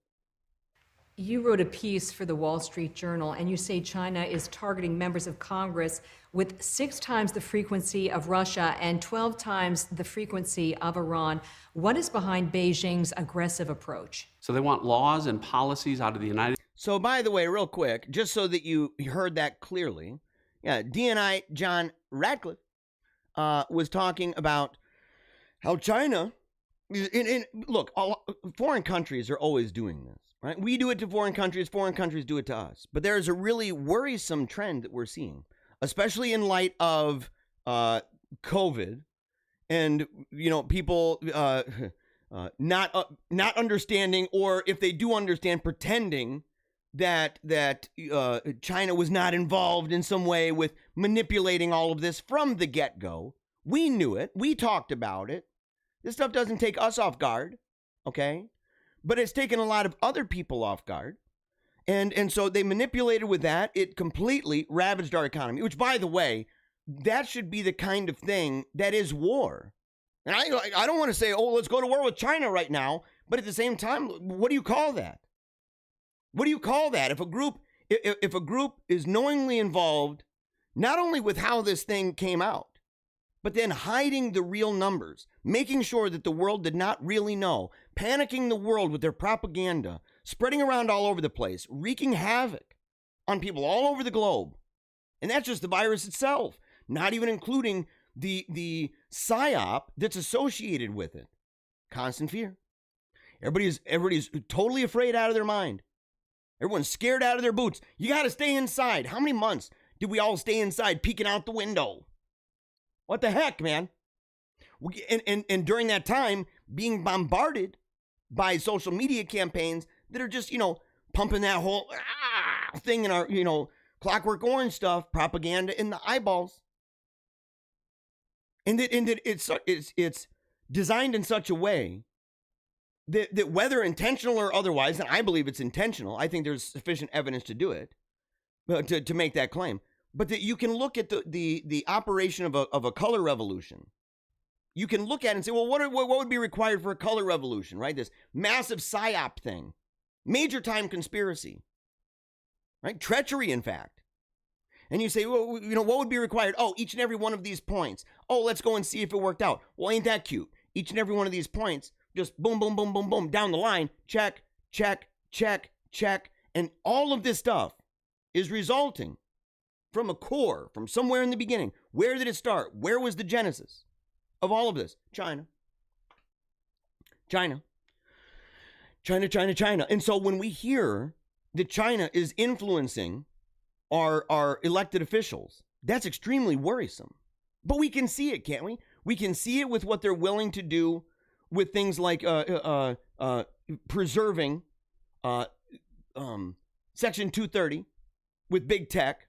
You wrote a piece for the Wall Street Journal, and you say China is targeting members of Congress with 6 times the frequency of Russia and 12 times the frequency of Iran. What is behind Beijing's aggressive approach? So they want laws and policies out of the United States. So, by the way, real quick, just so that you heard that clearly, yeah, DNI John Radcliffe was talking about how China, look, foreign countries are always doing this. Right? We do it to foreign countries do it to us. But there is a really worrisome trend that we're seeing, especially in light of COVID and, you know, people not understanding, or if they do understand, pretending that China was not involved in some way with manipulating all of this from the get-go. We knew it. We talked about it. This stuff doesn't take us off guard. okay? But it's taken a lot of other people off guard. And so they manipulated with that. It completely ravaged our economy, which, by the way, that should be the kind of thing that is war. And I don't want to say, oh, let's go to war with China right now. But at the same time, what do you call that? What do you call that? If a group is knowingly involved, not only with how this thing came out, but then hiding the real numbers, making sure that the world did not really know, panicking the world with their propaganda, spreading around all over the place, wreaking havoc on people all over the globe. And that's just the virus itself, not even including the psyop that's associated with it. Constant fear. Everybody's totally afraid out of their mind. Everyone's scared out of their boots. You got to stay inside. How many months did we all stay inside peeking out the window? What the heck, man? And during that time, being bombarded by social media campaigns that are just, pumping that whole thing in our, Clockwork Orange stuff, propaganda in the eyeballs. And that it's designed in such a way that whether intentional or otherwise, and I believe it's intentional, I think there's sufficient evidence to do it, to make that claim. But that you can look at the operation of a color revolution. You can look at it and say, well, what would be required for a color revolution, right? This massive psyop thing, major time conspiracy, right? Treachery, in fact. And you say, well, what would be required? Oh, each and every one of these points. Oh, let's go and see if it worked out. Well, ain't that cute? Each and every one of these points, just boom, boom, boom, boom, boom, down the line, check, check, check, check. And all of this stuff is resulting from a core, from somewhere in the beginning. Where did it start? Where was the genesis of all of this? China. China. China, China, China. And so when we hear that China is influencing our elected officials, that's extremely worrisome. But we can see it, can't we? We can see it with what they're willing to do with things like preserving Section 230 with big tech,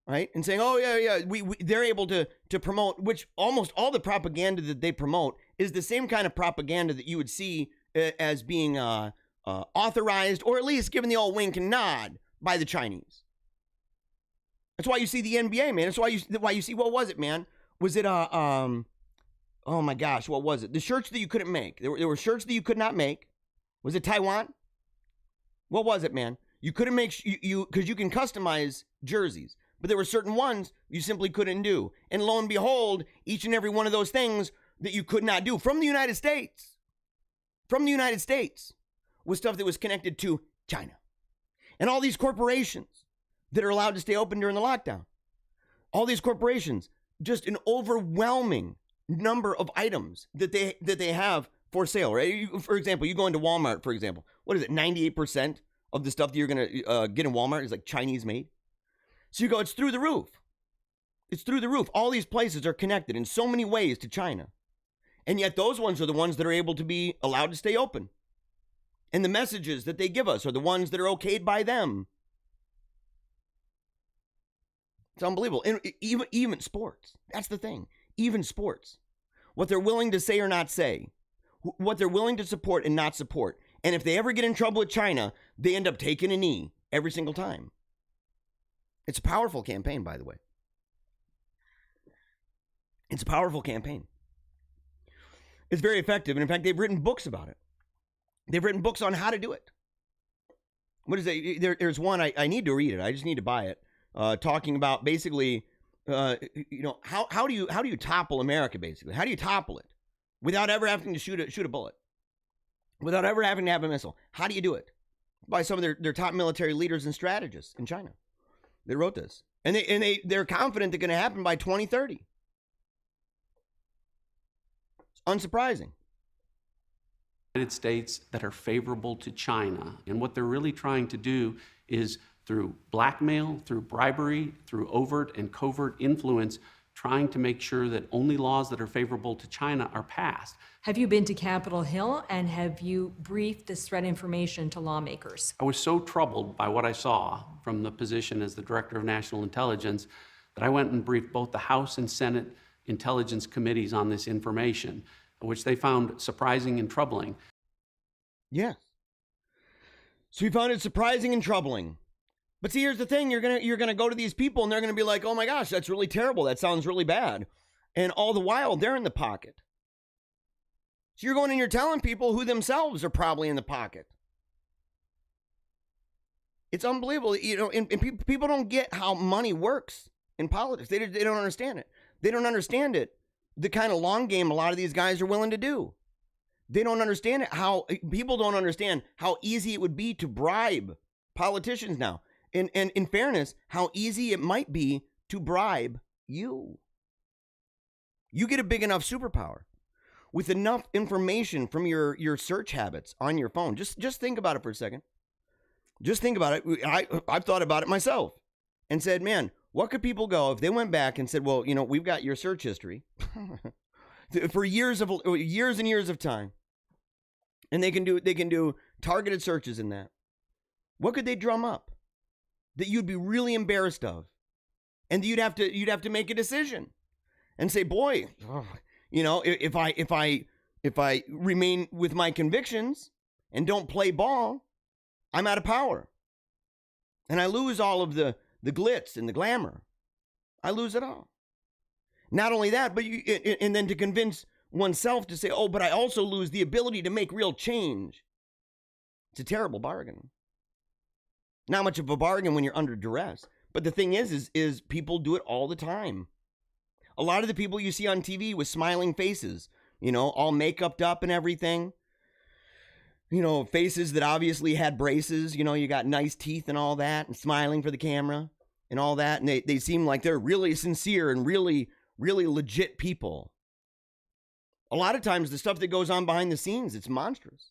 right? And saying, oh, yeah, they're able to promote, which almost all the propaganda that they promote is the same kind of propaganda that you would see as being authorized, or at least given the old wink and nod by the Chinese. That's why you see the NBA, man. That's why you see, what was it, man? Was it, oh my gosh, what was it? The shirts that you couldn't make. There were shirts that you could not make. Was it Taiwan? What was it, man? You couldn't make, because you can customize jerseys, but there were certain ones you simply couldn't do. And lo and behold, each and every one of those things that you could not do from the United States, was stuff that was connected to China. And all these corporations that are allowed to stay open during the lockdown. All these corporations, just an overwhelming number of items that they have for sale, right? For example, you go into Walmart, for example. What is it? 98% of the stuff that you're going to get in Walmart is like Chinese made. So you go, it's through the roof. It's through the roof. All these places are connected in so many ways to China. And yet those ones are the ones that are able to be allowed to stay open. And the messages that they give us are the ones that are okayed by them. It's unbelievable. And even sports. That's the thing. Even sports. What they're willing to say or not say. What they're willing to support and not support. And if they ever get in trouble with China, they end up taking a knee every single time. It's a powerful campaign, by the way. It's a powerful campaign. It's very effective. And in fact, they've written books about it. They've written books on how to do it. What is it? There's one, I need to read it. I just need to buy it. Talking about basically, how do you topple America, basically? How do you topple it without ever having to shoot a bullet? Without ever having to have a missile? How do you do it? By some of their top military leaders and strategists in China. They wrote this. And they're confident they're going to happen by 2030. It's unsurprising. United States that are favorable to China. And what they're really trying to do is, through blackmail, through bribery, through overt and covert influence, trying to make sure that only laws that are favorable to China are passed. Have you been to Capitol Hill, and have you briefed this threat information to lawmakers? I was so troubled by what I saw from the position as the Director of National Intelligence that I went and briefed both the House and Senate Intelligence Committees on this information, which they found surprising and troubling. Yes. So we found it surprising and troubling. But see, here's the thing. You're gonna go to these people and they're gonna be like, oh my gosh, that's really terrible. That sounds really bad. And all the while, they're in the pocket. So you're going and you're telling people who themselves are probably in the pocket. It's unbelievable. And people don't get how money works in politics. They don't understand it. They don't understand it, the kind of long game a lot of these guys are willing to do. They don't understand it. People don't understand how easy it would be to bribe politicians now. And in fairness, how easy it might be to bribe you. You get a big enough superpower with enough information from your search habits on your phone. Just think about it for a second. Just think about it. I've thought about it myself and said, man, what could people go if they went back and said, well, we've got your search history for years and years of time. And they can do targeted searches in that. What could they drum up that you'd be really embarrassed of? And you'd have to make a decision and say, boy, if I remain with my convictions and don't play ball, I'm out of power. And I lose all of the glitz and the glamour. I lose it all. Not only that, but and then to convince oneself to say, oh, but I also lose the ability to make real change. It's a terrible bargain. Not much of a bargain when you're under duress. But the thing is people do it all the time. A lot of the people you see on TV with smiling faces, all make-upped up and everything. Faces that obviously had braces, you got nice teeth and all that, and smiling for the camera and all that. And they seem like they're really sincere and really, really legit people. A lot of times the stuff that goes on behind the scenes, it's monstrous.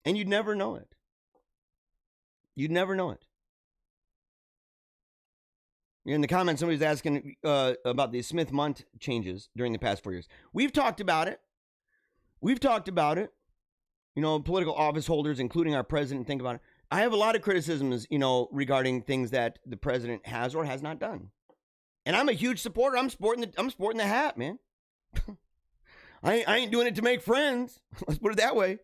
And you'd never know it. You'd never know it. In the comments, somebody's asking about the Smith-Mundt changes during the past 4 years. We've talked about it. Political office holders, including our president, think about it. I have a lot of criticisms, regarding things that the president has or has not done. And I'm a huge supporter. I'm sporting the hat, man. I ain't doing it to make friends. Let's put it that way.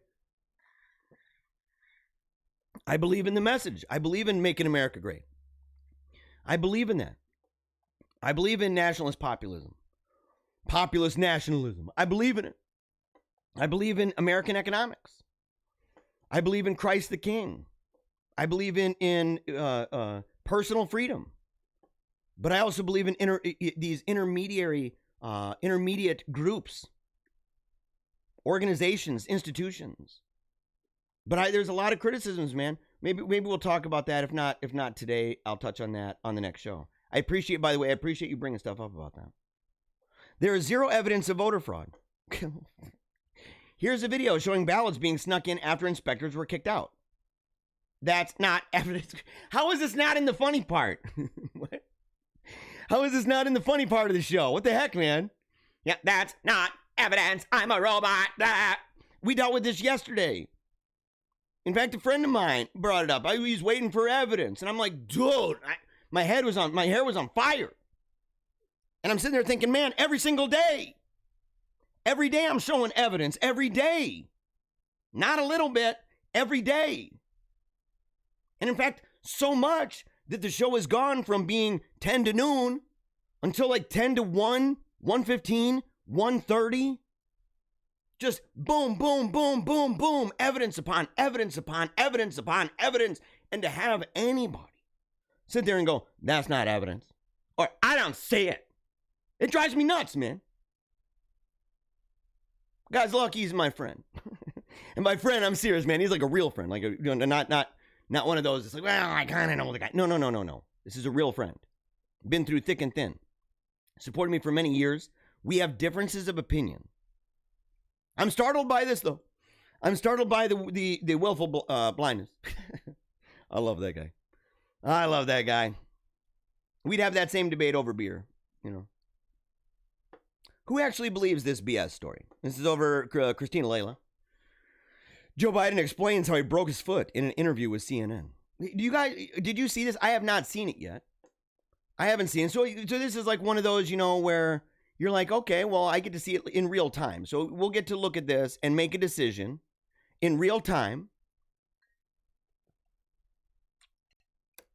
I believe in the message. I believe in making America great. I believe in that. I believe in nationalist populism. Populist nationalism. I believe in it. I believe in American economics. I believe in Christ the King. I believe in personal freedom. But I also believe in these intermediate groups, organizations, institutions. But there's a lot of criticisms, man. Maybe we'll talk about that. If not today, I'll touch on that on the next show. I appreciate you bringing stuff up about that. There is zero evidence of voter fraud. Here's a video showing ballots being snuck in after inspectors were kicked out. That's not evidence. How is this not in the funny part? What? How is this not in the funny part of the show? What the heck, man? Yeah, that's not evidence. I'm a robot. Ah. We dealt with this yesterday. In fact, a friend of mine brought it up. I was waiting for evidence. And I'm like, dude, my hair was on fire. And I'm sitting there thinking, man, every single day. Every day I'm showing evidence. Every day. Not a little bit. Every day. And in fact, so much that the show has gone from being 10 to noon until like 10 to 1, 1:15, 1:30. Just boom, boom, boom, boom, boom. Evidence upon evidence upon evidence upon evidence. And to have anybody sit there and go, that's not evidence. Or I don't see it. It drives me nuts, man. Guy's lucky he's my friend. And by friend, I'm serious, man. He's like a real friend. Like not one of those. It's like, well, I kind of know the guy. No. This is a real friend. Been through thick and thin. Supported me for many years. We have differences of opinion. I'm startled by this, though. I'm startled by the willful blindness. I love that guy. I love that guy. We'd have that same debate over beer, Who actually believes this BS story? This is over Christina Layla. Joe Biden explains how he broke his foot in an interview with CNN. Did you see this? I have not seen it yet. I haven't seen it. So this is like one of those, where you're like, okay, well, I get to see it in real time. So we'll get to look at this and make a decision in real time.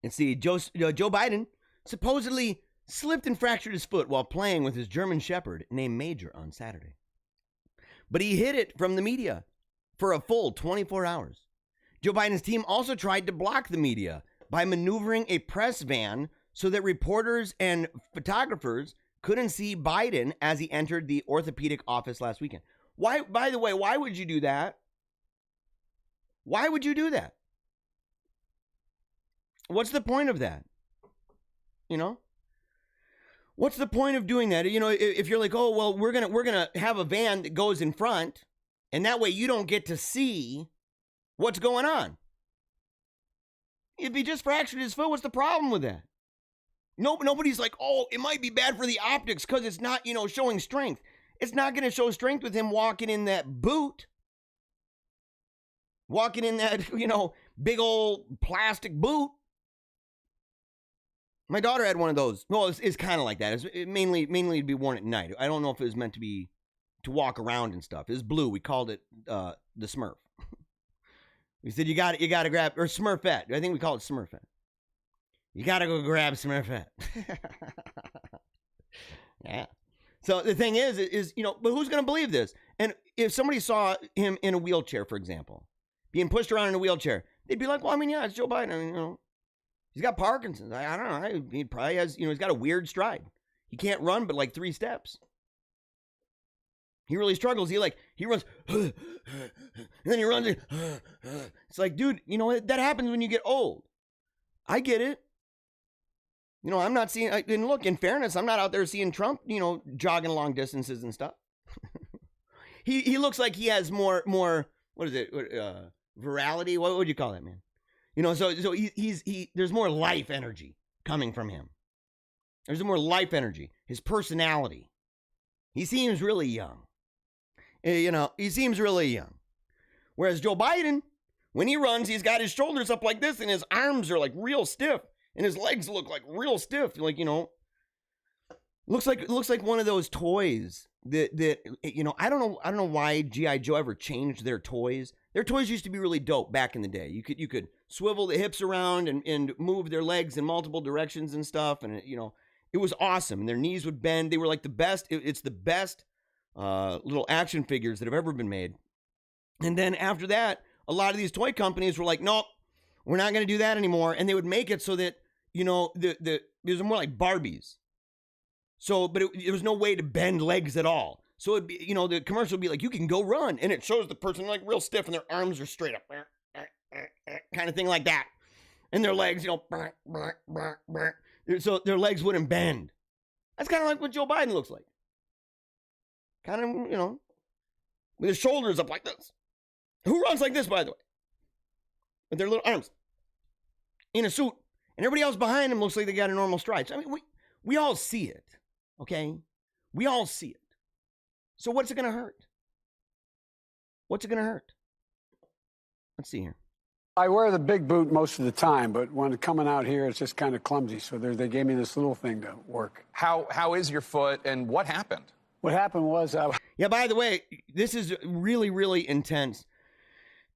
And see, Joe Biden supposedly slipped and fractured his foot while playing with his German Shepherd named Major on Saturday. But he hid it from the media for a full 24 hours. Joe Biden's team also tried to block the media by maneuvering a press van so that reporters and photographers couldn't see Biden as he entered the orthopedic office last weekend. Why, by the way, why would you do that? Why would you do that? What's the point of that? You know? What's the point of doing that? You know, if you're like, oh, well, we're gonna have a van that goes in front, and that way you don't get to see what's going on. If he just fractured his foot, what's the problem with that? Nobody's like, oh, it might be bad for the optics because it's not, you know, showing strength. It's not going to show strength with him walking in that boot. Walking in that, you know, big old plastic boot. My daughter had one of those. Well, it's kind of like that. It mainly to be worn at night. I don't know if it was meant to walk around and stuff. It was blue. We called it the Smurf. We said you got to grab, or Smurfette. I think we call it Smurfette. You got to go grab Smurfette. Yeah. So the thing is, you know, but who's going to believe this? And if somebody saw him in a wheelchair, for example, being pushed around in a wheelchair, they'd be like, well, I mean, yeah, it's Joe Biden. I mean, you know, he's got Parkinson's. I don't know. He probably has, you know, he's got a weird stride. He can't run but like 3 steps. He really struggles. He runs, and then he runs. It's like, dude, you know, that happens when you get old. I get it. You know, I'm not seeing, and look, in fairness, I'm not out there seeing Trump, you know, jogging long distances and stuff. He looks like he has more, what is it, virality? What would you call that, man? You know, so there's more life energy coming from him. There's more life energy. His personality. He seems really young. You know, he seems really young. Whereas Joe Biden, when he runs, he's got his shoulders up like this and his arms are like real stiff and his legs look like real stiff. Like, you know, looks like one of those toys that you know, I don't know why G.I. Joe ever changed their toys. Their toys used to be really dope back in the day. You could swivel the hips around and move their legs in multiple directions and stuff. And, you know, it was awesome. And their knees would bend. They were like the best. It's the best little action figures that have ever been made. And then after that, a lot of these toy companies were like, nope, we're not going to do that anymore. And they would make it so that, you know, it was more like Barbies. So, but there was no way to bend legs at all. So it'd be, you know, the commercial would be like, you can go run. And it shows the person like real stiff and their arms are straight up. Kind of thing like that. And their legs, you know, so their legs wouldn't bend. That's kind of like what Joe Biden looks like. Kind of, you know, with his shoulders up like this. Who runs like this, by the way? With their little arms. In a suit. And everybody else behind him looks like they got a normal stride. So, I mean, we all see it. Okay? We all see it. So what's it going to hurt? What's it going to hurt? Let's see here. I wear the big boot most of the time, but when coming out here, it's just kind of clumsy. So they gave me this little thing to work. How is your foot, and what happened? What happened was... Yeah, by the way, this is really, really intense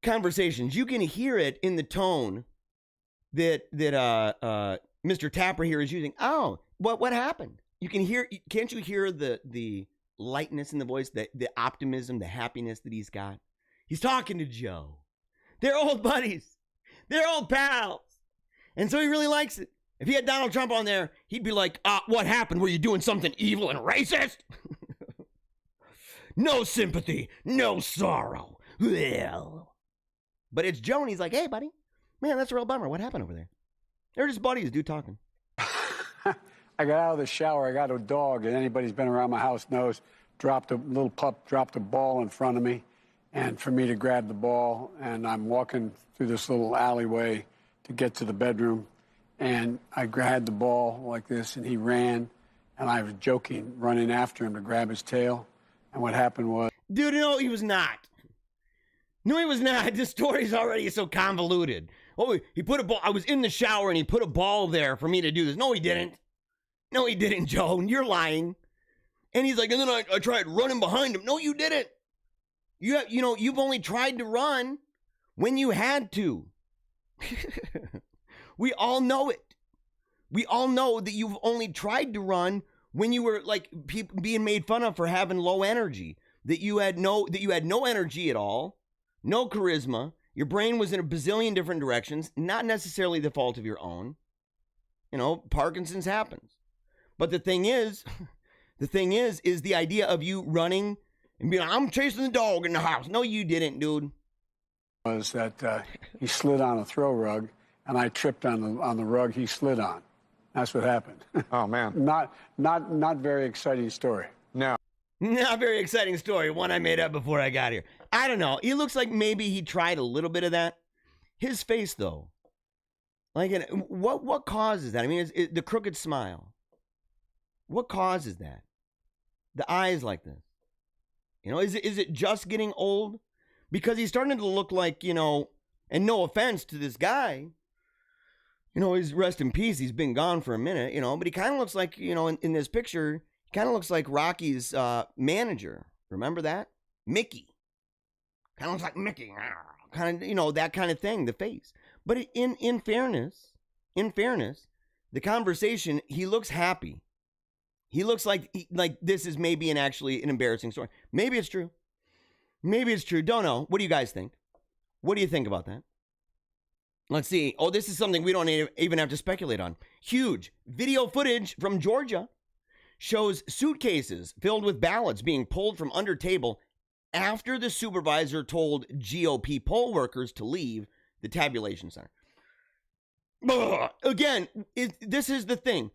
conversations. You can hear it in the tone that Mr. Tapper here is using. Oh, what happened? You can hear, can't you hear the lightness in the voice, the optimism, the happiness that he's got? He's talking to Joe. They're old buddies. They're old pals. And so he really likes it. If he had Donald Trump on there, he'd be like, what happened? Were you doing something evil and racist? No sympathy, no sorrow. Well. But it's Joe, and he's like, hey, buddy. Man, that's a real bummer. What happened over there? They're just buddies, dude, talking. I got out of the shower. I got a dog, and anybody who's been around my house knows, little pup dropped a ball in front of me, and for me to grab the ball, and I'm walking through this little alleyway to get to the bedroom, and I grabbed the ball like this, and he ran, and I was joking, running after him to grab his tail, and what happened was... Dude, no, he was not. No, he was not. This story's already so convoluted. Oh, he put a ball... I was in the shower, and he put a ball there for me to do this. No, he didn't. No, he didn't, Joe. You're lying. And he's like, and then I tried running behind him. No, you didn't. You've only tried to run when you had to. We all know it. We all know that you've only tried to run when you were like being made fun of for having low energy, that you had no energy at all, no charisma. Your brain was in a bazillion different directions, not necessarily the fault of your own. Parkinson's happens. But the thing is the idea of you running and being, I'm chasing the dog in the house. No, you didn't, dude. Was that he slid on a throw rug, and I tripped on the rug he slid on. That's what happened. Oh, man. Not very exciting story. No. Not very exciting story. One I made up before I got here. I don't know. He looks like maybe he tried a little bit of that. His face, though. Like, what causes that? I mean, the crooked smile. What causes that? The eyes like this. Is it just getting old? Because he's starting to look like, and no offense to this guy, he's rest in peace. He's been gone for a minute, but he kind of looks like, in this picture, he kind of looks like Rocky's manager. Remember that? Mickey. Kind of looks like Mickey. Kind of, that kind of thing, the face. But in fairness, the conversation, he looks happy. He looks like this is maybe actually an embarrassing story. Maybe it's true. Don't know. What do you guys think? What do you think about that? Let's see. Oh, this is something we don't even have to speculate on. Huge video footage from Georgia shows suitcases filled with ballots being pulled from under table after the supervisor told GOP poll workers to leave the tabulation center. Again, this is the thing.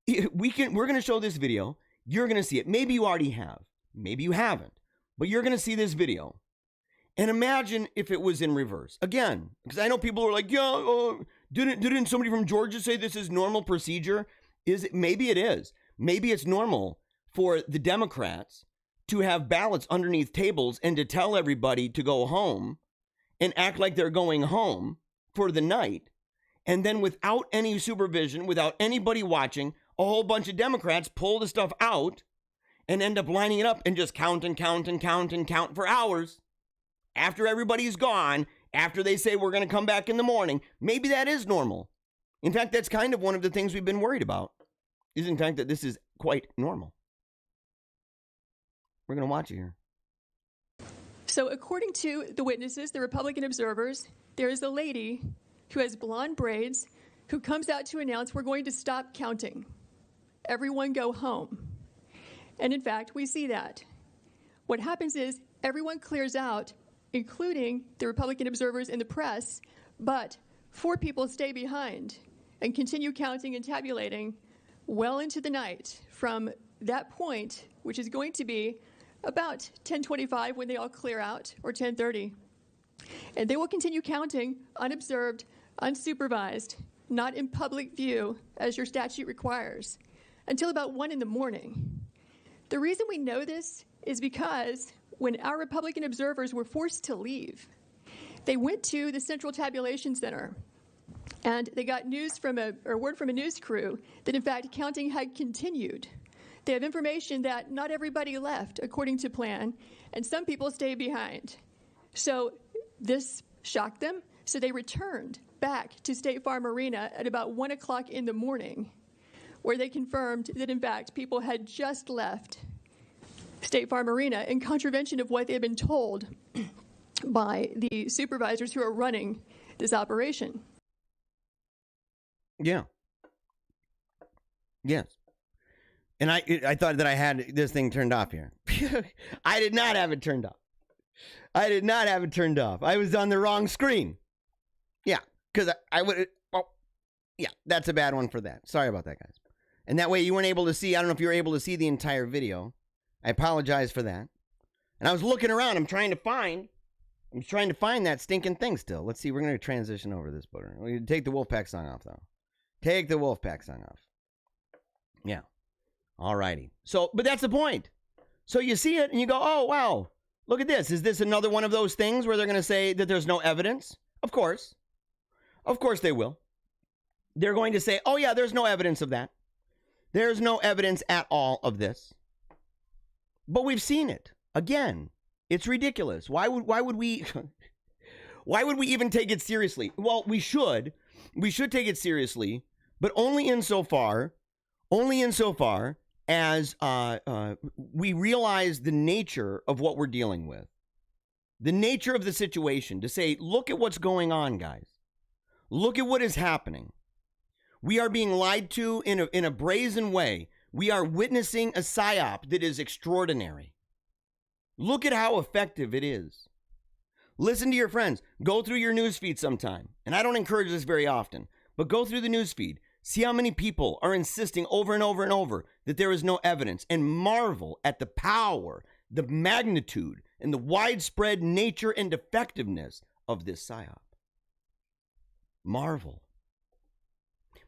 We're going to show this video. You're going to see it. Maybe you already have. Maybe you haven't. But you're going to see this video. And imagine if it was in reverse. Again, because I know people are like, didn't somebody from Georgia say this is normal procedure? Maybe it is. Maybe it's normal for the Democrats to have ballots underneath tables and to tell everybody to go home and act like they're going home for the night. And then without any supervision, without anybody watching, a whole bunch of Democrats pull the stuff out and end up lining it up and just count for hours. After everybody's gone, after they say we're going to come back in the morning, maybe that is normal. In fact, that's kind of one of the things we've been worried about, is in fact that this is quite normal. We're going to watch it here. So according to the witnesses, the Republican observers, there is a lady who has blonde braids who comes out to announce we're going to stop counting. Everyone go home. And in fact, we see that. What happens is everyone clears out, including the Republican observers and the press, but 4 people stay behind and continue counting and tabulating well into the night from that point, which is going to be about 10:25 when they all clear out, or 10:30. And they will continue counting unobserved, unsupervised, not in public view, as your statute requires, until about 1 in the morning. The reason we know this is because when our Republican observers were forced to leave, they went to the Central Tabulation Center, and they got word from a news crew that, in fact, counting had continued. They have information that not everybody left according to plan, and some people stayed behind. So this shocked them, so they returned back to State Farm Arena at about 1 o'clock in the morning, where they confirmed that, in fact, people had just left State Farm Arena in contravention of what they had been told by the supervisors who are running this operation. Yeah. Yes. And I thought that I had this thing turned off here. I did not have it turned off. I was on the wrong screen. Yeah, because I would... Well, yeah, that's a bad one for that. Sorry about that, guys. And that way you weren't able to see... I don't know if you were able to see the entire video. I apologize for that. And I was looking around. I'm trying to find that stinking thing still. Let's see. We're going to transition over this booger. We're going to take the Wolfpack song off, though. Take the Wolfpack song off. Yeah. Alrighty. So, but that's the point. So you see it and you go, oh, wow. Look at this. Is this another one of those things where they're going to say that there's no evidence? Of course. Of course they will. They're going to say, oh, yeah, there's no evidence of that. There's no evidence at all of this. But we've seen it. Again, It's ridiculous. Why would we why would we even take it seriously? Well, we should. We should take it seriously, but only insofar as we realize the nature of what we're dealing with. The nature of the situation, to say, look at what's going on, guys. Look at what is happening. We are being lied to in a brazen way. We are witnessing a psyop that is extraordinary. Look at how effective it is. Listen to your friends. Go through your news feed sometime. And I don't encourage this very often, but go through the news feed. See how many people are insisting over and over and over that there is no evidence, and marvel at the power, the magnitude, and the widespread nature and effectiveness of this psyop. Marvel.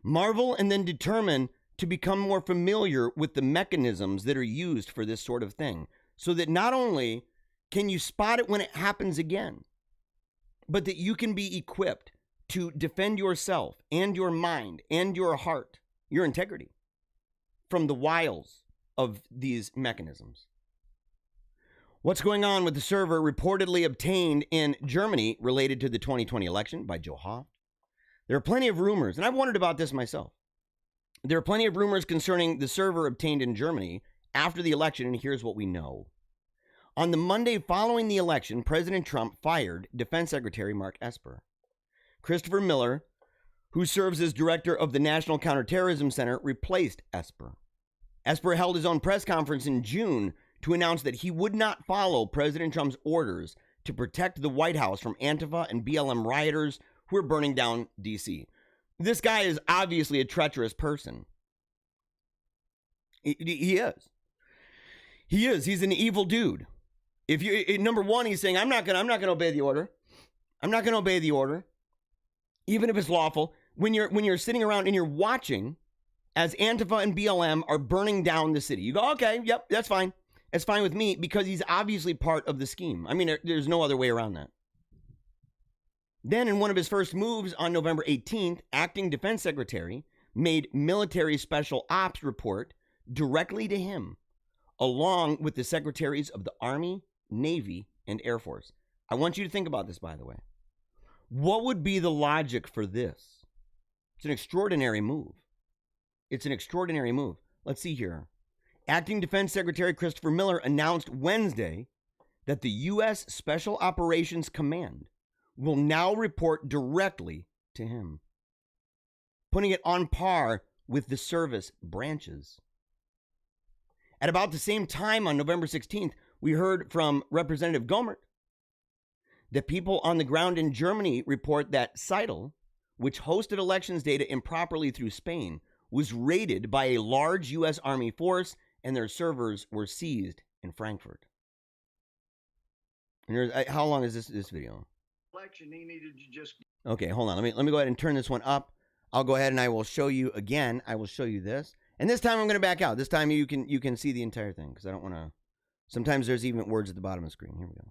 Marvel, and then determine to become more familiar with the mechanisms that are used for this sort of thing, so that not only can you spot it when it happens again, but that you can be equipped to defend yourself and your mind and your heart, your integrity, from the wiles of these mechanisms. What's going on with the server reportedly obtained in Germany related to the 2020 election by Joe Hoft? There are plenty of rumors, and I've wondered about this myself. There are plenty of rumors concerning the server obtained in Germany after the election, and here's what we know. On the Monday following the election, President Trump fired Defense Secretary Mark Esper. Christopher Miller, who serves as director of the National Counterterrorism Center, replaced Esper. Esper held his own press conference in June to announce that he would not follow President Trump's orders to protect the White House from Antifa and BLM rioters who are burning down D.C. This guy is obviously a treacherous person. He is. He is. He's an evil dude. If you, number one, he's saying, I'm not gonna obey the order. I'm not gonna obey the order, even if it's lawful. When you're sitting around and you're watching as Antifa and BLM are burning down the city, you go, okay, yep, that's fine. It's fine with me, because he's obviously part of the scheme. I mean, there's no other way around that. Then, in one of his first moves on November 18th, acting defense secretary made military special ops report directly to him, along with the secretaries of the Army, Navy, and Air Force. I want you to think about this, by the way. What would be the logic for this? It's an extraordinary move. It's an extraordinary move. Let's see here. Acting Defense Secretary Christopher Miller announced Wednesday that the U.S. Special Operations Command will now report directly to him, putting it on par with the service branches. At about the same time on November 16th, we heard from Representative Gomert that people on the ground in Germany report that Seidel, which hosted elections data improperly through Spain, was raided by a large U.S. Army force and their servers were seized in Frankfurt. And how long is this video? Election, he needed to just... Okay, hold on. Let me go ahead and turn this one up. I'll go ahead and I will show you again. I will show you this. And this time I'm going to back out. This time you can see the entire thing, because I don't want to... Sometimes there's even words at the bottom of the screen. Here we go.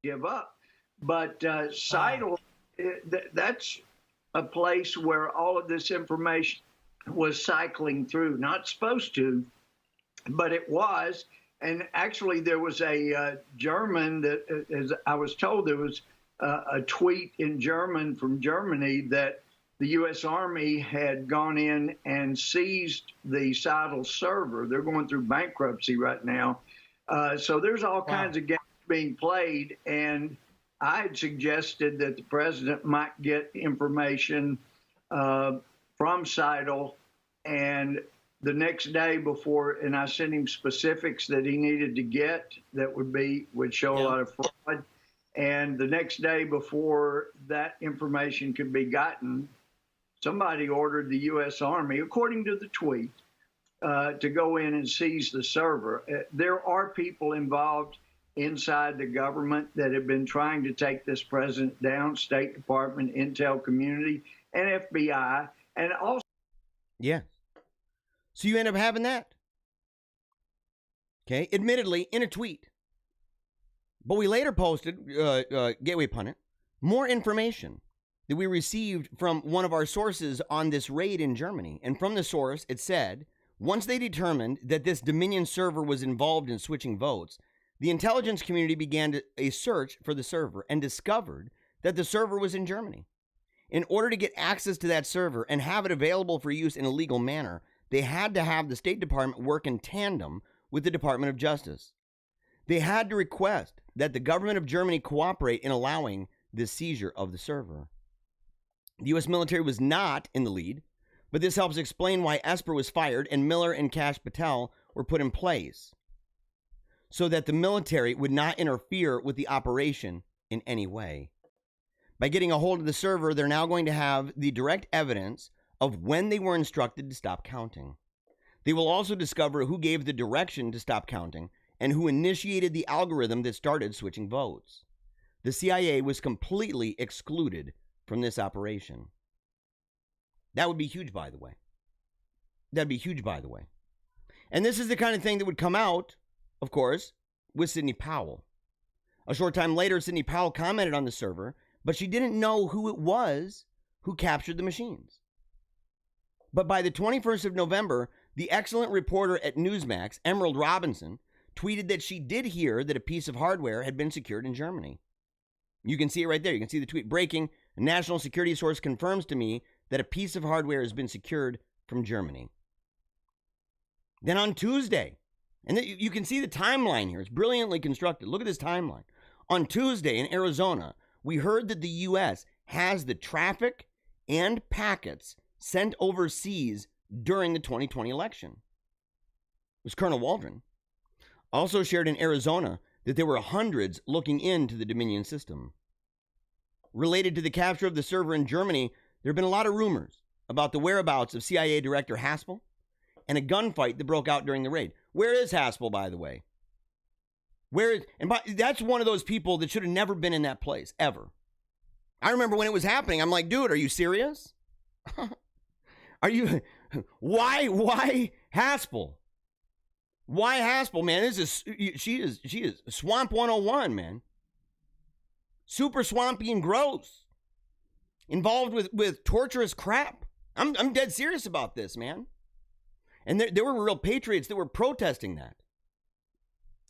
Give up. But Seidel, that's a place where all of this information was cycling through. Not supposed to, but it was. And actually, there was a German that, as I was told, there was a tweet in German from Germany that the U.S. Army had gone in and seized the Seidel server. They're going through bankruptcy right now. So there's all kinds of games being played. And I had suggested that the president might get information from Seidel, and the next day before, and I sent him specifics that he needed to get that would show a lot of fraud. And the next day before that information could be gotten, somebody ordered the U.S. Army, according to the tweet, to go in and seize the server. There are people involved inside the government that have been trying to take this president down, State Department, Intel community, and FBI, and also... Yeah. So you end up having that. Okay, admittedly, in a tweet. But we later posted, Gateway Pundit, more information that we received from one of our sources on this raid in Germany. And from the source, it said, once they determined that this Dominion server was involved in switching votes, the intelligence community began a search for the server and discovered that the server was in Germany. In order to get access to that server and have it available for use in a legal manner, they had to have the State Department work in tandem with the Department of Justice. They had to request that the government of Germany cooperate in allowing the seizure of the server. The U.S. military was not in the lead, but this helps explain why Esper was fired and Miller and Kash Patel were put in place so that the military would not interfere with the operation in any way. By getting a hold of the server, they're now going to have the direct evidence of when they were instructed to stop counting. They will also discover who gave the direction to stop counting and who initiated the algorithm that started switching votes. The CIA was completely excluded from this operation. That would be huge, by the way. That'd be huge, by the way. And this is the kind of thing that would come out, of course, with Sidney Powell. A short time later, Sidney Powell commented on the server, but she didn't know who it was who captured the machines. But by the 21st of November, the excellent reporter at Newsmax, Emerald Robinson, tweeted that she did hear that a piece of hardware had been secured in Germany. You can see it right there. You can see the tweet. Breaking, a national security source confirms to me that a piece of hardware has been secured from Germany. Then on Tuesday, and you can see the timeline here. It's brilliantly constructed. Look at this timeline. On Tuesday in Arizona, we heard that the U.S. has the traffic and packets sent overseas during the 2020 election. It was Colonel Waldron. Also shared in Arizona that there were hundreds looking into the Dominion system. Related to the capture of the server in Germany, there have been a lot of rumors about the whereabouts of CIA Director Haspel and a gunfight that broke out during the raid. Where is Haspel, by the way? That's one of those people that should have never been in that place, ever. I remember when it was happening, I'm like, dude, are you serious? Why Haspel? Why Haspel, man? She is Swamp 101, man. Super swampy and gross. Involved with torturous crap. I'm dead serious about this, man. And there were real patriots that were protesting that.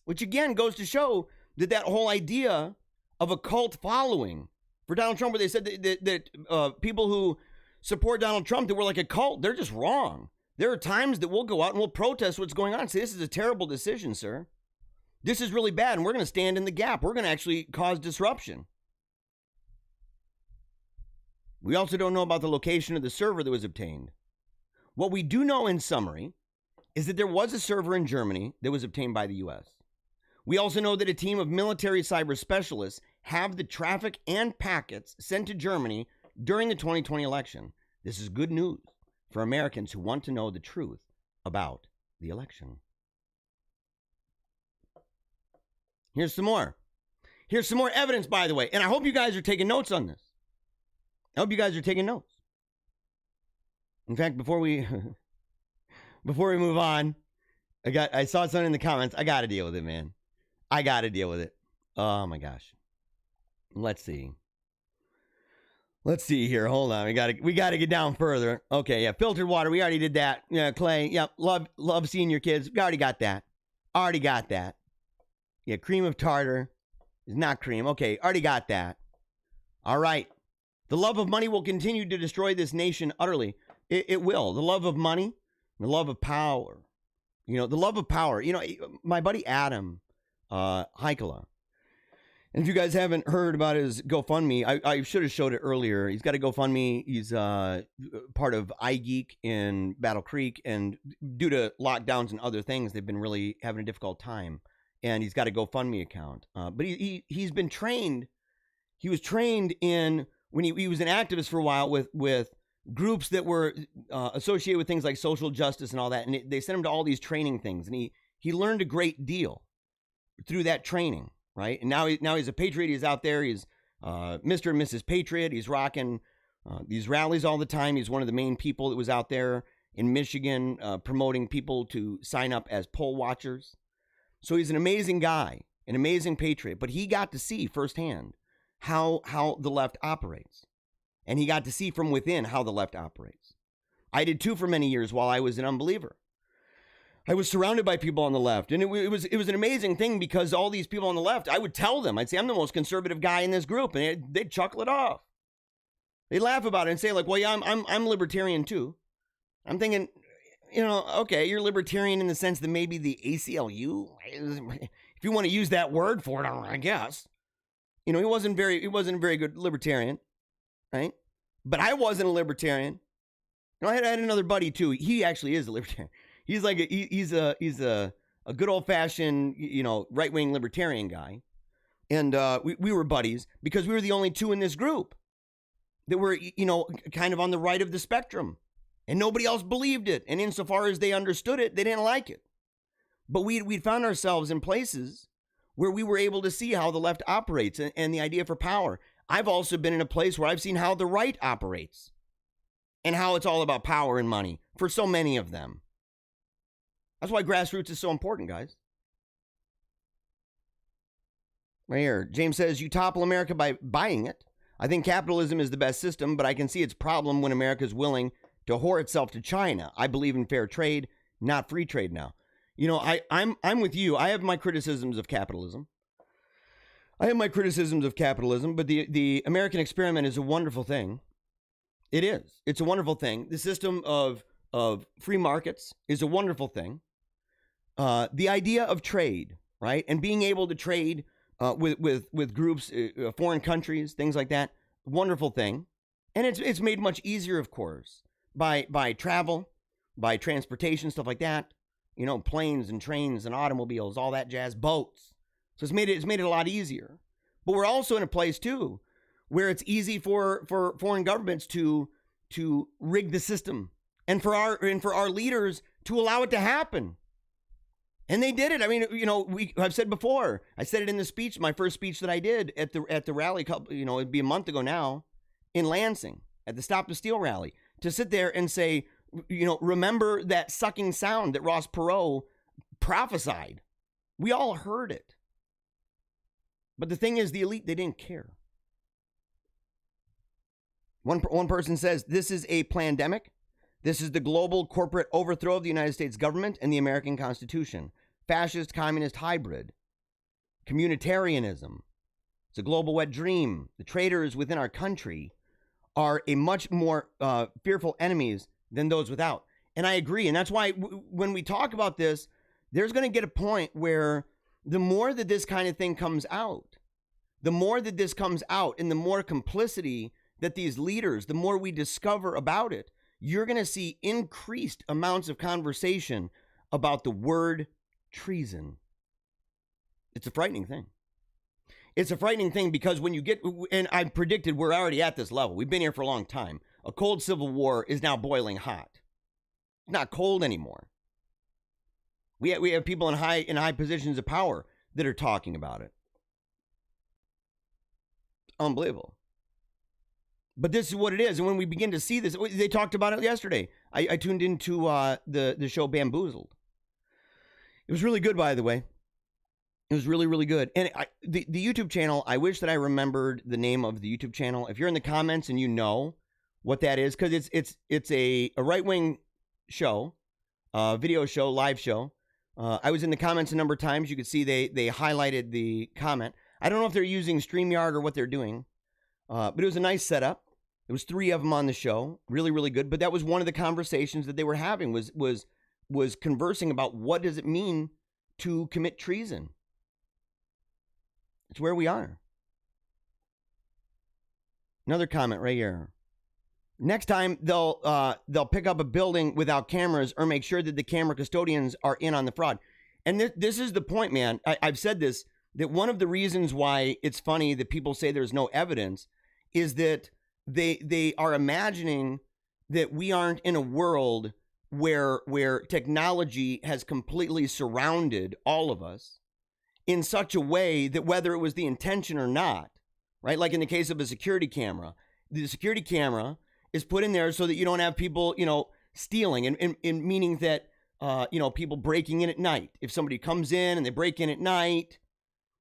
Which again goes to show that whole idea of a cult following for Donald Trump, where they said that people who support Donald Trump, that we're like a cult, they're just wrong. There are times that we'll go out and we'll protest what's going on and say, this is a terrible decision, sir. This is really bad, and we're going to stand in the gap. We're going to actually cause disruption. We also don't know about the location of the server that was obtained. What we do know in summary is that there was a server in Germany that was obtained by the U.S. We also know that a team of military cyber specialists have the traffic and packets sent to Germany during the 2020 election. This is good news for Americans who want to know the truth about the election. Here's some more. Here's some more evidence, by the way. And I hope you guys are taking notes on this. I hope you guys are taking notes. In fact, before we move on, I saw something in the comments. I got to deal with it, man. I got to deal with it. Oh my gosh. Let's see. Let's see here. Hold on. We got to get down further. Okay, yeah, filtered water. We already did that. Yeah, Clay. Yeah, love seeing your kids. We already got that. Already got that. Yeah, cream of tartar is not cream. Okay, already got that. All right. The love of money will continue to destroy this nation utterly. It will. The love of money, the love of power. You know, the love of power. You know, my buddy Adam Heikela. And if you guys haven't heard about his GoFundMe, I should have showed it earlier. He's got a GoFundMe. He's part of iGeek in Battle Creek. And due to lockdowns and other things, they've been really having a difficult time. And he's got a GoFundMe account. But he's been trained. He was trained in, when he was an activist for a while with groups that were associated with things like social justice and all that. And they sent him to all these training things. And he learned a great deal through that training. Right. And now he's a patriot. He's out there. He's Mr. and Mrs. Patriot. He's rocking these rallies all the time. He's one of the main people that was out there in Michigan promoting people to sign up as poll watchers. So he's an amazing guy, an amazing patriot. But he got to see firsthand how the left operates. And he got to see from within how the left operates. I did too for many years while I was an unbeliever. I was surrounded by people on the left, and it was an amazing thing because all these people on the left, I would tell them, I'd say, I'm the most conservative guy in this group, and they'd chuckle it off. They'd laugh about it and say, like, well, yeah, I'm libertarian too. I'm thinking, you know, okay, you're libertarian in the sense that maybe the ACLU, if you want to use that word for it, I guess. You know, he wasn't a very good libertarian, right? But I wasn't a libertarian. You know, I had another buddy too. He actually is a libertarian. He's like he's a good old fashioned, you know, right wing libertarian guy, and we were buddies because we were the only two in this group that were, you know, kind of on the right of the spectrum, and nobody else believed it. And insofar as they understood it, they didn't like it. But we'd found ourselves in places where we were able to see how the left operates and the idea for power. I've also been in a place where I've seen how the right operates and how it's all about power and money for so many of them. That's why grassroots is so important, guys. Right here, James says, you topple America by buying it. I think capitalism is the best system, but I can see its problem when America is willing to whore itself to China. I believe in fair trade, not free trade now. You know, I'm with you. I have my criticisms of capitalism. But the American experiment is a wonderful thing. It is. It's a wonderful thing. The system of free markets is a wonderful thing. The idea of trade, right, and being able to trade with groups, foreign countries, things like that, wonderful thing. And it's made much easier, of course, by travel, by transportation, stuff like that. You know, planes and trains and automobiles, all that jazz, boats. So it's made it a lot easier. But we're also in a place too where it's easy for foreign governments to rig the system and for our leaders to allow it to happen. And they did it. I mean, you know, I've said before. I said it in the speech, my first speech that I did at the rally, you know, it'd be a month ago now, in Lansing at the Stop the Steal rally, to sit there and say, you know, remember that sucking sound that Ross Perot prophesied. We all heard it. But the thing is, the elite, they didn't care. One person says, this is a plandemic. This is the global corporate overthrow of the United States government and the American Constitution. Fascist, communist hybrid. Communitarianism. It's a global wet dream. The traitors within our country are a much more fearful enemies than those without. And I agree. And that's why when we talk about this, there's going to get a point where the more that this kind of thing comes out, and the more complicity that these leaders, the more we discover about it, you're going to see increased amounts of conversation about the word treason. It's a frightening thing. It's a frightening thing because when you get, and I predicted we're already at this level. We've been here for a long time. A cold civil war is now boiling hot. It's not cold anymore. We have people in high positions of power that are talking about it. Unbelievable. But this is what it is. And when we begin to see this, they talked about it yesterday. I tuned into the show Bamboozled. It was really good, by the way. It was really, really good. And the YouTube channel, I wish that I remembered the name of the YouTube channel. If you're in the comments and you know what that is, because it's a right-wing show, video show, live show. I was in the comments a number of times. You could see they highlighted the comment. I don't know if they're using StreamYard or what they're doing, but it was a nice setup. There was 3 of them on the show, really, really good. But that was one of the conversations that they were having was conversing about what does it mean to commit treason. It's where we are. Another comment right here. Next time they'll pick up a building without cameras or make sure that the camera custodians are in on the fraud. And this is the point, man. I've said this, that one of the reasons why it's funny that people say there's no evidence is that they are imagining that we aren't in a world where technology has completely surrounded all of us in such a way that whether it was the intention or not, right? Like in the case of a security camera, the security camera is put in there so that you don't have people, stealing and meaning that, people breaking in at night. If somebody comes in and they break in at night,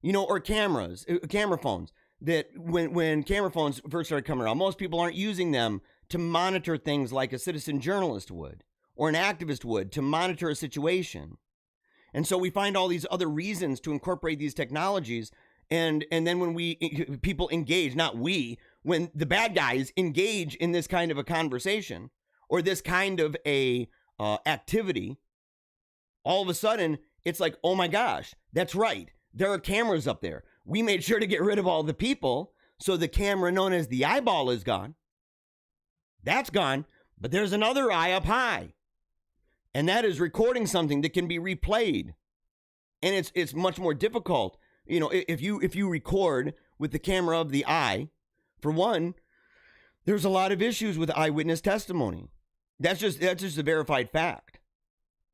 or camera phones, that when camera phones first started coming around, most people aren't using them to monitor things like a citizen journalist would, or an activist would to monitor a situation. And so we find all these other reasons to incorporate these technologies. And then when people engage, not we, when the bad guys engage in this kind of a conversation or this kind of a activity, all of a sudden it's like, oh my gosh, that's right. There are cameras up there. We made sure to get rid of all the people. So the camera known as the eyeball is gone. That's gone. But there's another eye up high. And that is recording something that can be replayed. And it's much more difficult. You know, if you record with the camera of the eye, for one, there's a lot of issues with eyewitness testimony. That's just a verified fact.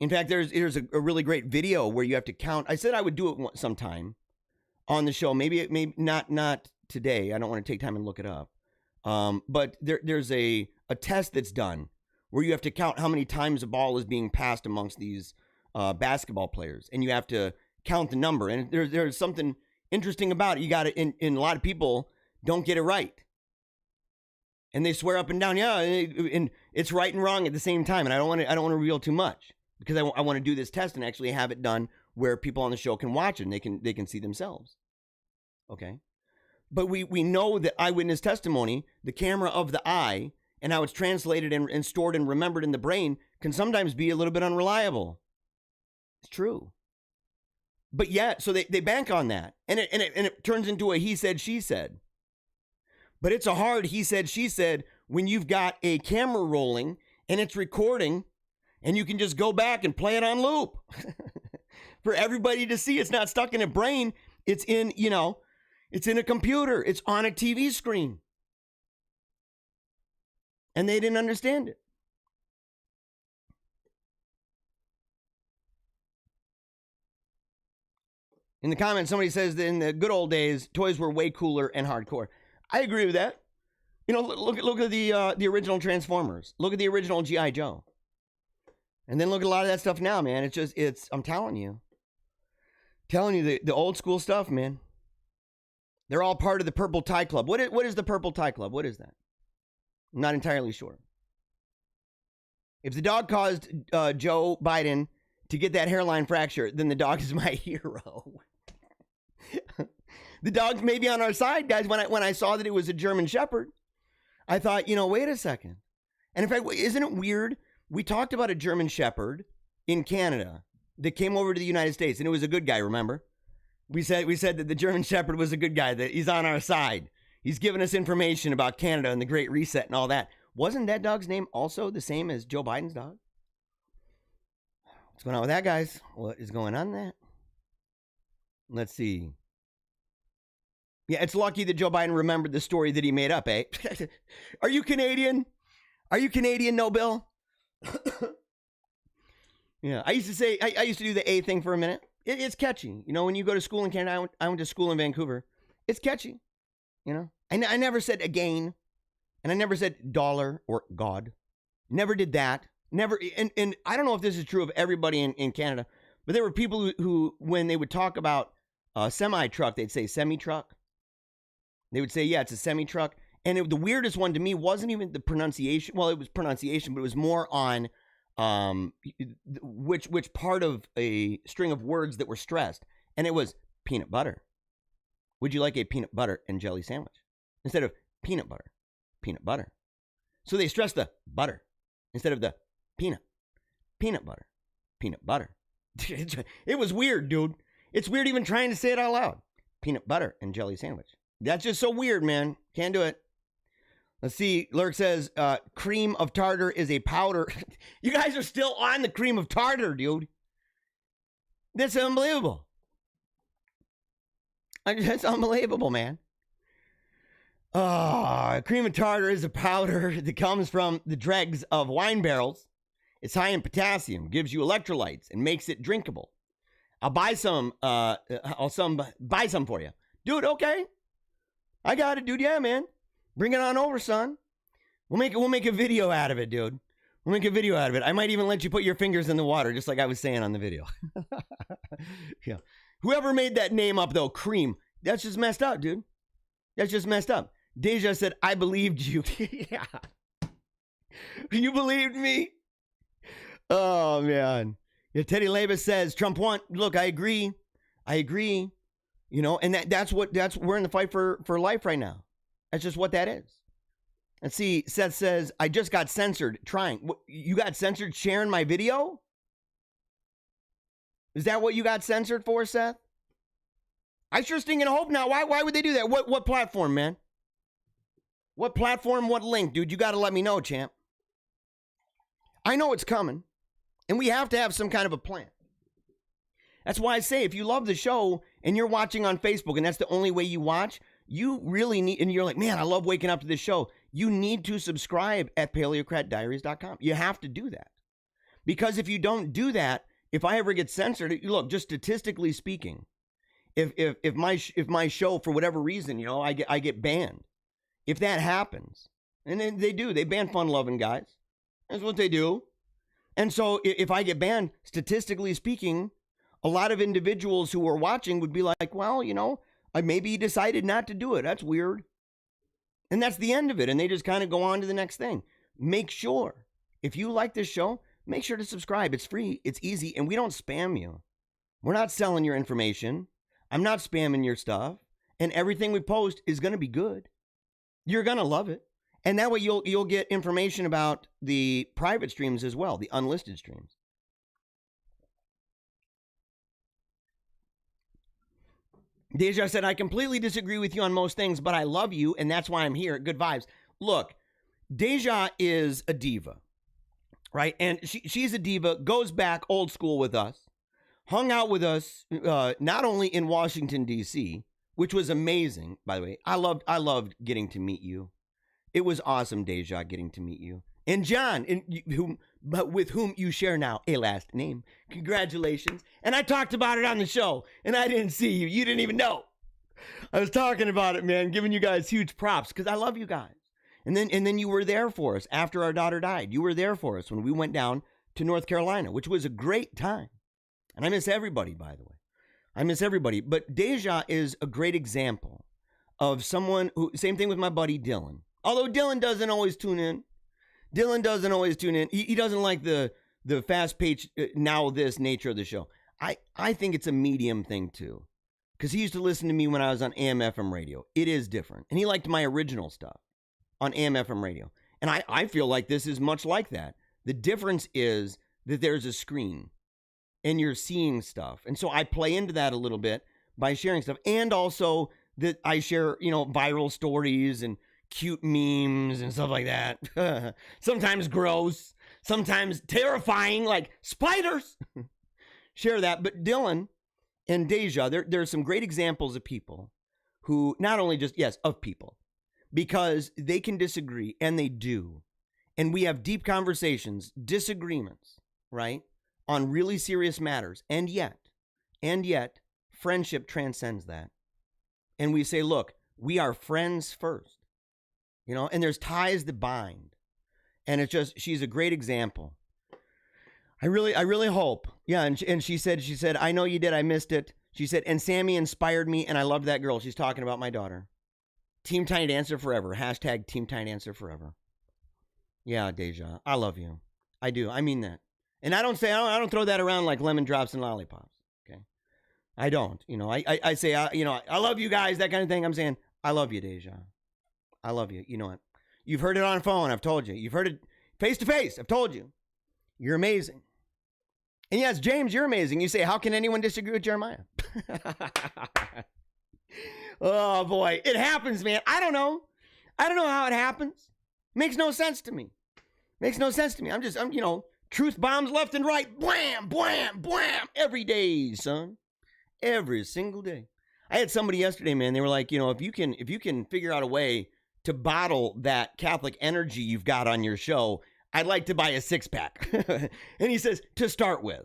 In fact, there's a really great video where you have to count. I said I would do it sometime on the show. Maybe not today. I don't want to take time and look it up. But there's a test that's done where you have to count how many times a ball is being passed amongst these basketball players, and you have to count the number. And there's something interesting about it. You got to, and a lot of people don't get it right, and they swear up and down, yeah, and it's right and wrong at the same time. And I don't want to reveal too much because I want to do this test and actually have it done where people on the show can watch it and they can see themselves. Okay, but we know that eyewitness testimony, the camera of the eye, and how it's translated and stored and remembered in the brain can sometimes be a little bit unreliable. It's true. But yet, so they bank on that. And it turns into a he said, she said. But it's a hard he said, she said when you've got a camera rolling and it's recording and you can just go back and play it on loop for everybody to see. It's not stuck in a brain. It's in, it's in a computer. It's on a TV screen. And they didn't understand it. In the comments, somebody says that in the good old days, toys were way cooler and hardcore. I agree with that. Look at the original Transformers. Look at the original G.I. Joe. And then look at a lot of that stuff now, man. I'm telling you. The old school stuff, man. They're all part of the Purple Tie Club. What is the Purple Tie Club? What is that? I'm not entirely sure. If the dog caused Joe Biden to get that hairline fracture, then the dog is my hero. The dog's maybe on our side, guys. When I saw that it was a German Shepherd, I thought, wait a second. And in fact, isn't it weird? We talked about a German Shepherd in Canada that came over to the United States, and it was a good guy, remember? We said that the German Shepherd was a good guy, that he's on our side. He's giving us information about Canada and the Great Reset and all that. Wasn't that dog's name also the same as Joe Biden's dog? What's going on with that, guys? What is going on there? Let's see. Yeah, it's lucky that Joe Biden remembered the story that he made up, eh? Are you Canadian? Are you Canadian, no, Bill? Yeah, I used to do the A thing for a minute. It's catchy. When you go to school in Canada, I went to school in Vancouver. It's catchy. I never said again, and I never said dollar or God. Never did that. Never. And I don't know if this is true of everybody in Canada, but there were people who when they would talk about a semi-truck, they'd say semi-truck. They would say, yeah, it's a semi-truck. And the weirdest one to me wasn't even the pronunciation. Well, it was pronunciation, but it was more on which part of a string of words that were stressed. And it was peanut butter. Would you like a peanut butter and jelly sandwich? Instead of peanut butter, peanut butter. So they stressed the butter instead of the peanut butter, peanut butter. It was weird, dude. It's weird even trying to say it out loud. Peanut butter and jelly sandwich. That's just so weird, man. Can't do it. Let's see. Lurk says, cream of tartar is a powder. You guys are still on the cream of tartar, dude. That's unbelievable. That's unbelievable, man. Cream of tartar is a powder that comes from the dregs of wine barrels. It's high in potassium, gives you electrolytes, and makes it drinkable. I'll buy some. Buy some for you, dude. Okay, I got it, dude. Yeah, man. Bring it on over, son. We'll make a video out of it, dude. We'll make a video out of it. I might even let you put your fingers in the water, just like I was saying on the video. Yeah. Whoever made that name up, though, cream, that's just messed up, dude. That's just messed up. Deja said, I believed you. Yeah. You believed me? Oh, man. Yeah, Teddy Labus says Trump won. Look, I agree. You know, and that's we're in the fight for life right now. That's just what that is. Let's see. Seth says, I just got censored trying. You got censored sharing my video? Is that what you got censored for, Seth? I sure sting and hope now. Why would they do that? What platform, man? What platform, what link? Dude, you got to let me know, champ. I know it's coming, and we have to have some kind of a plan. That's why I say if you love the show and you're watching on Facebook and that's the only way you watch, you really need, and you're like, man, I love waking up to this show. You need to subscribe at paleocratdiaries.com. You have to do that. Because if you don't do that, if I ever get censored, look, just statistically speaking, if my show, for whatever reason, you know, I get banned. If that happens, and then they do, they ban fun-loving guys. That's what they do. And so if I get banned, statistically speaking, a lot of individuals who are watching would be like, well, you know, maybe he decided not to do it. That's weird. And that's the end of it. And they just kind of go on to the next thing. Make sure, if you like this show, make sure to subscribe. It's free. It's easy. And we don't spam you. We're not selling your information. I'm not spamming your stuff. And everything we post is going to be good. You're going to love it. And that way you'll get information about the private streams as well, the unlisted streams. Deja said, I completely disagree with you on most things, but I love you, and that's why I'm here. Good vibes. Look, Deja is a diva, right? And she's a diva, goes back old school with us, hung out with us not only in Washington, D.C., which was amazing, by the way. I loved getting to meet you. It was awesome, Deja, getting to meet you. And John, with whom you share now a last name. Congratulations. And I talked about it on the show, and I didn't see you. You didn't even know. I was talking about it, man, giving you guys huge props because I love you guys. And then you were there for us after our daughter died. You were there for us when we went down to North Carolina, which was a great time. And I miss everybody, by the way. I miss everybody. But Deja is a great example of someone who, same thing with my buddy Dylan. Although Dylan doesn't always tune in. He doesn't like the fast-paced now this nature of the show. I think it's a medium thing too. Because he used to listen to me when I was on AM/FM radio. It is different. And he liked my original stuff on AM/FM radio. And I feel like this is much like that. The difference is that there's a screen and you're seeing stuff. And so I play into that a little bit by sharing stuff. And also that I share, you know, viral stories and cute memes and stuff like that. Sometimes gross, sometimes terrifying, like spiders. Share that. But Dylan and Deja, there's some great examples of people who not only just, yes, of people, because they can disagree, and they do. And we have deep conversations, disagreements, right, on really serious matters. And yet, friendship transcends that. And we say, look, we are friends first. You know, and there's ties that bind. And it's just, she's a great example. I really hope. Yeah, and she said, I know you did, I missed it. She said, and Sammy inspired me, and I loved that girl. She's talking about my daughter. Team Tiny Dancer forever. # Team Tiny Dancer forever. Yeah, Deja, I love you. I do. I mean that. And I don't throw that around like lemon drops and lollipops. Okay, I don't. You know, I say, you know, I love you guys, that kind of thing. I'm saying, I love you, Deja. I love you. You know what? You've heard it on phone. I've told you. You've heard it face to face. I've told you. You're amazing. And yes, James, you're amazing. You say, how can anyone disagree with Jeremiah? Oh, boy. It happens, man. I don't know how it happens. Makes no sense to me. I'm, you know, truth bombs left and right. Blam, blam, blam. Every day, son. Every single day. I had somebody yesterday, man. They were like, you know, if you can figure out a way to bottle that Catholic energy you've got on your show, I'd like to buy a 6-pack. And he says, to start with.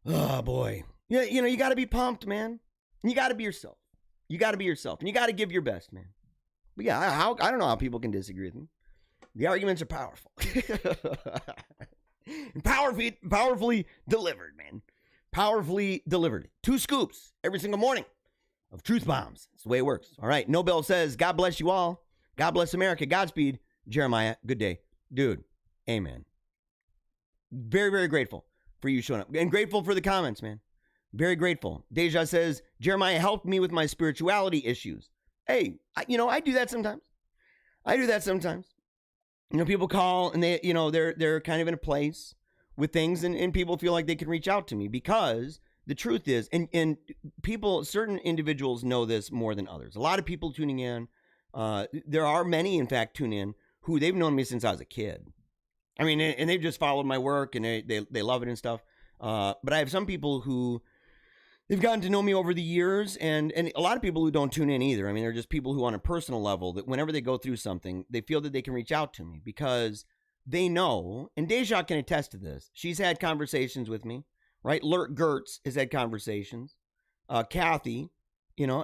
Oh, boy. Yeah, you know, you got to be pumped, man. You got to be yourself. And you got to give your best, man. But yeah, I don't know how people can disagree with me. The arguments are powerful. And powerfully delivered, man. Powerfully delivered. 2 scoops every single morning of truth bombs. That's the way it works. All right. Nobel says, God bless you all. God bless America. Godspeed. Jeremiah, good day. Dude, amen. Very, very grateful for you showing up. And grateful for the comments, man. Very grateful. Deja says, Jeremiah helped me with my spirituality issues. Hey, I do that sometimes. People call and they, they're kind of in a place with things and people feel like they can reach out to me because the truth is, and people, certain individuals know this more than others. A lot of people tuning in. There are many, in fact, tune in who they've known me since I was a kid. I mean, and they've just followed my work and they love it and stuff. But I have some people who they've gotten to know me over the years and a lot of people who don't tune in either. I mean, they're just people who on a personal level that whenever they go through something, they feel that they can reach out to me because they know, and Deja can attest to this. She's had conversations with me, right? Lurt Gertz has had conversations. Kathy,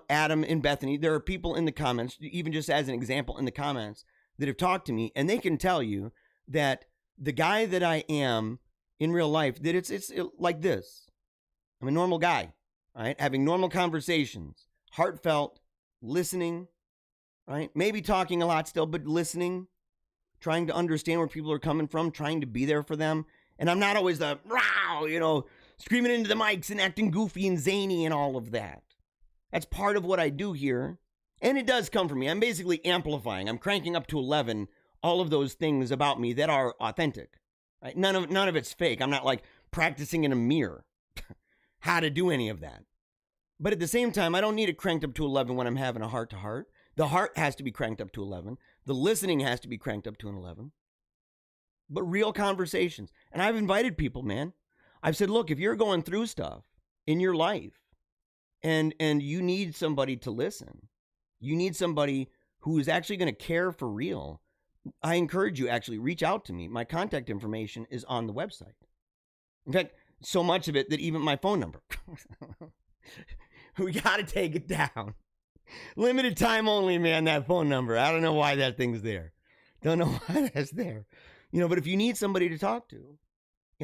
Adam and Bethany. There are people in the comments, even just as an example in the comments, that have talked to me and they can tell you that the guy that I am in real life, that it's like this. I'm a normal guy, right? Having normal conversations, heartfelt, listening, right? Maybe talking a lot still, but listening, trying to understand where people are coming from, trying to be there for them. And I'm not always the, screaming into the mics and acting goofy and zany and all of that. That's part of what I do here. And it does come from me. I'm basically amplifying. I'm cranking up to 11 all of those things about me that are authentic. Right? None of it's fake. I'm not like practicing in a mirror how to do any of that. But at the same time, I don't need it cranked up to 11 when I'm having a heart-to-heart. The heart has to be cranked up to 11. The listening has to be cranked up to an 11. But real conversations. And I've invited people, man. I've said, look, if you're going through stuff in your life and you need somebody to listen, you need somebody who is actually going to care for real, I encourage you actually reach out to me. My contact information is on the website. In fact, so much of it that even my phone number. We got to take it down. Limited time only, man, that phone number. I don't know why that thing's there. Don't know why that's there. But if you need somebody to talk to,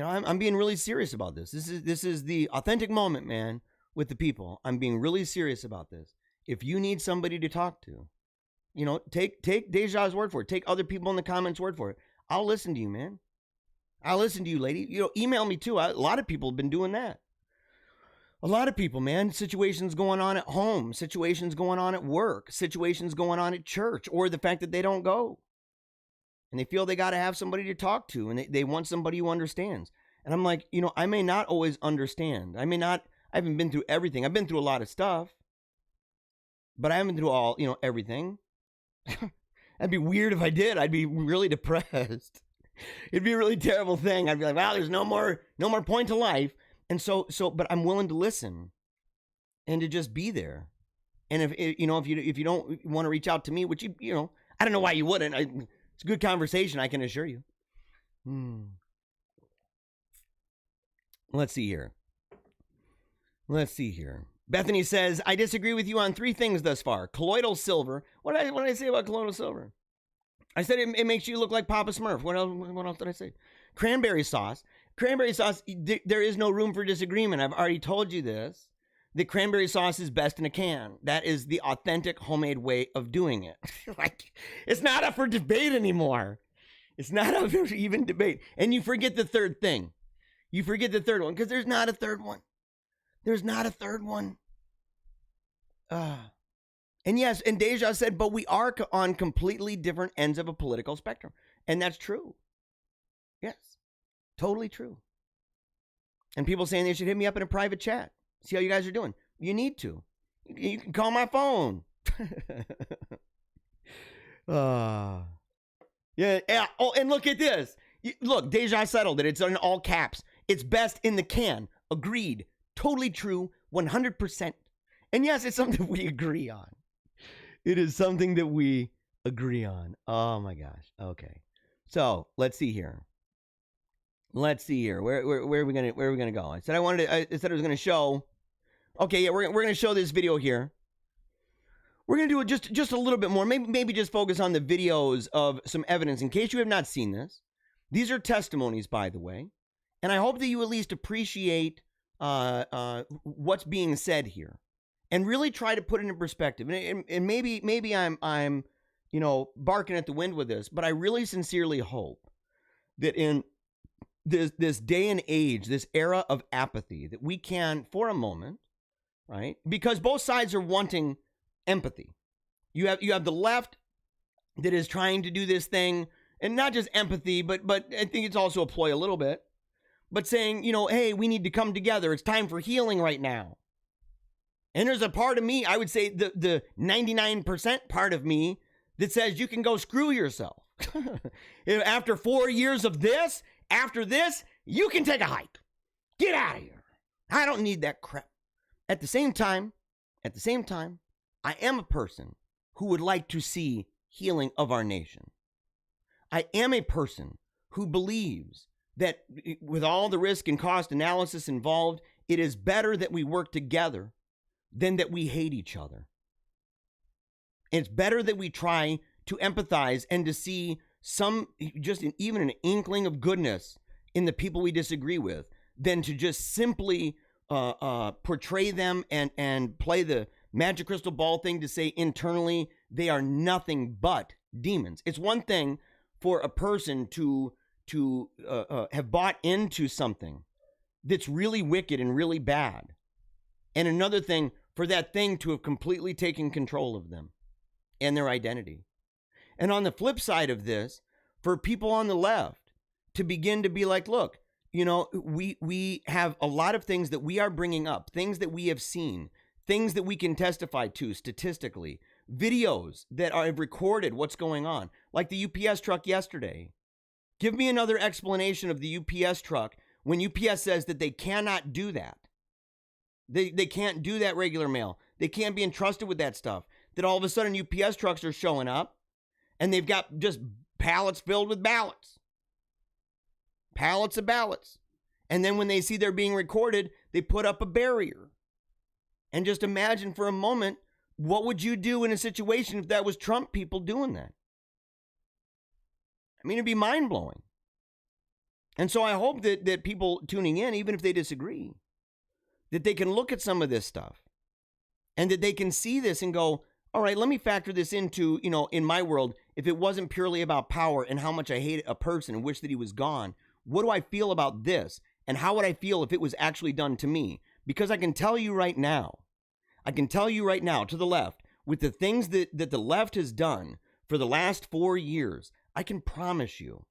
I'm being really serious about this. This is the authentic moment, man, with the people. I'm being really serious about this. If you need somebody to talk to, take Deja's word for it. Take other people in the comments' word for it. I'll listen to you, man. I'll listen to you, lady. Email me too. A lot of people have been doing that. A lot of people, man. Situations going on at home, situations going on at work, situations going on at church, or the fact that they don't go. And they feel they got to have somebody to talk to, and they want somebody who understands. And I'm like, I may not always understand. I haven't been through everything. I've been through a lot of stuff, but I haven't been through all, everything. That'd be weird if I did. I'd be really depressed. It'd be a really terrible thing. I'd be like, wow, there's no more point to life. And so, but I'm willing to listen and to just be there. And if you don't want to reach out to me, which I don't know why you wouldn't. It's a good conversation, I can assure you. Let's see here. Bethany says, I disagree with you on 3 things thus far. Colloidal silver. What did I say about colloidal silver? I said it makes you look like Papa Smurf. What else did I say? Cranberry sauce. Cranberry sauce, there is no room for disagreement. I've already told you this. The cranberry sauce is best in a can. That is the authentic homemade way of doing it. It's not up for debate anymore. It's not up for even debate. And you forget the third thing. You forget the third one because there's not a third one. There's not a third one. And yes, and Deja said, but we are on completely different ends of a political spectrum. And that's true. Yes, totally true. And people saying they should hit me up in a private chat. See how you guys are doing. You need to. You can call my phone. Yeah. Oh, and look at this. Look, Deja settled it. It's in all caps. It's best in the can. Agreed. Totally true. 100%. And yes, it's something we agree on. It is something that we agree on. Oh my gosh. Okay. So let's see here. Where are we gonna go? I said I was gonna show. Okay, yeah, we're gonna show this video here. We're gonna do it just a little bit more. Maybe just focus on the videos of some evidence in case you have not seen this. These are testimonies, by the way, and I hope that you at least appreciate what's being said here, and really try to put it in perspective. And maybe I'm barking at the wind with this, but I really sincerely hope that in this day and age, this era of apathy, that we can, for a moment, right? Because both sides are wanting empathy. You have the left that is trying to do this thing, and not just empathy, but I think it's also a ploy a little bit, but saying, you know, hey, we need to come together. It's time for healing right now. And there's a part of me, I would say the 99% part of me that says you can go screw yourself. After 4 years of this, after this, you can take a hike. Get out of here. I don't need that crap. At the same time, I am a person who would like to see healing of our nation. I am a person who believes that with all the risk and cost analysis involved, it is better that we work together than that we hate each other. It's better that we try to empathize and to see even an inkling of goodness in the people we disagree with than to just simply portray them and play the magic crystal ball thing to say internally they are nothing but demons. It's one thing for a person to have bought into something that's really wicked and really bad, and another thing for that thing to have completely taken control of them and their identity. And on the flip side of this, for people on the left to begin to be like, look, you know, we have a lot of things that we are bringing up, things that we have seen, things that we can testify to statistically, videos that are recorded what's going on, like the UPS truck yesterday. Give me another explanation of the UPS truck when UPS says that they cannot do that. They can't do that regular mail. They can't be entrusted with that stuff. That all of a sudden UPS trucks are showing up and they've got just pallets filled with ballots. Pallets of ballots. And then when they see they're being recorded, they put up a barrier. And just imagine for a moment, what would you do in a situation if that was Trump people doing that? I mean, it'd be mind-blowing. And so I hope that people tuning in, even if they disagree, that they can look at some of this stuff and that they can see this and go, all right, let me factor this into, you know, in my world, if it wasn't purely about power and how much I hate a person and wish that he was gone, what do I feel about this? And how would I feel if it was actually done to me? Because I can tell you right now to the left, with the things that the left has done for the last 4 years, I can promise you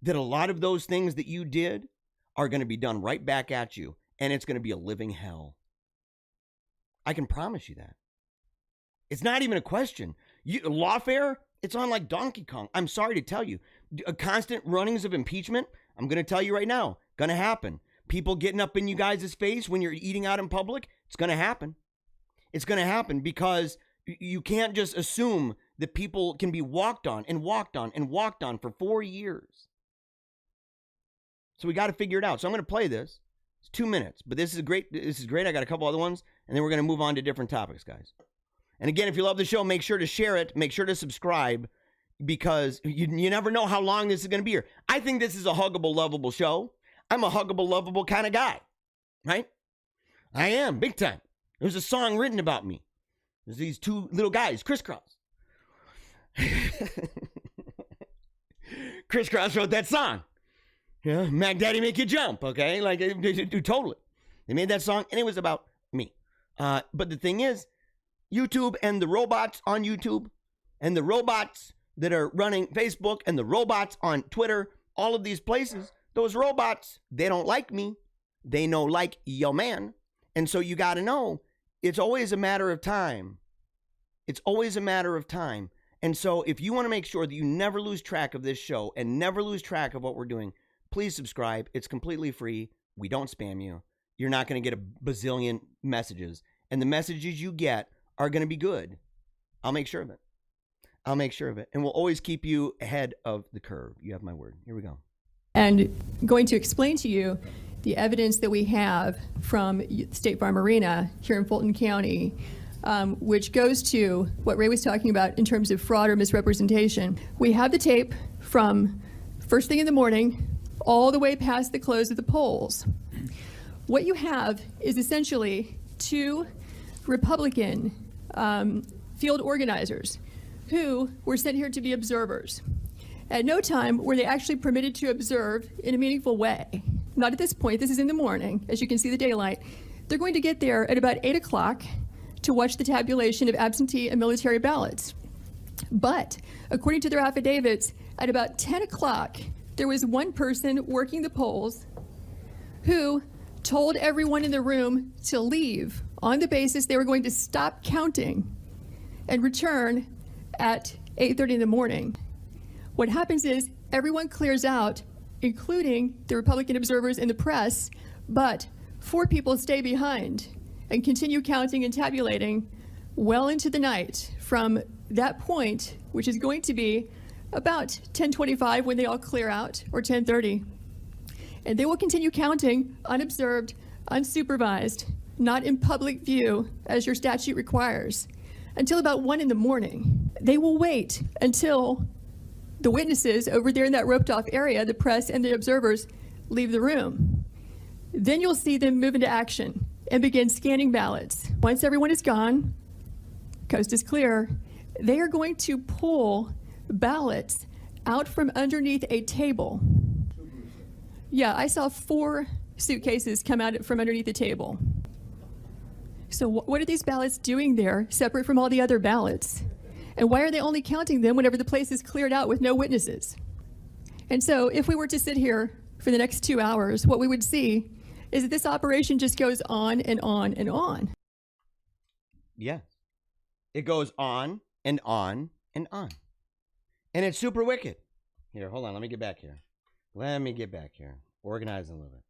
that a lot of those things that you did are going to be done right back at you. And it's going to be a living hell. I can promise you that. It's not even a question. Lawfare, it's on like Donkey Kong. I'm sorry to tell you. Constant runnings of impeachment, I'm going to tell you right now, going to happen. People getting up in you guys' face when you're eating out in public, it's going to happen. It's going to happen because you can't just assume that people can be walked on and walked on and walked on for 4 years. So we got to figure it out. So I'm going to play this. It's 2 minutes, but this is great. I got a couple other ones, and then we're going to move on to different topics, guys. And again, if you love the show, make sure to share it. Make sure to subscribe, because you never know how long this is going to be here. I think this is a huggable, lovable show. I'm a huggable, lovable kind of guy, right? I am, big time. There's a song written about me. There's these two little guys, Crisscross. Crisscross wrote that song. Yeah, Mac Daddy Make You Jump, okay? Like, totally. They made that song, and it was about me. But the thing is, YouTube and the robots on YouTube, and the robots that are running Facebook, and the robots on Twitter, all of these places, those robots, they don't like me. They know like yo man. And so you got to know, it's always a matter of time. It's always a matter of time. And so if you want to make sure that you never lose track of this show and never lose track of what we're doing, please subscribe. It's completely free. We don't spam you. You're not going to get a bazillion messages. And the messages you get are going to be good. I'll make sure of it. And we'll always keep you ahead of the curve. You have my word. Here we go. And going to explain to you the evidence that we have from State Farm Arena here in Fulton County, which goes to what Ray was talking about in terms of fraud or misrepresentation. We have the tape from first thing in the morning all the way past the close of the polls. What you have is essentially two Republican field organizers who were sent here to be observers. At no time were they actually permitted to observe in a meaningful way. Not at this point. This is in the morning, as you can see the daylight. They're going to get there at about 8 o'clock to watch the tabulation of absentee and military ballots. But according to their affidavits, at about 10 o'clock, there was one person working the polls who told everyone in the room to leave on the basis they were going to stop counting and return at 8:30 in the morning. What happens is everyone clears out, including the Republican observers and the press, but 4 people stay behind and continue counting and tabulating well into the night from that point, which is going to be about 10:25 when they all clear out, or 10:30. And they will continue counting unobserved, unsupervised, not in public view as your statute requires, until about 1 in the morning. They will wait until the witnesses over there in that roped off area, the press and the observers, leave the room. Then you'll see them move into action and begin scanning ballots. Once everyone is gone, coast is clear, they are going to pull ballots out from underneath a table. Yeah, I saw 4 suitcases come out from underneath the table. So what are these ballots doing there, separate from all the other ballots? And why are they only counting them whenever the place is cleared out with no witnesses? And so if we were to sit here for the next 2 hours, what we would see is that this operation just goes on and on and on. Yeah. It goes on and on and on. And it's super wicked. Here, hold on. Let me get back here. Organizing a little bit.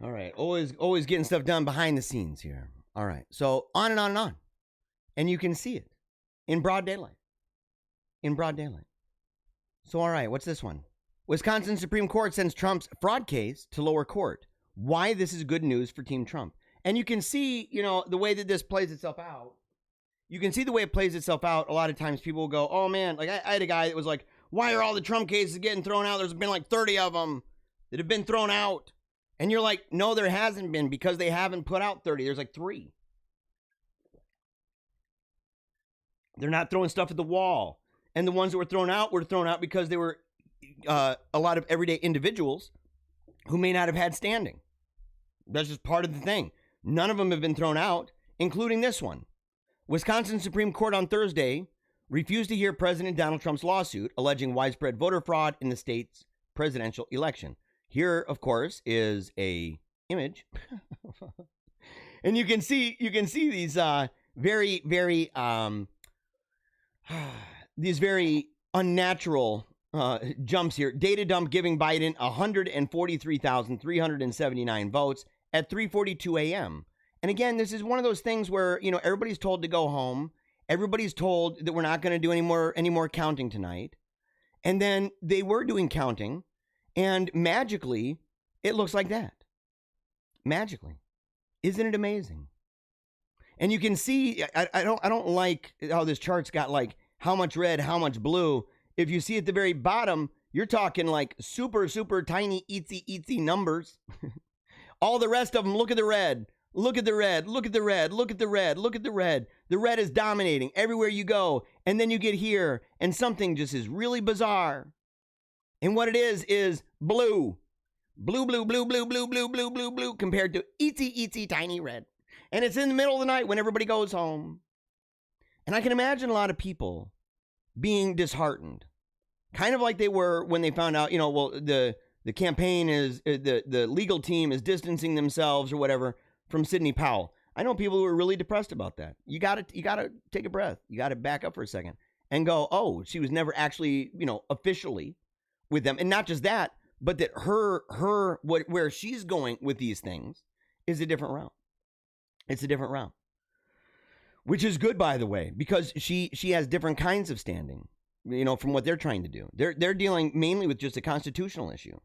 All right. Always getting stuff done behind the scenes here. All right. So on and on and on. And you can see it in broad daylight. So, all right. What's this one? Wisconsin Supreme Court sends Trump's fraud case to lower court. Why this is good news for Team Trump. And you can see, the way that this plays itself out. You can see the way it plays itself out. A lot of times people will go, oh man, like I had a guy that was like, why are all the Trump cases getting thrown out? There's been like 30 of them that have been thrown out. And you're like, no, there hasn't been, because they haven't put out 30. There's like 3. They're not throwing stuff at the wall. And the ones that were thrown out because they were a lot of everyday individuals who may not have had standing. That's just part of the thing. None of them have been thrown out, including this one. Wisconsin Supreme Court on Thursday refused to hear President Donald Trump's lawsuit alleging widespread voter fraud in the state's presidential election. Here, of course, is a image. And you can see these very, very these very unnatural jumps here. Data dump giving Biden 143,379 votes at 3:42 a.m. And again, this is one of those things where, everybody's told to go home. Everybody's told that we're not going to do any more counting tonight. And then they were doing counting, and magically, it looks like that. Magically. Isn't it amazing? And you can see, I don't like how this chart's got like how much red, how much blue. If you see at the very bottom, you're talking like super, super tiny, itsy numbers. All the rest of them, look at the red. Look at the red. Look at the red. Look at the red. Look at the red. The red is dominating everywhere you go. And then you get here, and something just is really bizarre. And what it is blue. Blue, compared to itsy tiny red. And it's in the middle of the night when everybody goes home. And I can imagine a lot of people being disheartened. Kind of like they were when they found out, the campaign is, the legal team is distancing themselves or whatever from Sidney Powell. I know people who are really depressed about that. You gotta take a breath. You gotta back up for a second and go, oh, she was never actually, officially with them. And not just that, but that where she's going with these things is a different route. It's a different route. Which is good, by the way, because she has different kinds of standing, from what they're trying to do. They're dealing mainly with just a constitutional issue.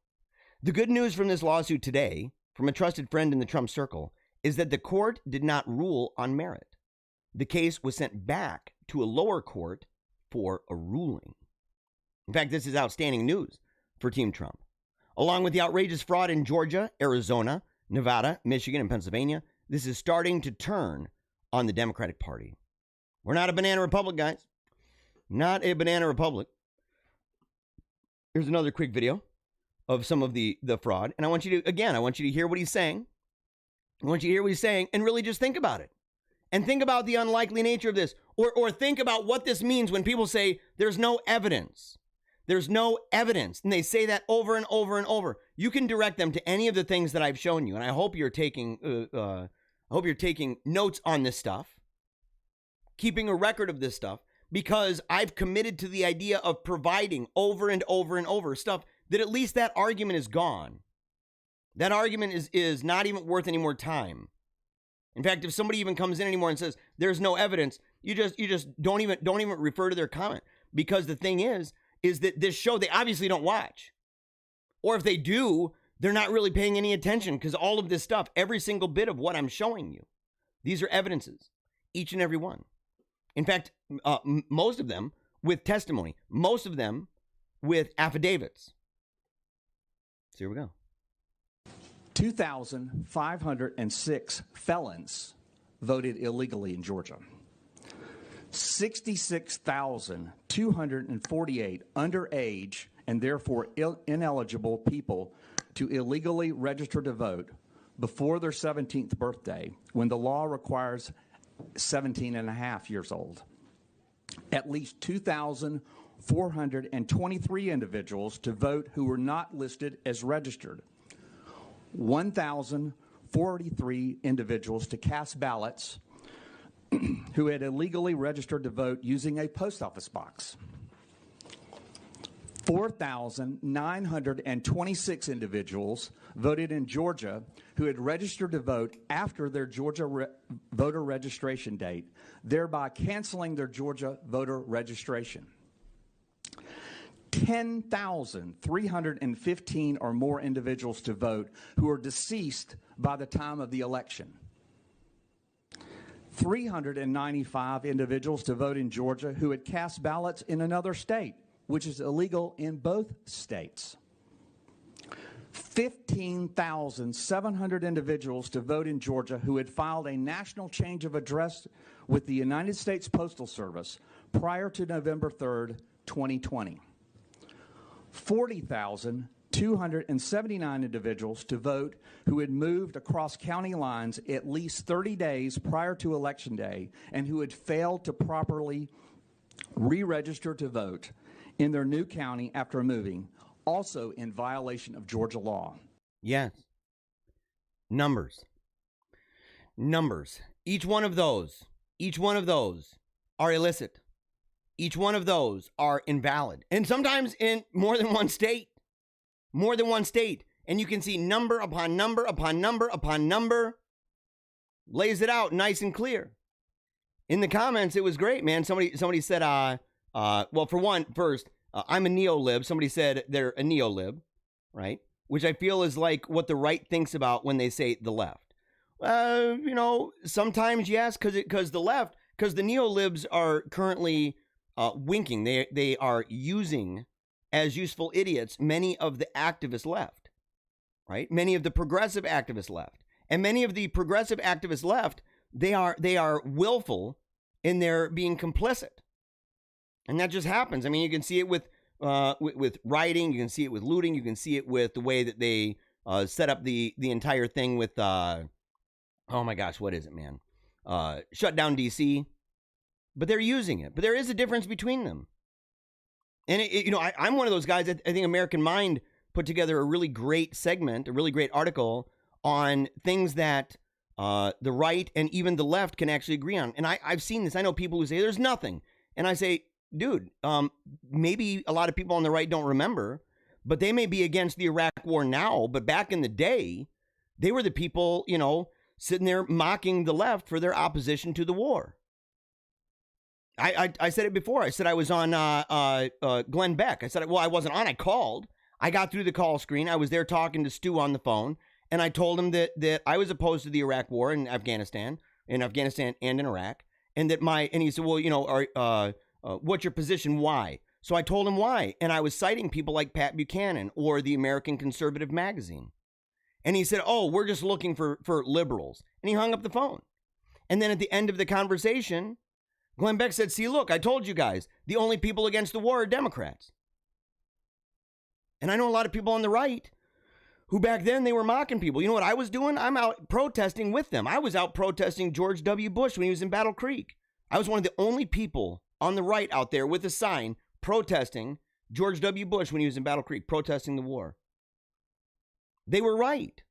The good news from this lawsuit today, from a trusted friend in the Trump circle, is that the court did not rule on merit. The case was sent back to a lower court for a ruling. In fact, this is outstanding news for Team Trump. Along with the outrageous fraud in Georgia, Arizona, Nevada, Michigan, and Pennsylvania, this is starting to turn on the Democratic Party. We're not a banana republic, guys. Not a banana republic. Here's another quick video of some of the fraud. And I want you to hear what he's saying. I want you to hear what he's saying and really just think about it. And think about the unlikely nature of this. Or think about what this means when people say there's no evidence. There's no evidence. And they say that over and over and over. You can direct them to any of the things that I've shown you. And I hope you're taking notes on this stuff, keeping a record of this stuff, because I've committed to the idea of providing over and over and over stuff that at least that argument is gone. That argument is not even worth any more time. In fact, if somebody even comes in anymore and says there's no evidence, you just don't even refer to their comment, because the thing is that this show they obviously don't watch, or if they do, they're not really paying any attention, because all of this stuff, every single bit of what I'm showing you, these are evidences, each and every one. In fact, most of them with testimony, most of them with affidavits. So here we go. 2,506 felons voted illegally in Georgia. 66,248 underage and therefore ineligible people to illegally register to vote before their 17th birthday, when the law requires 17 and a half years old. At least 2,423 individuals to vote who were not listed as registered. 1,043 individuals to cast ballots who had illegally registered to vote using a post office box. 4,926 individuals voted in Georgia who had registered to vote after their Georgia voter registration date, thereby canceling their Georgia voter registration. 10,315 or more individuals to vote who are deceased by the time of the election. 395 individuals to vote in Georgia who had cast ballots in another state, which is illegal in both states. 15,700 individuals to vote in Georgia who had filed a national change of address with the United States Postal Service prior to November 3rd, 2020. 40,279 individuals to vote who had moved across county lines at least 30 days prior to Election Day and who had failed to properly re-register to vote in their new county after moving, also in violation of Georgia law. Yes. Numbers. Each one of those are illicit. Each one of those are invalid. And sometimes in more than one state. And you can see number upon number upon number upon number. Lays it out nice and clear. In the comments, it was great, man. Somebody said, well, for one, first, I'm a neo-lib. Somebody said they're a neo-lib, right? Which I feel is like what the right thinks about when they say the left. Sometimes yes, because the neo-libs are currently winking. They are using as useful idiots many of the activist left, right? Many of the progressive activist left. And many of the progressive activist left, they are willful in their being complicit. And that just happens. I mean, you can see it with rioting. You can see it with looting. You can see it with the way that they set up the entire thing with, oh my gosh, what is it, man? Shut down D.C. But they're using it. But there is a difference between them. And, I'm one of those guys. I think American Mind put together a really great segment, a really great article on things that the right and even the left can actually agree on. And I've seen this. I know people who say there's nothing. And I say, dude, maybe a lot of people on the right don't remember, but they may be against the Iraq war now. But back in the day, they were the people, sitting there mocking the left for their opposition to the war. I said it before. I said I was on Glenn Beck. I said, well, I wasn't on. I called. I got through the call screen. I was there talking to Stu on the phone. And I told him that I was opposed to the Iraq war in Afghanistan and in Iraq. And he said, well, what's your position? Why? So I told him why. And I was citing people like Pat Buchanan or the American Conservative Magazine. And he said, oh, we're just looking for liberals. And he hung up the phone. And then at the end of the conversation, Glenn Beck said, see, look, I told you guys, the only people against the war are Democrats. And I know a lot of people on the right who back then they were mocking people. You know what I was doing? I'm out protesting with them. I was out protesting George W. Bush when he was in Battle Creek. I was one of the only people on the right out there with a sign protesting George W. Bush when he was in Battle Creek, protesting the war. They were right.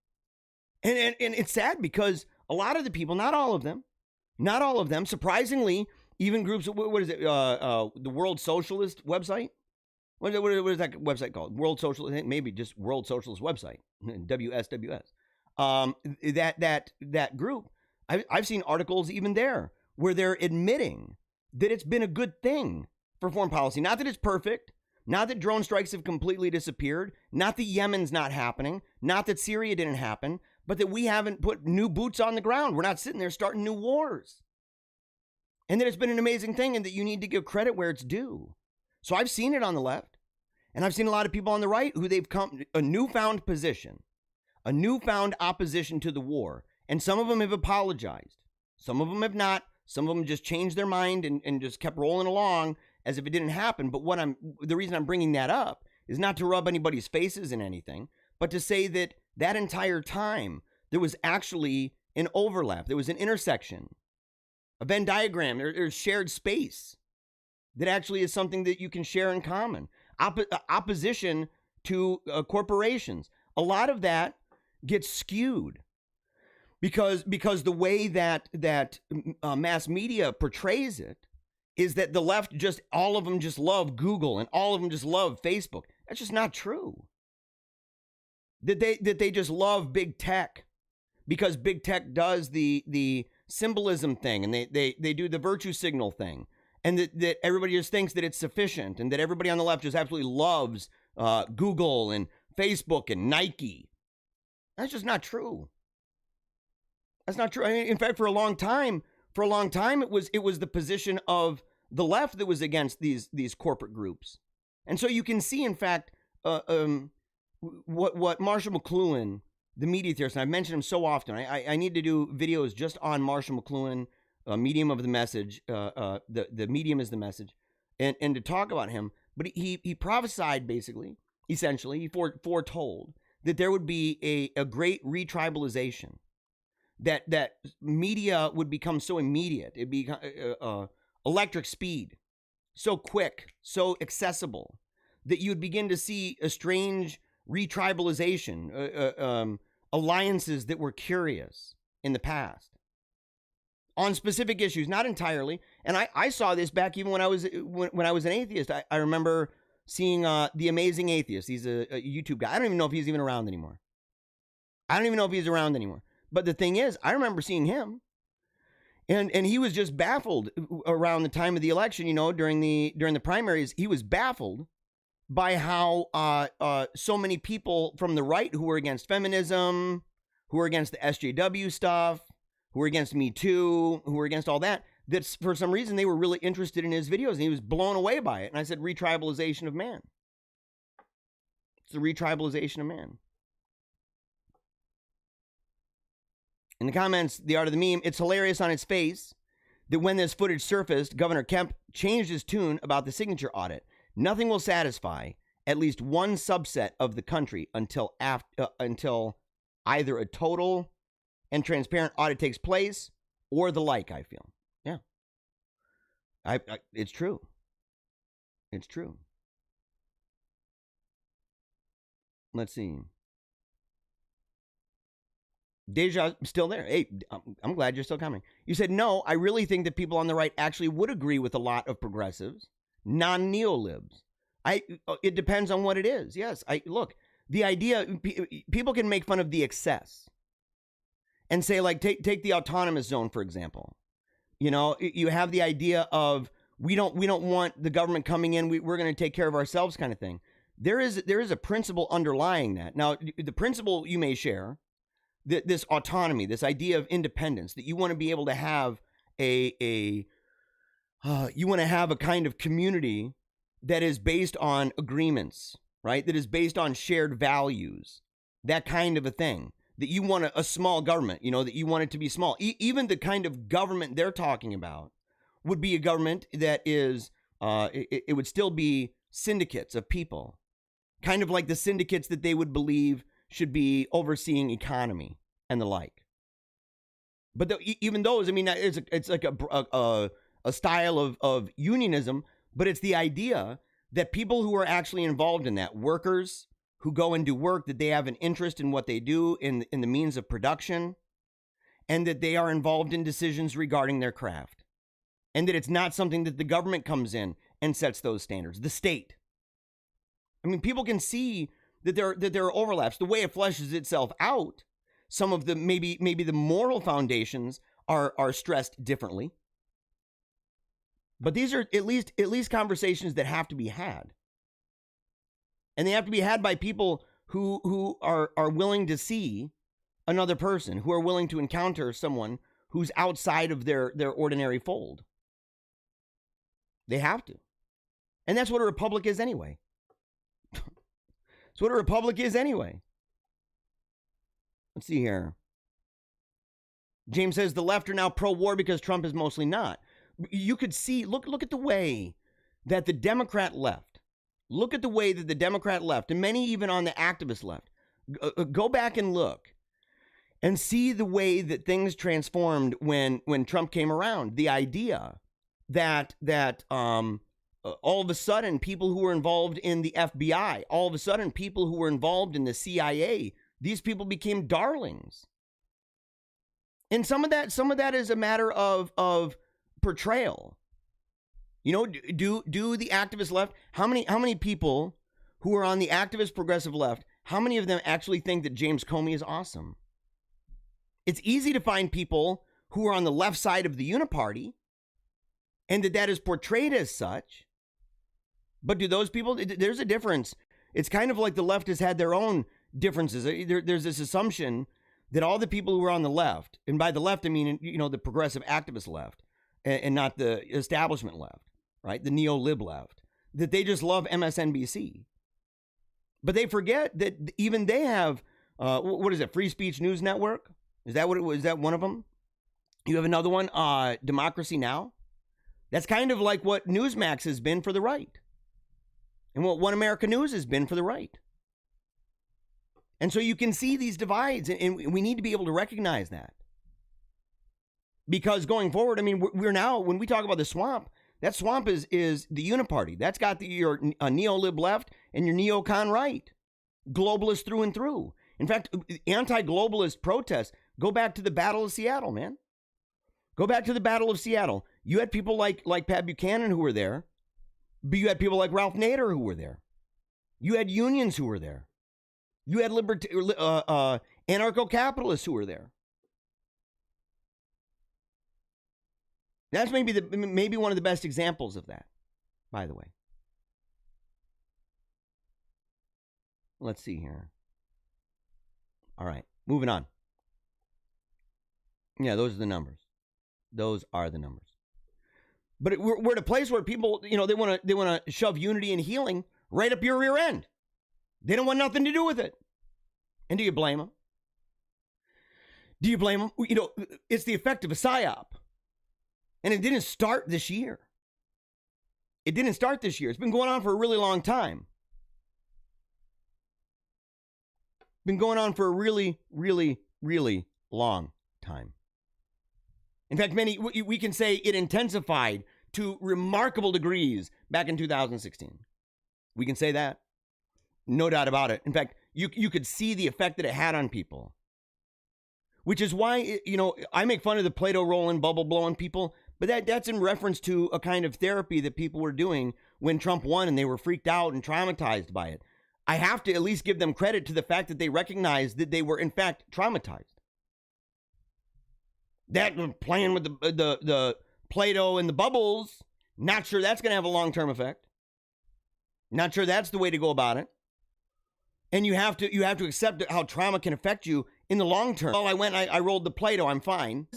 And it's sad because a lot of the people, not all of them, surprisingly, even groups, what is it, the World Socialist website? What is that website called? World Socialist, maybe just World Socialist website, WSWS. That group, I've seen articles even there where they're admitting that it's been a good thing for foreign policy. Not that it's perfect, not that drone strikes have completely disappeared, not that Yemen's not happening, not that Syria didn't happen, but that we haven't put new boots on the ground. We're not sitting there starting new wars. And that it's been an amazing thing and that you need to give credit where it's due. So I've seen it on the left, and I've seen a lot of people on the right who they've come a newfound position, a newfound opposition to the war. And some of them have apologized. Some of them have not. Some of them just changed their mind and just kept rolling along as if it didn't happen. But the reason I'm bringing that up is not to rub anybody's faces in anything, but to say that that entire time there was actually an overlap. There was an intersection, a Venn diagram, there's shared space that actually is something that you can share in common. Opposition to corporations. A lot of that gets skewed because the way that mass media portrays it is that the left all of them just love Google and all of them just love Facebook. That's just not true. That they just love big tech because big tech does the symbolism thing and they do the virtue signal thing. And that everybody just thinks that it's sufficient and that everybody on the left just absolutely loves Google and Facebook and Nike. That's just not true. That's not true. I mean, in fact, for a long time, it was the position of the left that was against these corporate groups. And so you can see, in fact, what Marshall McLuhan, the media theorist, and I've mentioned him so often. I need to do videos just on Marshall McLuhan, medium of the message, the medium is the message, and to talk about him. But he prophesied, basically, essentially, he foretold that there would be a great retribalization, that media would become so immediate, it'd be electric speed, so quick, so accessible, that you'd begin to see a strange retribalization, alliances that were curious in the past on specific issues, not entirely. And I saw this back even when I was an atheist. I remember seeing The Amazing Atheist. He's a YouTube guy. I don't even know if he's even around anymore. But the thing is, I remember seeing him, and he was just baffled around the time of the election. You know, during the primaries, he was baffled by how so many people from the right who were against feminism, who were against the SJW stuff, who were against Me Too, who were against all that, that for some reason they were really interested in his videos, and he was blown away by it. And I said, retribalization of man. It's the retribalization of man. In the comments, The Art of the Meme, it's hilarious on its face that when this footage surfaced, Governor Kemp changed his tune about the signature audit. Nothing will satisfy at least one subset of the country until either a total and transparent audit takes place or the like, I feel. Yeah. It's true. It's true. Let's see. Deja, still there. Hey, I'm glad you're still coming. You said, no, I really think that people on the right actually would agree with a lot of progressives, non-neolibs. It depends on what it is. Yes, look, the idea, people can make fun of the excess and say, like, take the autonomous zone, for example. You know, you have the idea of we don't want the government coming in. We're going to take care of ourselves, kind of thing. There is a principle underlying that. Now, the principle you may share, this autonomy, this idea of independence, that you want to be able to have you want to have a kind of community that is based on agreements, right? That is based on shared values, that kind of a thing. That you want a small government, you know, that you want it to be small. Even the kind of government they're talking about would be a government that is, it would still be syndicates of people. kind of like the syndicates that they would believe should be overseeing economy and the like. But even those, I mean, it's like a style of unionism, but it's the idea that people who are actually involved in that, workers who go and do work, that they have an interest in what they do in the means of production, and that they are involved in decisions regarding their craft, and that it's not something that the government comes in and sets those standards, the state. I mean, people can see that there are overlaps. The way it fleshes itself out, some of the maybe the moral foundations are stressed differently. But these are at least conversations that have to be had. And they have to be had by people who are willing to see another person, who are willing to encounter someone who's outside of their ordinary fold. They have to. And that's what a republic is anyway. That's what a republic is anyway. Let's see here. James says the left are now pro-war because Trump is mostly not. You could see, look at the way that the Democrat left. Look at the way that the Democrat left, and many even on the activist left. Go back and look and see the way that things transformed when Trump came around. The idea that all of a sudden people who were involved in the FBI, all of a sudden people who were involved in the CIA, these people became darlings. And some of that is a matter of portrayal. You know, do the activist left, how many people who are on the activist progressive left, how many of them actually think that James Comey is awesome? It's easy to find people who are on the left side of the uniparty and that is portrayed as such. But do those people, there's a difference. It's kind of like the left has had their own differences. There's this assumption that all the people who are on the left, and by the left I mean, you know, the progressive activist left and not the establishment left, right? The neo-lib left, that they just love MSNBC. But they forget that even they have, what is it, Free Speech News Network? Is that what it was? Is that one of them? You have another one, Democracy Now! That's kind of like what Newsmax has been for the right. And what One America News has been for the right. And so you can see these divides, and we need to be able to recognize that. Because going forward, I mean, we're now, when we talk about the swamp, that swamp is the uniparty. That's got your neo-lib left and your neocon right. Globalist through and through. In fact, anti-globalist protests, go back to the Battle of Seattle, man. Go back to the Battle of Seattle. You had people like Pat Buchanan who were there, but you had people like Ralph Nader who were there. You had unions who were there. You had anarcho-capitalists who were there. That's maybe one of the best examples of that, by the way. Let's see here. All right, moving on. Yeah, those are the numbers. Those are the numbers. But we're at a place where people, you know, they want to shove unity and healing right up your rear end. They don't want nothing to do with it. And do you blame them? Do you blame them? You know, it's the effect of a psyop. And it didn't start this year. It didn't start this year. It's been going on for a really long time. Been going on for a really, really, really long time. In fact, we can say it intensified to remarkable degrees back in 2016. We can say that. No doubt about it. In fact, you could see the effect that it had on people. Which is why, you know, I make fun of the Play-Doh rolling, bubble blowing people, but that's in reference to a kind of therapy that people were doing when Trump won and they were freaked out and traumatized by it. I have to at least give them credit to the fact that they recognized that they were in fact traumatized. That playing with the Play-Doh and the bubbles, not sure that's going to have a long-term effect. Not sure that's the way to go about it. And you have to accept how trauma can affect you in the long term. Well, I rolled the Play-Doh, I'm fine.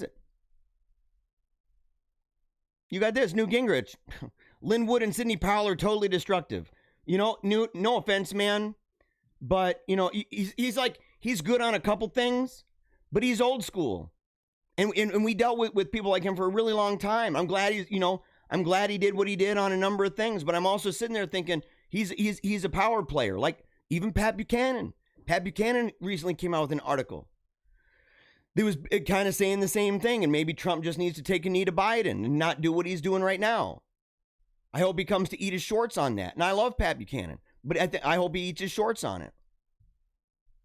You got this, Newt Gingrich. Lynn Wood and Sidney Powell are totally destructive. You know, Newt, no offense, man, but, you know, he's good on a couple things, but he's old school. And we dealt with people like him for a really long time. I'm glad he did what he did on a number of things, but I'm also sitting there thinking he's a power player. Like Even Pat Buchanan. Pat Buchanan recently came out with an article that was kind of saying the same thing, and maybe Trump just needs to take a knee to Biden and not do what he's doing right now. I hope he comes to eat his shorts on that. And I love Pat Buchanan, but I hope he eats his shorts on it.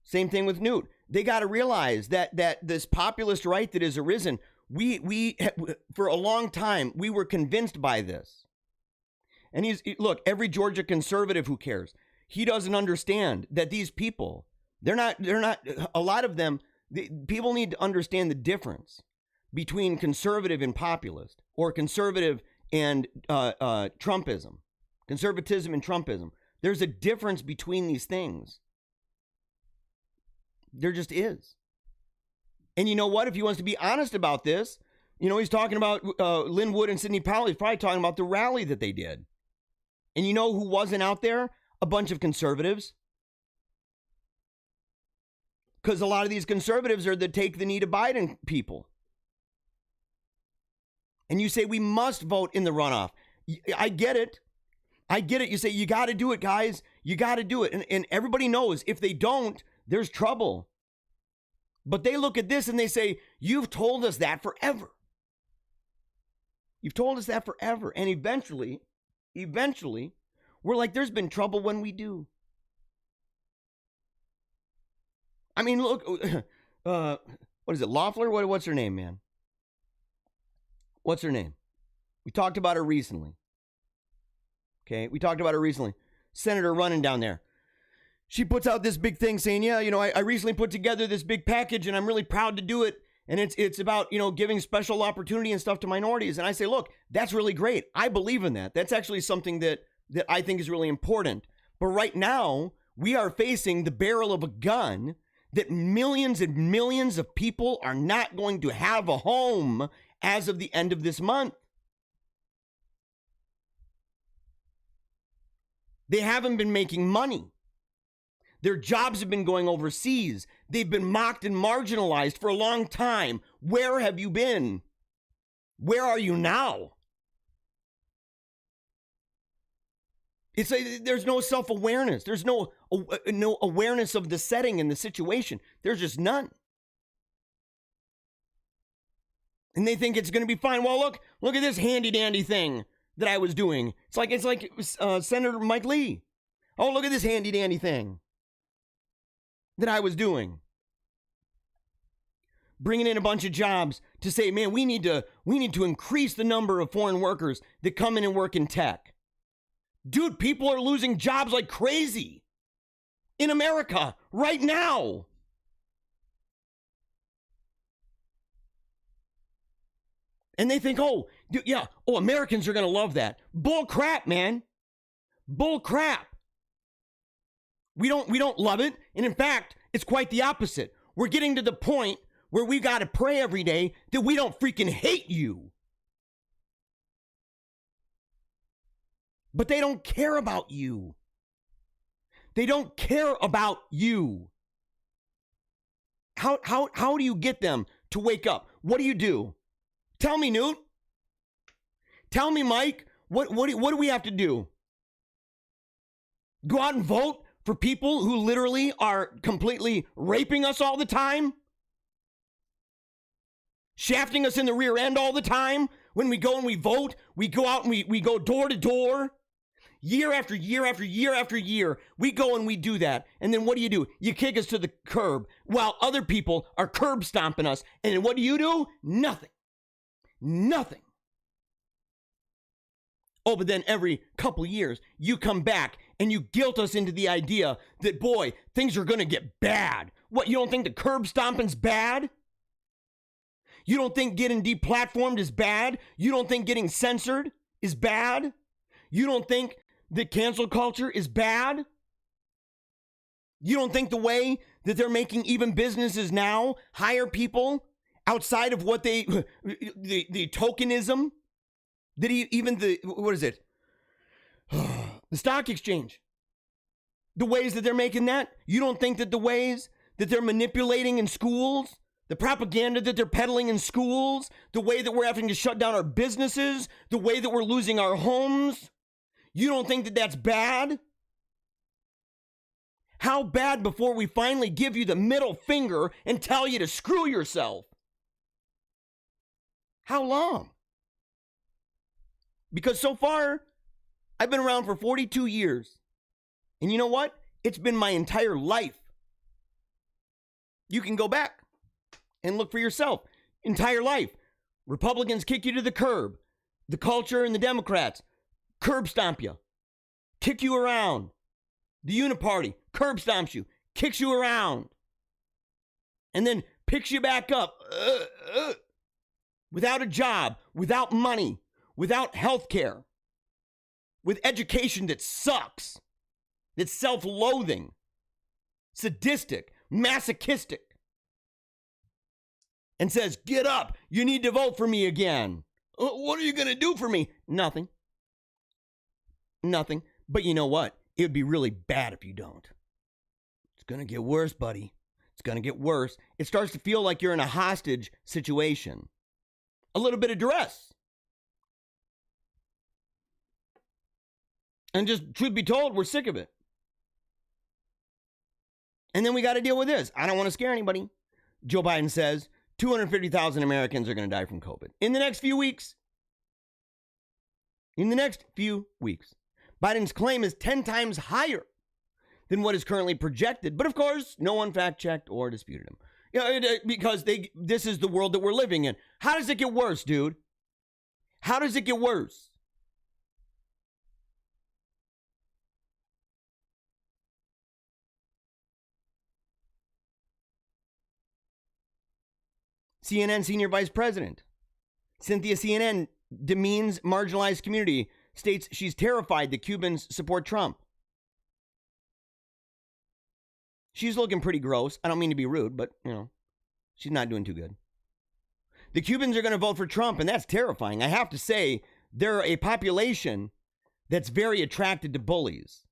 Same thing with Newt. They got to realize that this populist right that has arisen, we for a long time, we were convinced by this. And look, every Georgia conservative who cares, he doesn't understand that these people, they're not, a lot of them, people need to understand the difference between conservative and populist, or conservative and Trumpism, conservatism and Trumpism. There's a difference between these things. There just is. And you know what? If he wants to be honest about this, he's talking about Lynn Wood and Sidney Powell. He's probably talking about the rally that they did. And you know who wasn't out there? A bunch of conservatives. Because a lot of these conservatives are the take the knee to Biden people. And you say we must vote in the runoff. I get it. I get it. You say you got to do it, guys. You got to do it. And everybody knows if they don't, there's trouble. But they look at this and they say, you've told us that forever. You've told us that forever. And eventually, we're like, there's been trouble when we do. I mean, look, what is it, Loeffler? What's her name, man? What's her name? We talked about her recently. Okay, we talked about her recently. Senator running down there. She puts out this big thing saying, yeah, I recently put together this big package and I'm really proud to do it. And it's about, giving special opportunity and stuff to minorities. And I say, look, that's really great. I believe in that. That's actually something that I think is really important. But right now, we are facing the barrel of a gun that millions and millions of people are not going to have a home as of the end of this month. They haven't been making money. Their jobs have been going overseas. They've been mocked and marginalized for a long time. Where have you been? Where are you now? It's like there's no self-awareness. There's no awareness of the setting and the situation. There's just none. And they think it's going to be fine. Well, look at this handy-dandy thing that I was doing. It's like Senator Mike Lee. Oh, look at this handy-dandy thing that I was doing. Bringing in a bunch of jobs to say, man, we need to increase the number of foreign workers that come in and work in tech. Dude, people are losing jobs like crazy in America right now. And they think, Americans are going to love that. Bull crap, man. Bull crap. We don't love it. And in fact, it's quite the opposite. We're getting to the point where we got to pray every day that we don't freaking hate you. But they don't care about you. They don't care about you. How do you get them to wake up? What do you do? Tell me, Newt. Tell me, Mike. What do we have to do? Go out and vote for people who literally are completely raping us all the time? Shafting us in the rear end all the time? When we go and we vote, we go out and we go door to door. Year after year after year after year, we go and we do that. And then what do? You kick us to the curb while other people are curb stomping us. And then what do? Nothing. Nothing. Oh, but then every couple years, you come back and you guilt us into the idea that, boy, things are going to get bad. What, you don't think the curb stomping's bad? You don't think getting deplatformed is bad? You don't think getting censored is bad? You don't think that cancel culture is bad? You don't think the way that they're making even businesses now hire people outside of what the tokenism, that even what is it? The stock exchange. The ways that they're making that, you don't think that the ways that they're manipulating in schools, the propaganda that they're peddling in schools, the way that we're having to shut down our businesses, the way that we're losing our homes, you don't think that that's bad? How bad before we finally give you the middle finger and tell you to screw yourself? How long? Because so far, I've been around for 42 years. And you know what? It's been my entire life. You can go back and look for yourself. Entire life. Republicans kick you to the curb. The culture and the Democrats curb stomp you. Kick you around. The Uniparty curb stomps you. Kicks you around. And then picks you back up. Without a job. Without money. Without health care. With education that sucks. That's self-loathing. Sadistic. Masochistic. And says, get up. You need to vote for me again. What are you going to do for me? Nothing. Nothing. But you know what? It would be really bad if you don't. It's going to get worse, buddy. It's going to get worse. It starts to feel like you're in a hostage situation. A little bit of duress. And just, truth be told, we're sick of it. And then we got to deal with this. I don't want to scare anybody. Joe Biden says 250,000 Americans are going to die from COVID in the next few weeks. In the next few weeks. Biden's claim is 10 times higher than what is currently projected. But of course, no one fact-checked or disputed him. Because this is the world that we're living in. How does it get worse, dude? How does it get worse? CNN senior vice president Cynthia CNN demeans marginalized community, states she's terrified that Cubans support Trump. She's looking pretty gross. I don't mean to be rude, but, she's not doing too good. The Cubans are going to vote for Trump, and that's terrifying. I have to say, they're a population that's very attracted to bullies.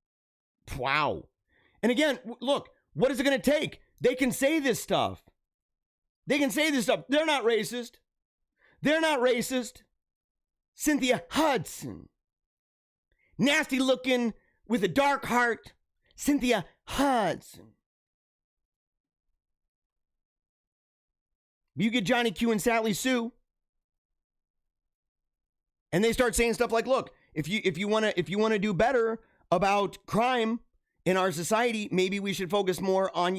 Wow. And again, look, what is it going to take? They can say this stuff. They can say this stuff. They're not racist. They're not racist. Cynthia Hudson. Nasty looking with a dark heart. Cynthia Hudson. You get Johnny Q and Sally Sue. And they start saying stuff like, look, if you want to do better about crime in our society, maybe we should focus more on,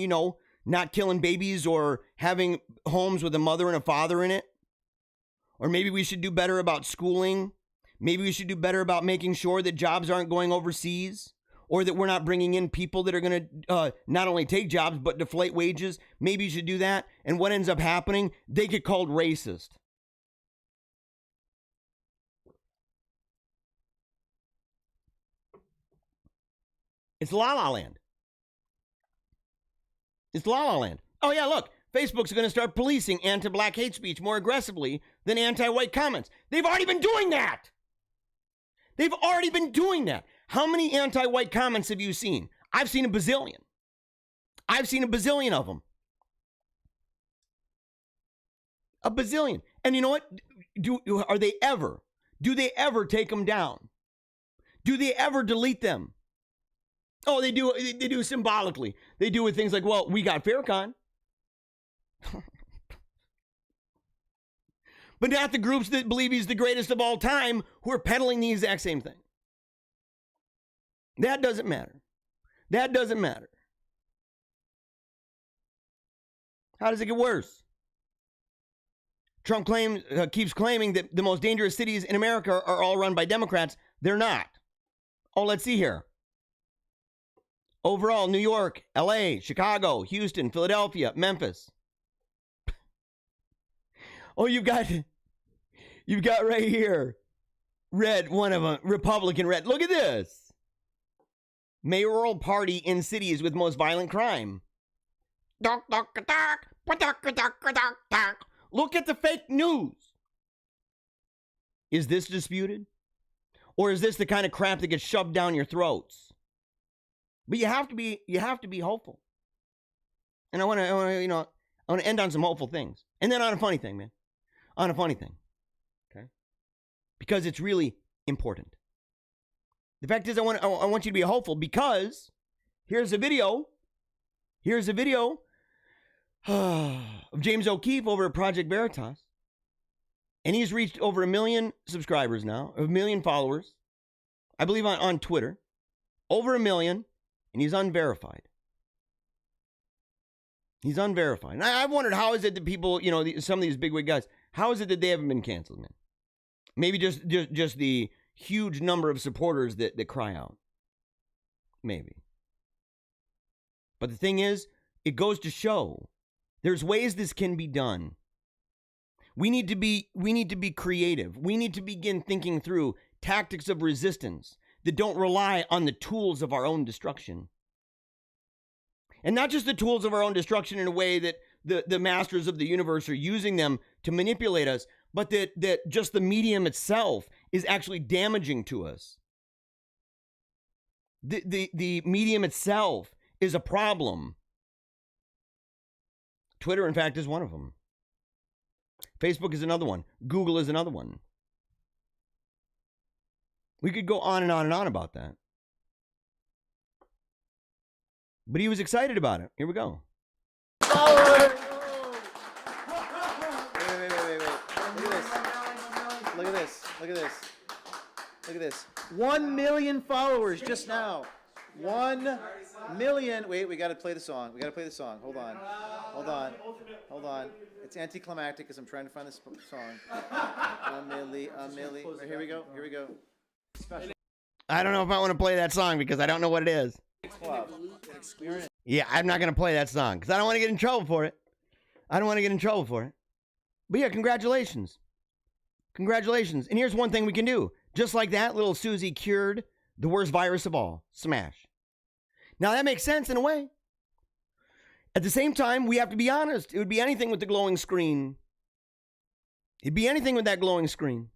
not killing babies or having homes with a mother and a father in it. Or maybe we should do better about schooling. Maybe we should do better about making sure that jobs aren't going overseas. Or that we're not bringing in people that are going to not only take jobs, but deflate wages. Maybe you should do that. And what ends up happening? They get called racist. It's La La Land. It's La La Land. Oh, yeah, look. Facebook's going to start policing anti-black hate speech more aggressively than anti-white comments. They've already been doing that. They've already been doing that. How many anti-white comments have you seen? I've seen a bazillion. I've seen a bazillion of them. A bazillion. And you know what? Do they ever take them down? Do they ever delete them? Oh, they do symbolically. They do with things like, well, we got Farrakhan. But not the groups that believe he's the greatest of all time who are peddling the exact same thing. That doesn't matter. That doesn't matter. How does it get worse? Trump keeps claiming that the most dangerous cities in America are all run by Democrats. They're not. Oh, let's see here. Overall, New York, LA, Chicago, Houston, Philadelphia, Memphis. Oh, you've got right here, red, one of them, Republican red. Look at this. Mayoral party in cities with most violent crime. Look at the fake news. Is this disputed? Or is this the kind of crap that gets shoved down your throats? But you have to be hopeful. And I want to end on some hopeful things. And then on a funny thing, man. On a funny thing. Okay? Because it's really important. The fact is, I want you to be hopeful because here's a video Here's a video of James O'Keefe over at Project Veritas. And he's reached over 1 million subscribers now, 1 million followers, I believe on Twitter. Over 1 million, and he's unverified. He's unverified. And I've wondered, how is it that people, some of these bigwig guys, how is it that they haven't been canceled, man? Maybe just the huge number of supporters that cry out. Maybe. But the thing is, it goes to show there's ways this can be done. We need to be creative. We need to begin thinking through tactics of resistance that don't rely on the tools of our own destruction. And not just the tools of our own destruction in a way that the masters of the universe are using them to manipulate us, but that just the medium itself is actually damaging to us. The medium itself is a problem. Twitter, in fact, is one of them. Facebook is another one. Google is another one. We could go on and on and on about that. But he was excited about it. Here we go. Wait. Look at this. 1 million followers just now. 1 million. Wait, we got to play the song. Hold on. It's anticlimactic because I'm trying to find this song. A milli. Right, here we go. Special. I don't know if I want to play that song because I don't know what it is. Yeah, I'm not going to play that song because I don't want to get in trouble for it. But yeah, congratulations. And here's one thing we can do. Just like that, little Susie cured the worst virus of all. Smash. Now that makes sense in a way. At the same time, we have to be honest. It would be anything with the glowing screen. It'd be anything with that glowing screen.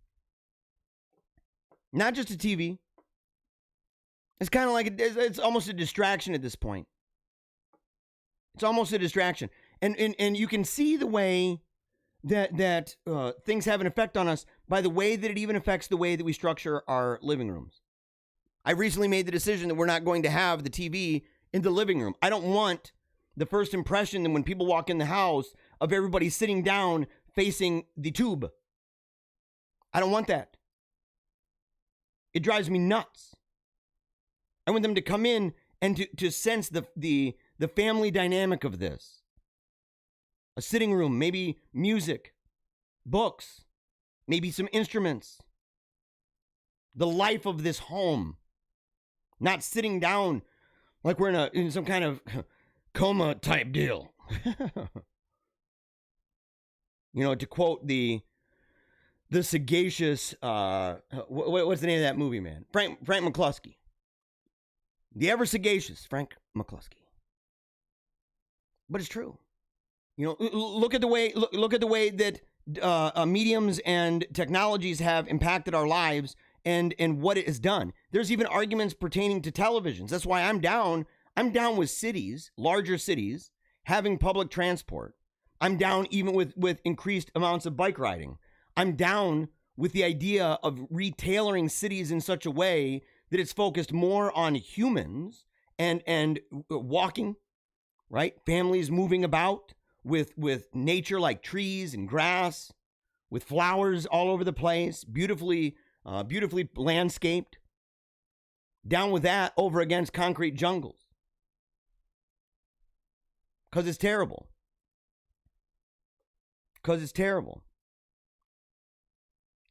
Not just a TV. It's kind of like, it's almost a distraction at this point. It's almost a distraction. And you can see the way that things have an effect on us by the way that it even affects the way that we structure our living rooms. I recently made the decision that we're not going to have the TV in the living room. I don't want the first impression that when people walk in the house of everybody sitting down facing the tube. I don't want that. It drives me nuts. I want them to come in and to sense the family dynamic of this. A sitting room, maybe music, books, maybe some instruments. The life of this home. Not sitting down like we're in some kind of coma type deal. To quote the sagacious, what's the name of that movie, man? Frank McCluskey. The ever sagacious Frank McCluskey. But it's true. Look at the way that mediums and technologies have impacted our lives and what it has done. There's even arguments pertaining to televisions. That's why I'm down with cities, larger cities, having public transport. I'm down even with increased amounts of bike riding. I'm down with the idea of retailoring cities in such a way that it's focused more on humans and walking, right? Families moving about with nature like trees and grass, with flowers all over the place, beautifully landscaped. Down with that over against concrete jungles. Because it's terrible.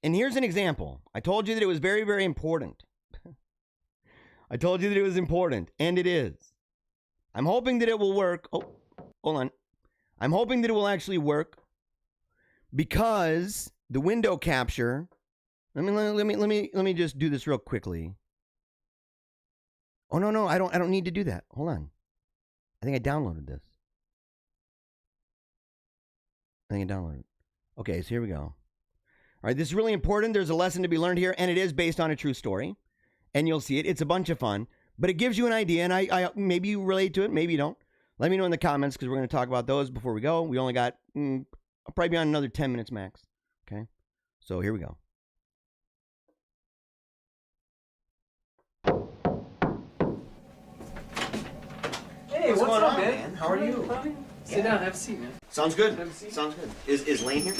And here's an example. I told you that it was very, very important. I told you that it was important, and it is. I'm hoping that it will work. Oh, hold on. I'm hoping that it will actually work because the window capture. Let me just do this real quickly. Oh no, I don't need to do that. Hold on. I think I downloaded this. Okay, so here we go. All right, this is really important. There's a lesson to be learned here, and it is based on a true story. And you'll see it. It's a bunch of fun, but it gives you an idea, and I maybe you relate to it, maybe you don't. Let me know in the comments because we're going to talk about those before we go. We only got, I'll probably be on another 10 minutes max. Okay, so here we go. Hey, Hey, what's going up, on, man? How are you? Sit down, have a seat, man. Sounds good. Have a seat. Sounds good. Is Lane here?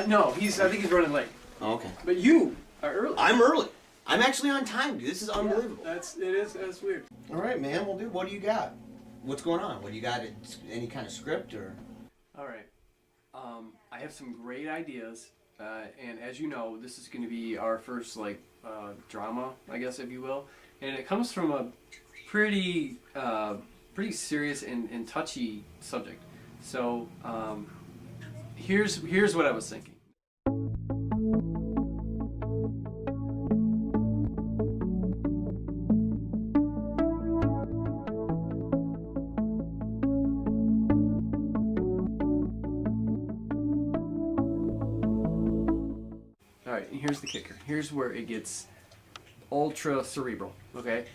No, I think he's running late. Oh, okay. But you are early. I'm early. I'm actually on time, dude. This is unbelievable. That's weird. All right, man. Well, dude, what do you got? What's going on? What do you got? Any kind of script or? All right. I have some great ideas, and as you know, this is going to be our first drama, I guess, if you will, and it comes from a pretty serious and touchy subject. So here's what I was thinking. All right, and here's the kicker. Here's where it gets ultra cerebral, okay?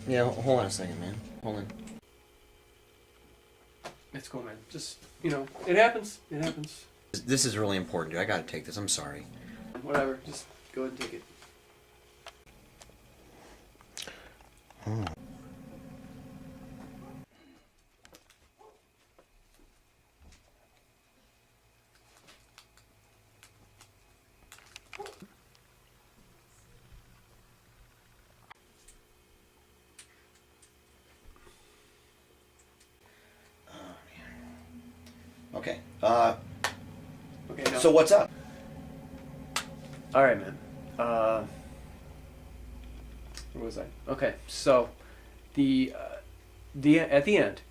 Yeah, hold on a second, man. Hold on. It's cool, man. Just, it happens. It happens. This is really important, dude. I gotta take this. I'm sorry. Whatever. Just go ahead and take it. Oh. Okay. Okay. No. So what's up? All right, man. Where was I? Okay. So, at the end,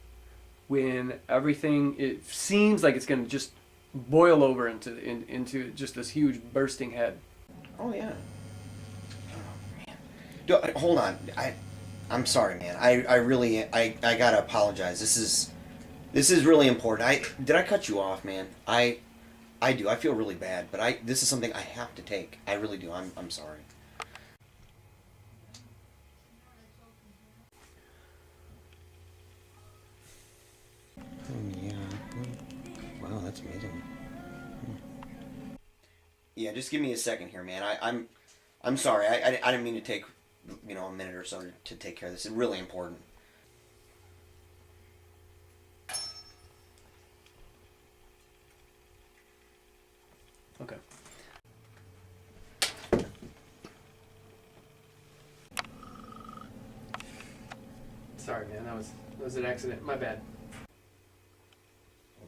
when everything it seems like it's gonna just boil over into just this huge bursting head. Oh yeah. Oh man. Dude, hold on. I'm sorry, man. I really gotta apologize. This is really important. Did I cut you off, man? I do. I feel really bad, but this is something I have to take. I really do. I'm sorry. Yeah. Wow, that's amazing. Yeah, just give me a second here, man. I'm sorry. I didn't mean to take a minute or so to take care of this. It's really important. Okay. Sorry, man. That was an accident. My bad.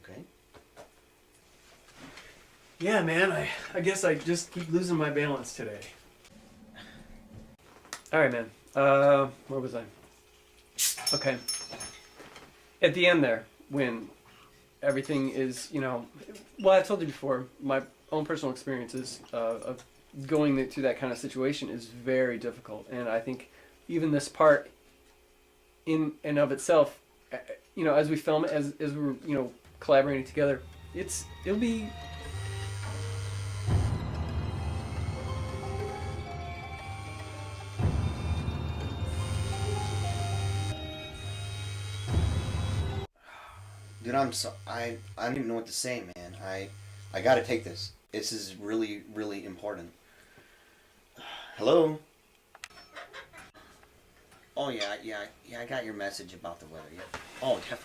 Okay. Yeah, man. I guess I just keep losing my balance today. All right, man. Where was I? Okay. At the end there, when everything is, well, I told you before, my own personal experiences of going through that kind of situation is very difficult, and I think even this part in and of itself, as we film it, as we're collaborating together, it'll be. Dude, I don't even know what to say, man. I gotta take this. This is really, really important. Hello? Oh, yeah, I got your message about the weather, yeah. Oh, definitely.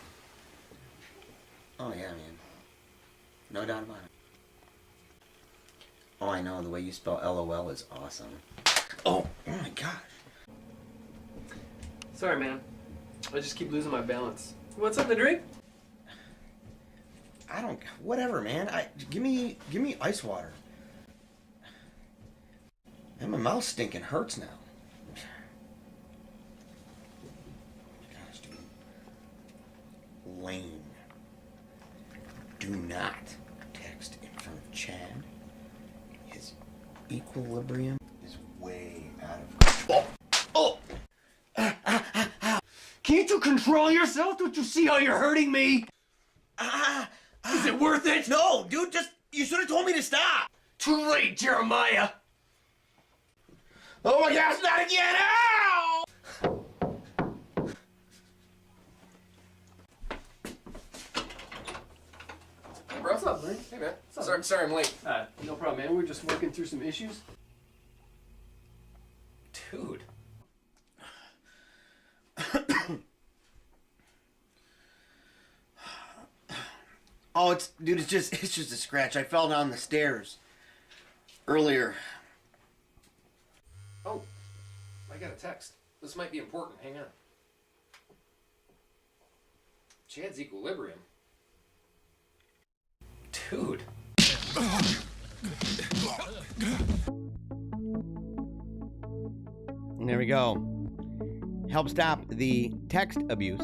Oh, yeah, man. No doubt about it. Oh, I know, the way you spell LOL is awesome. Oh my gosh. Sorry, man. I just keep losing my balance. Want something to drink? Whatever, man. Give me ice water. And my mouth stinking hurts now. Gosh, dude. Lane. Do not text in front of Chad. His equilibrium is way out of control. Oh! Can't you control yourself? Don't you see how you're hurting me? Is it worth it? No, dude, you should have told me to stop. Too late, Jeremiah. Oh my gosh, not again! Ow! Hey, bro, what's up, man? Hey, man. Sorry I'm late. No problem, man. We're just working through some issues. Dude, Dude. Oh, it's just a scratch. I fell down the stairs earlier. Oh, I got a text. This might be important. Hang on. Chad's equilibrium. Dude. And there we go. Help stop the text abuse.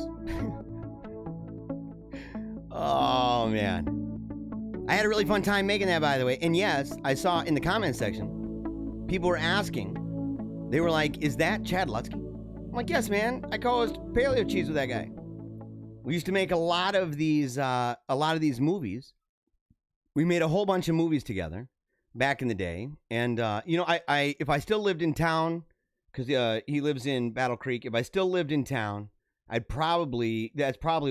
Oh, man. I had a really fun time making that, by the way. And yes, I saw in the comments section, people were asking, they were like, is that Chad Lutsky? I'm like, yes, man. I co-host Paleo Cheese with that guy. We used to make a lot of these movies. We made a whole bunch of movies together back in the day. And, if I still lived in town, because he lives in Battle Creek, if I still lived in town, that's probably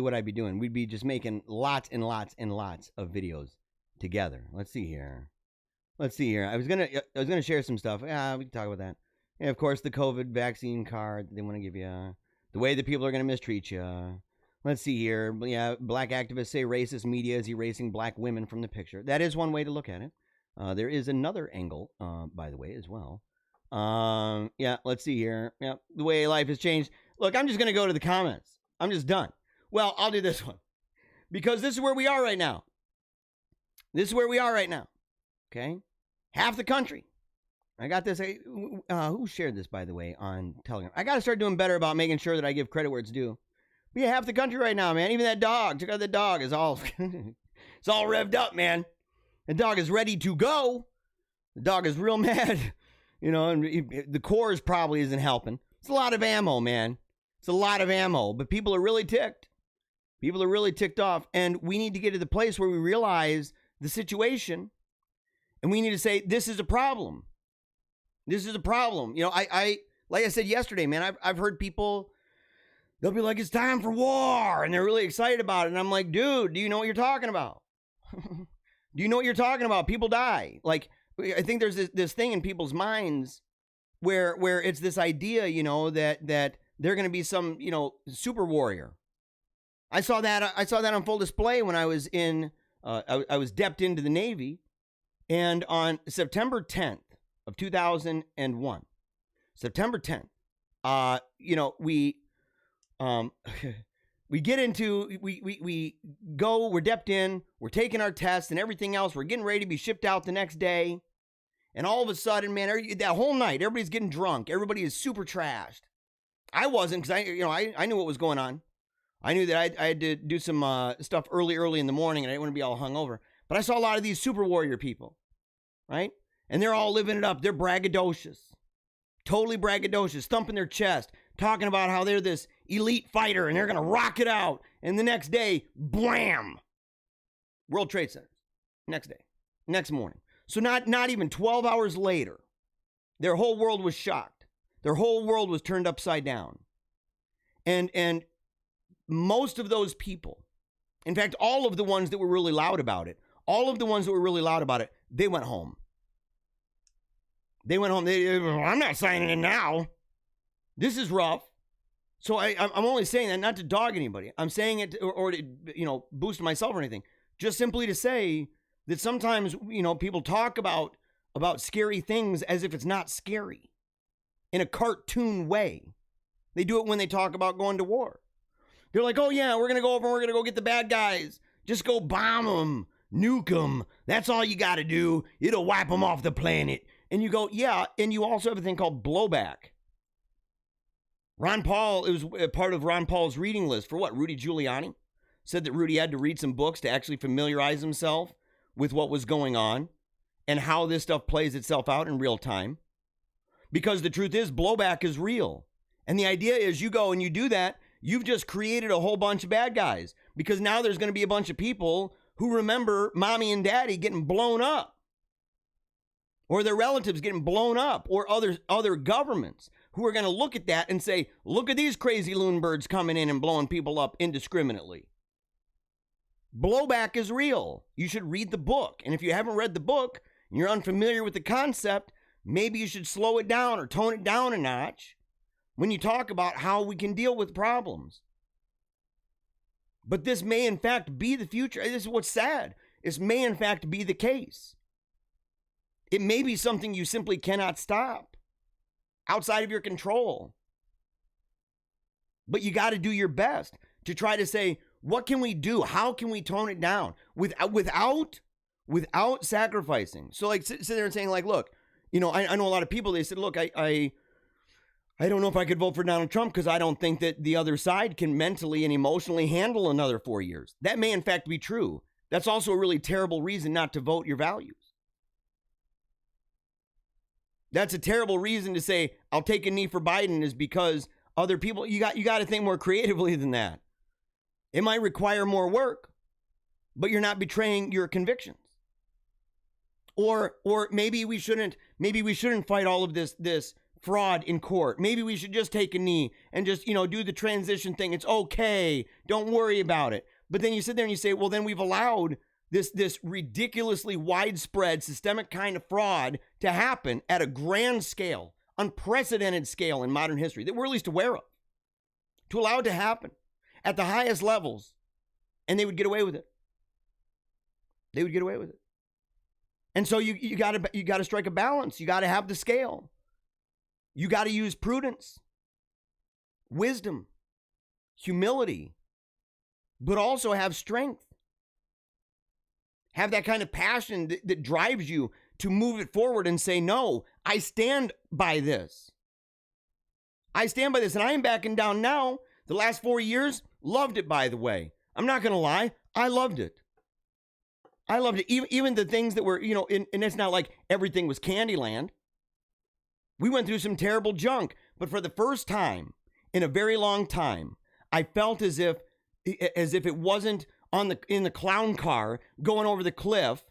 what I'd be doing. We'd be just making lots and lots and lots of videos together. Let's see here. I was gonna share some stuff. Yeah, we can talk about that. And of course, the COVID vaccine card they want to give you. The way that people are gonna mistreat you. Let's see here. Yeah, black activists say racist media is erasing black women from the picture. That is one way to look at it. There is another angle, by the way, as well. Yeah, let's see here. Yeah, the way life has changed. Look, I'm just going to go to the comments. I'm just done. Well, I'll do this one. Because this is where we are right now. Okay? Half the country. I got this. Who shared this, by the way, on Telegram? I got to start doing better about making sure that I give credit where it's due. But yeah, half the country right now, man. Even that dog. Check out the dog. It's all it's all revved up, man. The dog is ready to go. The dog is real mad. And the cores probably isn't helping. It's a lot of ammo, man. It's a lot of ammo, but people are really ticked. People are really ticked off, and we need to get to the place where we realize the situation, and we need to say, this is a problem. This is a problem. I like I said yesterday, man, I've heard people, they'll be like, it's time for war, and they're really excited about it, and I'm like, dude, do you know what you're talking about? Do you know what you're talking about? People die. Like, I think there's this thing in people's minds where it's this idea, that they're going to be some, super warrior. I saw that on full display when I was I was depped into the Navy, and on September 10th of 2001, September 10th, we get into, we go, we're depped in, we're taking our tests and everything else, we're getting ready to be shipped out the next day. And all of a sudden, man, that whole night, everybody's getting drunk. Everybody is super trashed. I wasn't, because I knew what was going on. I knew that I had to do some stuff early in the morning, and I didn't want to be all hungover. But I saw a lot of these super warrior people, right? And they're all living it up. They're braggadocious. Totally braggadocious, thumping their chest, talking about how they're this elite fighter, and they're going to rock it out. And the next day, blam! World Trade Center. Next day. Next morning. So not even 12 hours later, their whole world was shocked. Their whole world was turned upside down. And most of those people, in fact, all of the ones that were really loud about it, they went home. I'm not signing in now. This is rough. So I'm only saying that not to dog anybody. I'm saying it or to, boost myself or anything. Just simply to say that sometimes, people talk about scary things as if it's not scary in a cartoon way. They do it when they talk about going to war. They're like, oh yeah, we're going to go over and we're going to go get the bad guys. Just go bomb them, nuke them. That's all you got to do. It'll wipe them off the planet. And you go, yeah, and you also have a thing called blowback. Ron Paul, it was part of Ron Paul's reading list for what? Rudy Giuliani said that Rudy had to read some books to actually familiarize himself with what was going on and how this stuff plays itself out in real time. Because the truth is, blowback is real. And the idea is you go and you do that, you've just created a whole bunch of bad guys. Because now there's going to be a bunch of people who remember mommy and daddy getting blown up. Or their relatives getting blown up. Or other governments who are going to look at that and say, look at these crazy loon birds coming in and blowing people up indiscriminately. Blowback is real. You should read the book. And if you haven't read the book and you're unfamiliar with the concept, maybe you should slow it down or tone it down a notch when you talk about how we can deal with problems. But this may in fact be the future. This is what's sad. This may in fact be the case. It may be something you simply cannot stop, outside of your control. But you got to do your best to try to say, what can we do? How can we tone it down without sacrificing? So like sit there and saying like, look, I know a lot of people, they said, look, I don't know if I could vote for Donald Trump because I don't think that the other side can mentally and emotionally handle another 4 years. That may in fact be true. That's also a really terrible reason not to vote your values. That's a terrible reason to say, I'll take a knee for Biden is because other people, you got to think more creatively than that. It might require more work, but you're not betraying your convictions. Or maybe we shouldn't fight all of this fraud in court. Maybe we should just take a knee and just, do the transition thing. It's okay. Don't worry about it. But then you sit there and you say, well, then we've allowed this ridiculously widespread systemic kind of fraud to happen at a grand scale, unprecedented scale in modern history that we're at least aware of, to allow it to happen at the highest levels, and they would get away with it. They would get away with it. And so you got to strike a balance. You got to have the scale. You got to use prudence, wisdom, humility, but also have strength. Have that kind of passion that drives you to move it forward and say, no, I stand by this. I stand by this, and I am backing down now. The last 4 years, loved it, by the way. I'm not going to lie. I loved it. I loved it. Even the things that were, and it's not like everything was Candyland. We went through some terrible junk, but for the first time in a very long time, I felt as if it wasn't in the clown car going over the cliff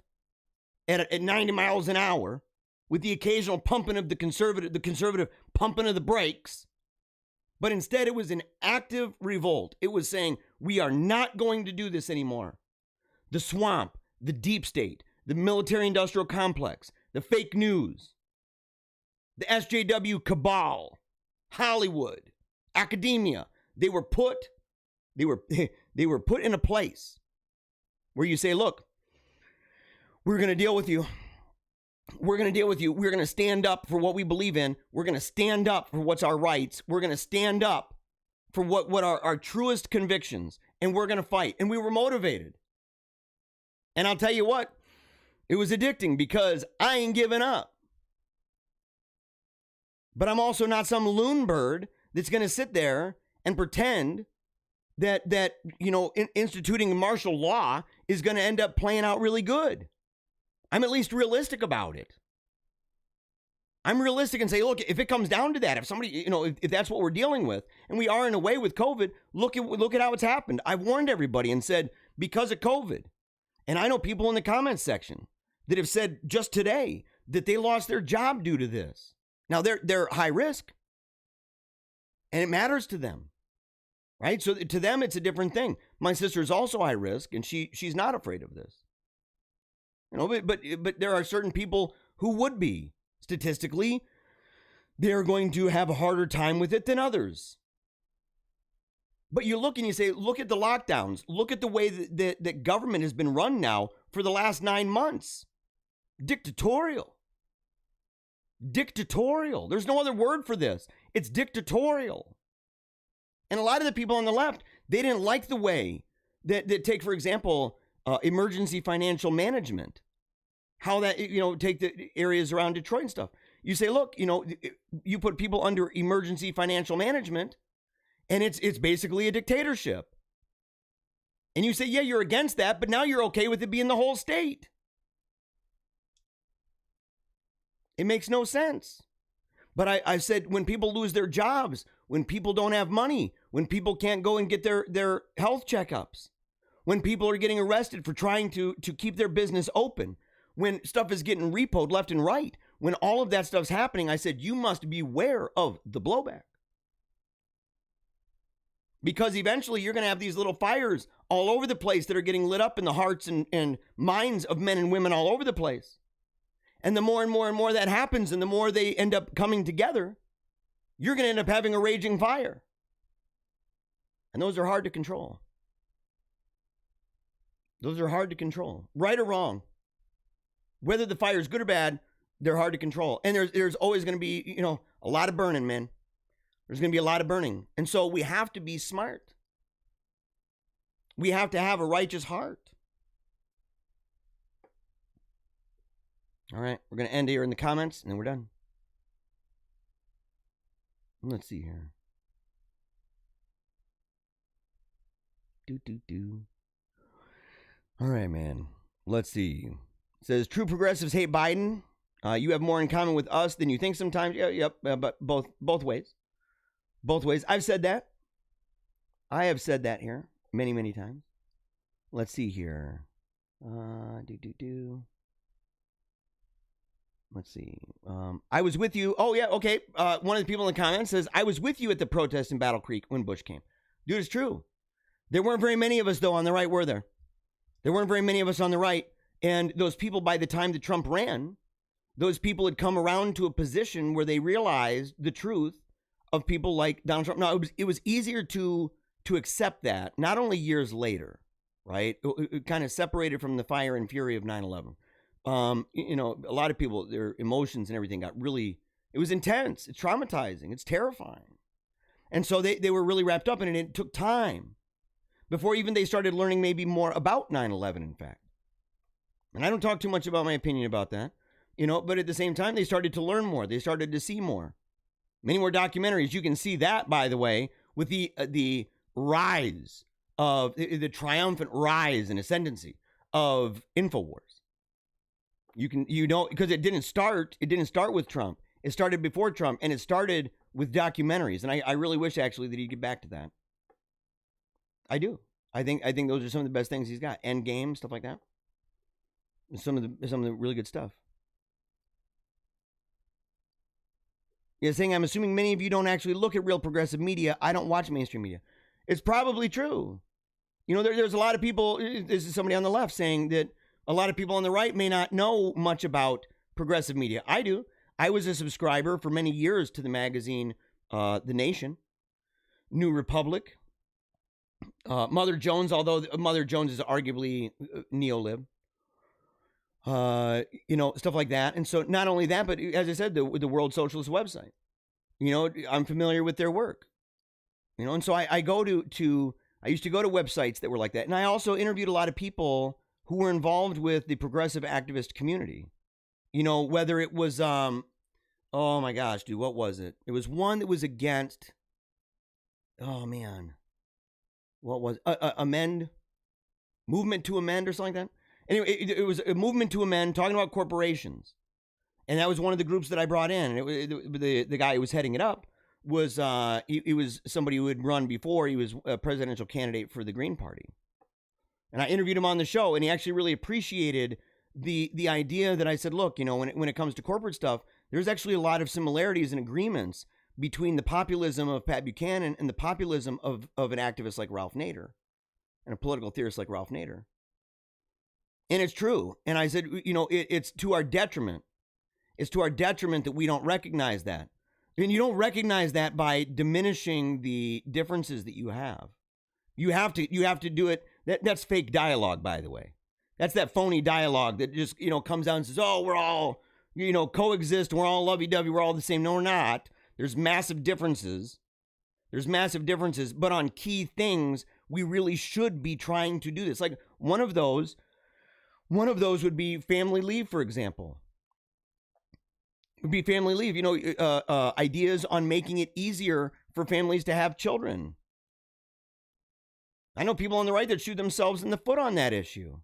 at 90 miles an hour with the occasional pumping of the conservative pumping of the brakes. But instead, it was an active revolt. It was saying, we are not going to do this anymore. The swamp, the deep state, the military-industrial complex, the fake news, the SJW cabal, Hollywood, academia, they were put in a place where you say, look, we're going to deal with you. We're going to deal with you. We're going to stand up for what we believe in. We're going to stand up for what's our rights. We're going to stand up for what are our truest convictions. And we're going to fight. And we were motivated. And I'll tell you what, it was addicting because I ain't giving up. But I'm also not some loon bird that's going to sit there and pretend that instituting martial law is going to end up playing out really good. I'm at least realistic about it. I'm realistic and say, look, if it comes down to that, if somebody, if that's what we're dealing with, and we are in a way with COVID, look at how it's happened. I've warned everybody and said, because of COVID, and I know people in the comments section that have said just today that they lost their job due to this. Now they're high risk, and it matters to them, right? So to them, it's a different thing. My sister is also high risk, and she's not afraid of this. But there are certain people who would be. Statistically, they're going to have a harder time with it than others. But you look and you say, look at the lockdowns. Look at the way that government has been run now for the last 9 months. Dictatorial. Dictatorial. There's no other word for this. It's dictatorial. And a lot of the people on the left, they didn't like the way that take, for example, emergency financial management. How that, take the areas around Detroit and stuff. You say, look, you put people under emergency financial management, and it's basically a dictatorship. And you say, yeah, you're against that, but now you're okay with it being the whole state. It makes no sense. But I said, when people lose their jobs, when people don't have money, when people can't go and get their health checkups, when people are getting arrested for trying to keep their business open, when stuff is getting repoed left and right, when all of that stuff's happening, I said, you must beware of the blowback. Because eventually you're going to have these little fires all over the place that are getting lit up in the hearts and minds of men and women all over the place. And the more and more and more that happens, and the more they end up coming together, you're going to end up having a raging fire. And those are hard to control. Those are hard to control, right or wrong. Whether the fire is good or bad, they're hard to control. And there's always going to be, a lot of burning, man. There's going to be a lot of burning. And so we have to be smart. We have to have a righteous heart. All right, we're going to end here in the comments, and then we're done. Let's see here. All right, man. Let's see. It says, true progressives hate Biden. You have more in common with us than you think sometimes. Yeah, yep, but both ways. Both ways. I've said that. I have said that here many, many times. Let's see here. Let's see. I was with you. Oh, yeah, okay. One of the people in the comments says, I was with you at the protest in Battle Creek when Bush came. Dude, it's true. There weren't very many of us, though, on the right, were there? There weren't very many of us on the right. And those people, by the time that Trump ran, those people had come around to a position where they realized the truth of people like Donald Trump. Now, it was easier to accept that, not only years later, right? It kind of separated from the fire and fury of 9/11. A lot of people, their emotions and everything got really, it was intense. It's traumatizing. It's terrifying. And so they were really wrapped up in it. And it took time before even they started learning maybe more about 9/11, in fact. And I don't talk too much about my opinion about that, but at the same time, they started to learn more. They started to see more. Many more documentaries. You can see that, by the way, with the rise of, the triumphant rise and ascendancy of InfoWars. Because it didn't start with Trump. It started before Trump, and it started with documentaries. And I really wish, actually, that he'd get back to that. I do. I think those are some of the best things he's got. Endgame, stuff like that. Some of the really good stuff. Yeah, saying, I'm assuming many of you don't actually look at real progressive media. I don't watch mainstream media. It's probably true. There's a lot of people, this is somebody on the left saying that a lot of people on the right may not know much about progressive media. I do. I was a subscriber for many years to the magazine The Nation, New Republic, Mother Jones, although Mother Jones is arguably neo-lib. Stuff like that. And so not only that, but as I said, the World Socialist website, I'm familiar with their work, and so I used to go to websites that were like that. And I also interviewed a lot of people who were involved with the progressive activist community, whether it was, oh my gosh, dude, what was it? It was one that was against, oh man, what was movement to amend or something like that. Anyway, it was a movement to amend, talking about corporations. And that was one of the groups that I brought in. And the guy who was heading it up was, he was somebody who had run before. He was a presidential candidate for the Green Party. And I interviewed him on the show, and he actually really appreciated the idea that I said, look, when it comes to corporate stuff, there's actually a lot of similarities and agreements between the populism of Pat Buchanan and the populism of an activist like Ralph Nader and a political theorist like Ralph Nader. And it's true. And I said, it's to our detriment. It's to our detriment that we don't recognize that. And you don't recognize that by diminishing the differences that you have. You have to do it. That's fake dialogue, by the way. That's that phony dialogue that just, comes out and says, oh, we're all, coexist. We're all lovey-dovey. We're all the same. No, we're not. There's massive differences. But on key things, we really should be trying to do this. Like one of those would be family leave, for example. Would be family leave. Ideas on making it easier for families to have children. I know people on the right that shoot themselves in the foot on that issue.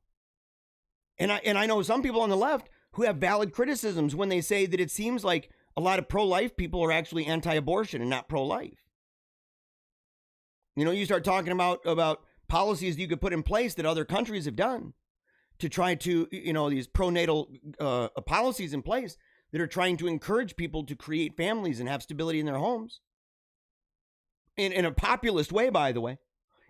And I know some people on the left who have valid criticisms when they say that it seems like a lot of pro-life people are actually anti-abortion and not pro-life. You start talking about policies you could put in place that other countries have done to try to, these pronatal policies in place that are trying to encourage people to create families and have stability in their homes. In a populist way, by the way.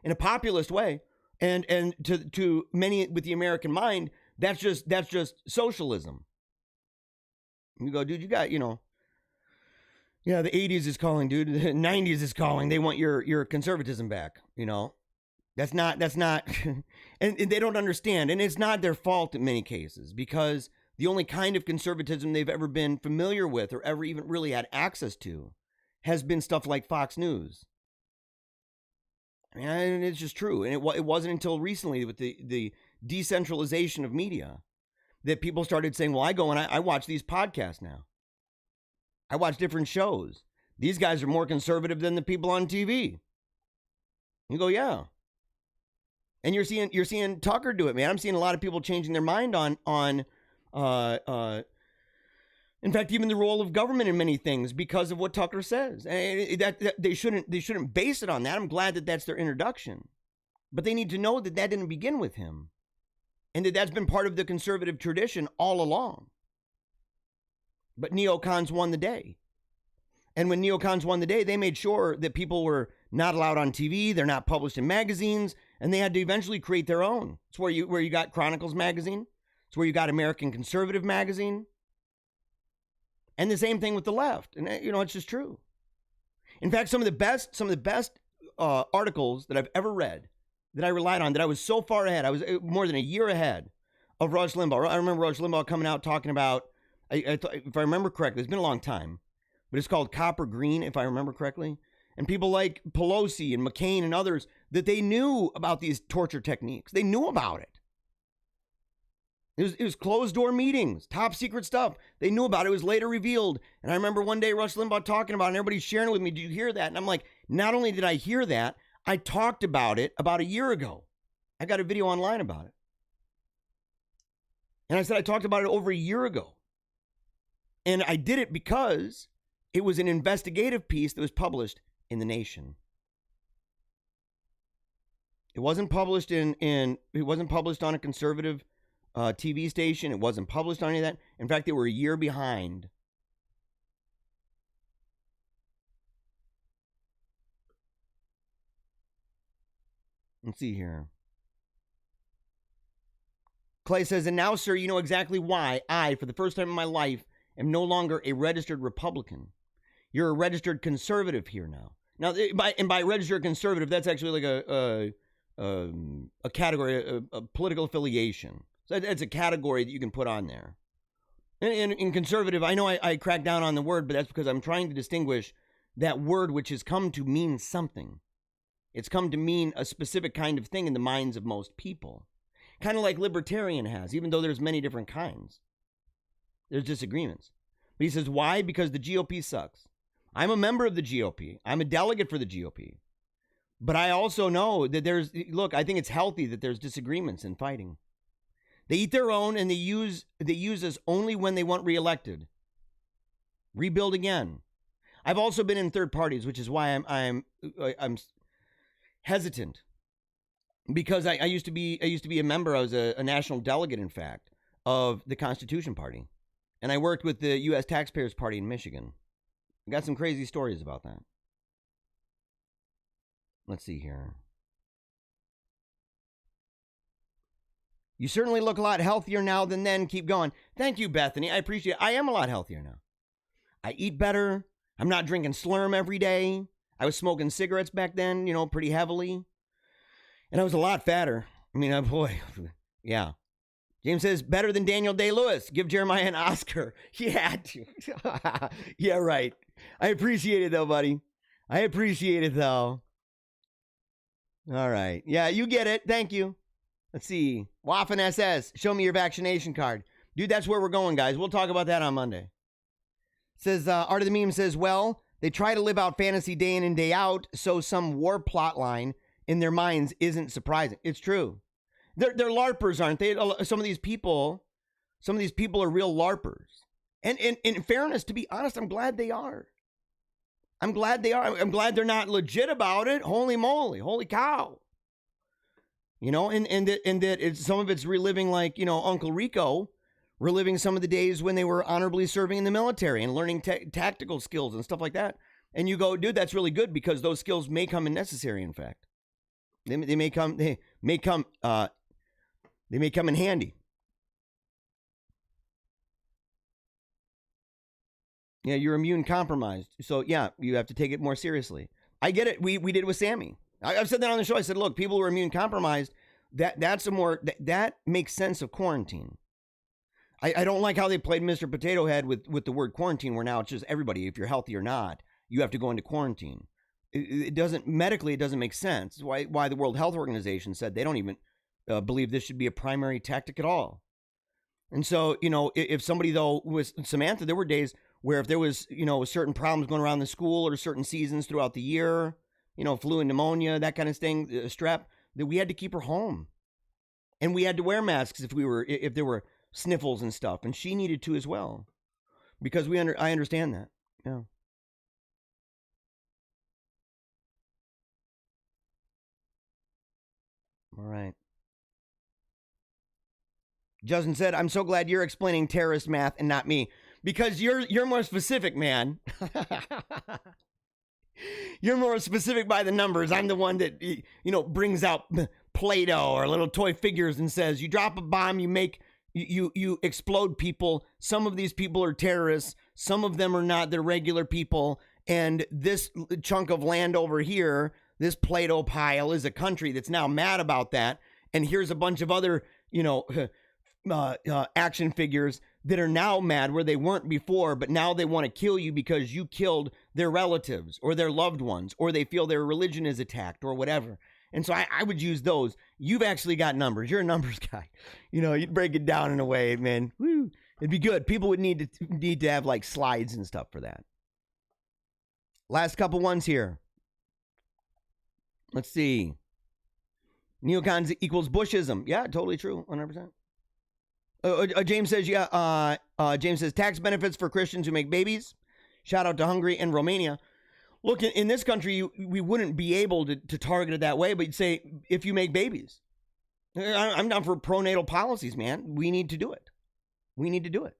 In a populist way. And to many with the American mind, that's just socialism. You go, dude, you got, yeah, the 80s is calling, dude. The 90s is calling. They want your conservatism back, That's not, and they don't understand. And it's not their fault in many cases, because the only kind of conservatism they've ever been familiar with or ever even really had access to has been stuff like Fox News. I mean, it's just true. And it wasn't until recently with the decentralization of media that people started saying, well, I go and I watch these podcasts now. I watch different shows. These guys are more conservative than the people on TV. You go, yeah. And you're seeing Tucker do it, man. I'm seeing a lot of people changing their mind on in fact, even the role of government in many things because of what Tucker says. And that they shouldn't base it on that. I'm glad that that's their introduction. But they need to know that didn't begin with him. And that's been part of the conservative tradition all along. But neocons won the day. And when neocons won the day, they made sure that people were not allowed on TV. They're not published in magazines. And they had to eventually create their own. It's where you got Chronicles magazine. It's where you got American Conservative magazine. And the same thing with the left. And, it's just true. In fact, some of the best articles that I've ever read, that I relied on, that I was so far ahead, I was more than a year ahead of Rush Limbaugh. I remember Rush Limbaugh coming out talking about, if I remember correctly, it's been a long time, but it's called Copper Green, if I remember correctly. And people like Pelosi and McCain and others, that they knew about these torture techniques. They knew about it. It was closed door meetings, top secret stuff. They knew about it. It was later revealed. And I remember one day Rush Limbaugh talking about it, and everybody's sharing it with me. Do you hear that? And I'm like, not only did I hear that, I talked about it about a year ago. I got a video online about it. And I said I talked about it over a year ago. And I did it because it was an investigative piece that was published in The Nation. It wasn't published it wasn't published on a conservative TV station. It wasn't published on any of that. In fact, they were a year behind. Let's see here. Clay says, and now, sir, you know exactly why I, for the first time in my life, am no longer a registered Republican. You're a registered conservative here now. Now, by registered conservative, that's actually like a category, a political affiliation. So that's a category that you can put on there. And in conservative, I know I crack down on the word, but that's because I'm trying to distinguish that word which has come to mean something. It's come to mean a specific kind of thing in the minds of most people. Kind of like libertarian has, even though there's many different kinds. There's disagreements. But he says, why? Because the GOP sucks. I'm a member of the GOP. I'm a delegate for the GOP. But I also know that look, I think it's healthy that there's disagreements and fighting. They eat their own, and they use us only when they want reelected. Rebuild again. I've also been in third parties, which is why I'm hesitant, because I used to be a member. I was a national delegate, in fact, of the Constitution Party, and I worked with the U.S. Taxpayers Party in Michigan. I got some crazy stories about that. Let's see here. You certainly look a lot healthier now than then. Keep going. Thank you, Bethany. I appreciate it. I am a lot healthier now. I eat better. I'm not drinking Slurm every day. I was smoking cigarettes back then, pretty heavily. And I was a lot fatter. I mean, boy, yeah. James says, better than Daniel Day-Lewis. Give Jeremiah an Oscar. Yeah, dude. Yeah, right. I appreciate it, though, buddy. I appreciate it, though. All right. Yeah, you get it. Thank you. Let's see. Waffen SS, show me your vaccination card. Dude, that's where we're going, guys. We'll talk about that on Monday. Says, Art of the Meme says, well, they try to live out fantasy day in and day out, so some war plot line in their minds isn't surprising. It's true. They're LARPers, aren't they? Some of these people are real LARPers. And in fairness, to be honest, I'm glad they are. I'm glad they are. I'm glad they're not legit about it. Holy moly. Holy cow. And that some of it's reliving, like, Uncle Rico, reliving some of the days when they were honorably serving in the military and learning tactical skills and stuff like that. And you go, dude, that's really good, because those skills may come in necessary. In fact, they may come in handy. Yeah, you're immune compromised. So yeah, you have to take it more seriously. I get it. We did with Sammy. I've said that on the show. I said, look, people who are immune compromised, that makes sense of quarantine. I don't like how they played Mr. Potato Head with the word quarantine, where now it's just everybody, if you're healthy or not, you have to go into quarantine. It doesn't, medically, it doesn't make sense. It's why the World Health Organization said they don't even believe this should be a primary tactic at all. And so, if somebody, though, was Samantha, there were days where if there was, certain problems going around the school or certain seasons throughout the year, flu and pneumonia, that kind of thing, strep, that we had to keep her home. And we had to wear masks if there were sniffles and stuff, and she needed to as well, because I understand that. Yeah. All right. Justin said, "I'm so glad you're explaining terrorist math and not me, because you're more specific, man." You're more specific by the numbers. I'm the one that brings out Play-Doh or little toy figures and says, "You drop a bomb, you explode people. Some of these people are terrorists. Some of them are not. They're regular people. And this chunk of land over here, this Play-Doh pile, is a country that's now mad about that. And here's a bunch of other, action figures that are now mad where they weren't before, but now they want to kill you because you killed their relatives or their loved ones, or they feel their religion is attacked or whatever." And so I would use those. You've actually got numbers. You're a numbers guy. You'd break it down in a way, man. Woo. It'd be good. People would need to have like slides and stuff for that. Last couple ones here. Let's see. Neocons equals Bushism. Yeah, totally true. 100%. James says, James says, tax benefits for Christians who make babies. Shout out to Hungary and Romania. Look, in this country, we wouldn't be able to target it that way, but you'd say, if you make babies. I'm down for pronatal policies, man. We need to do it. We need to do it.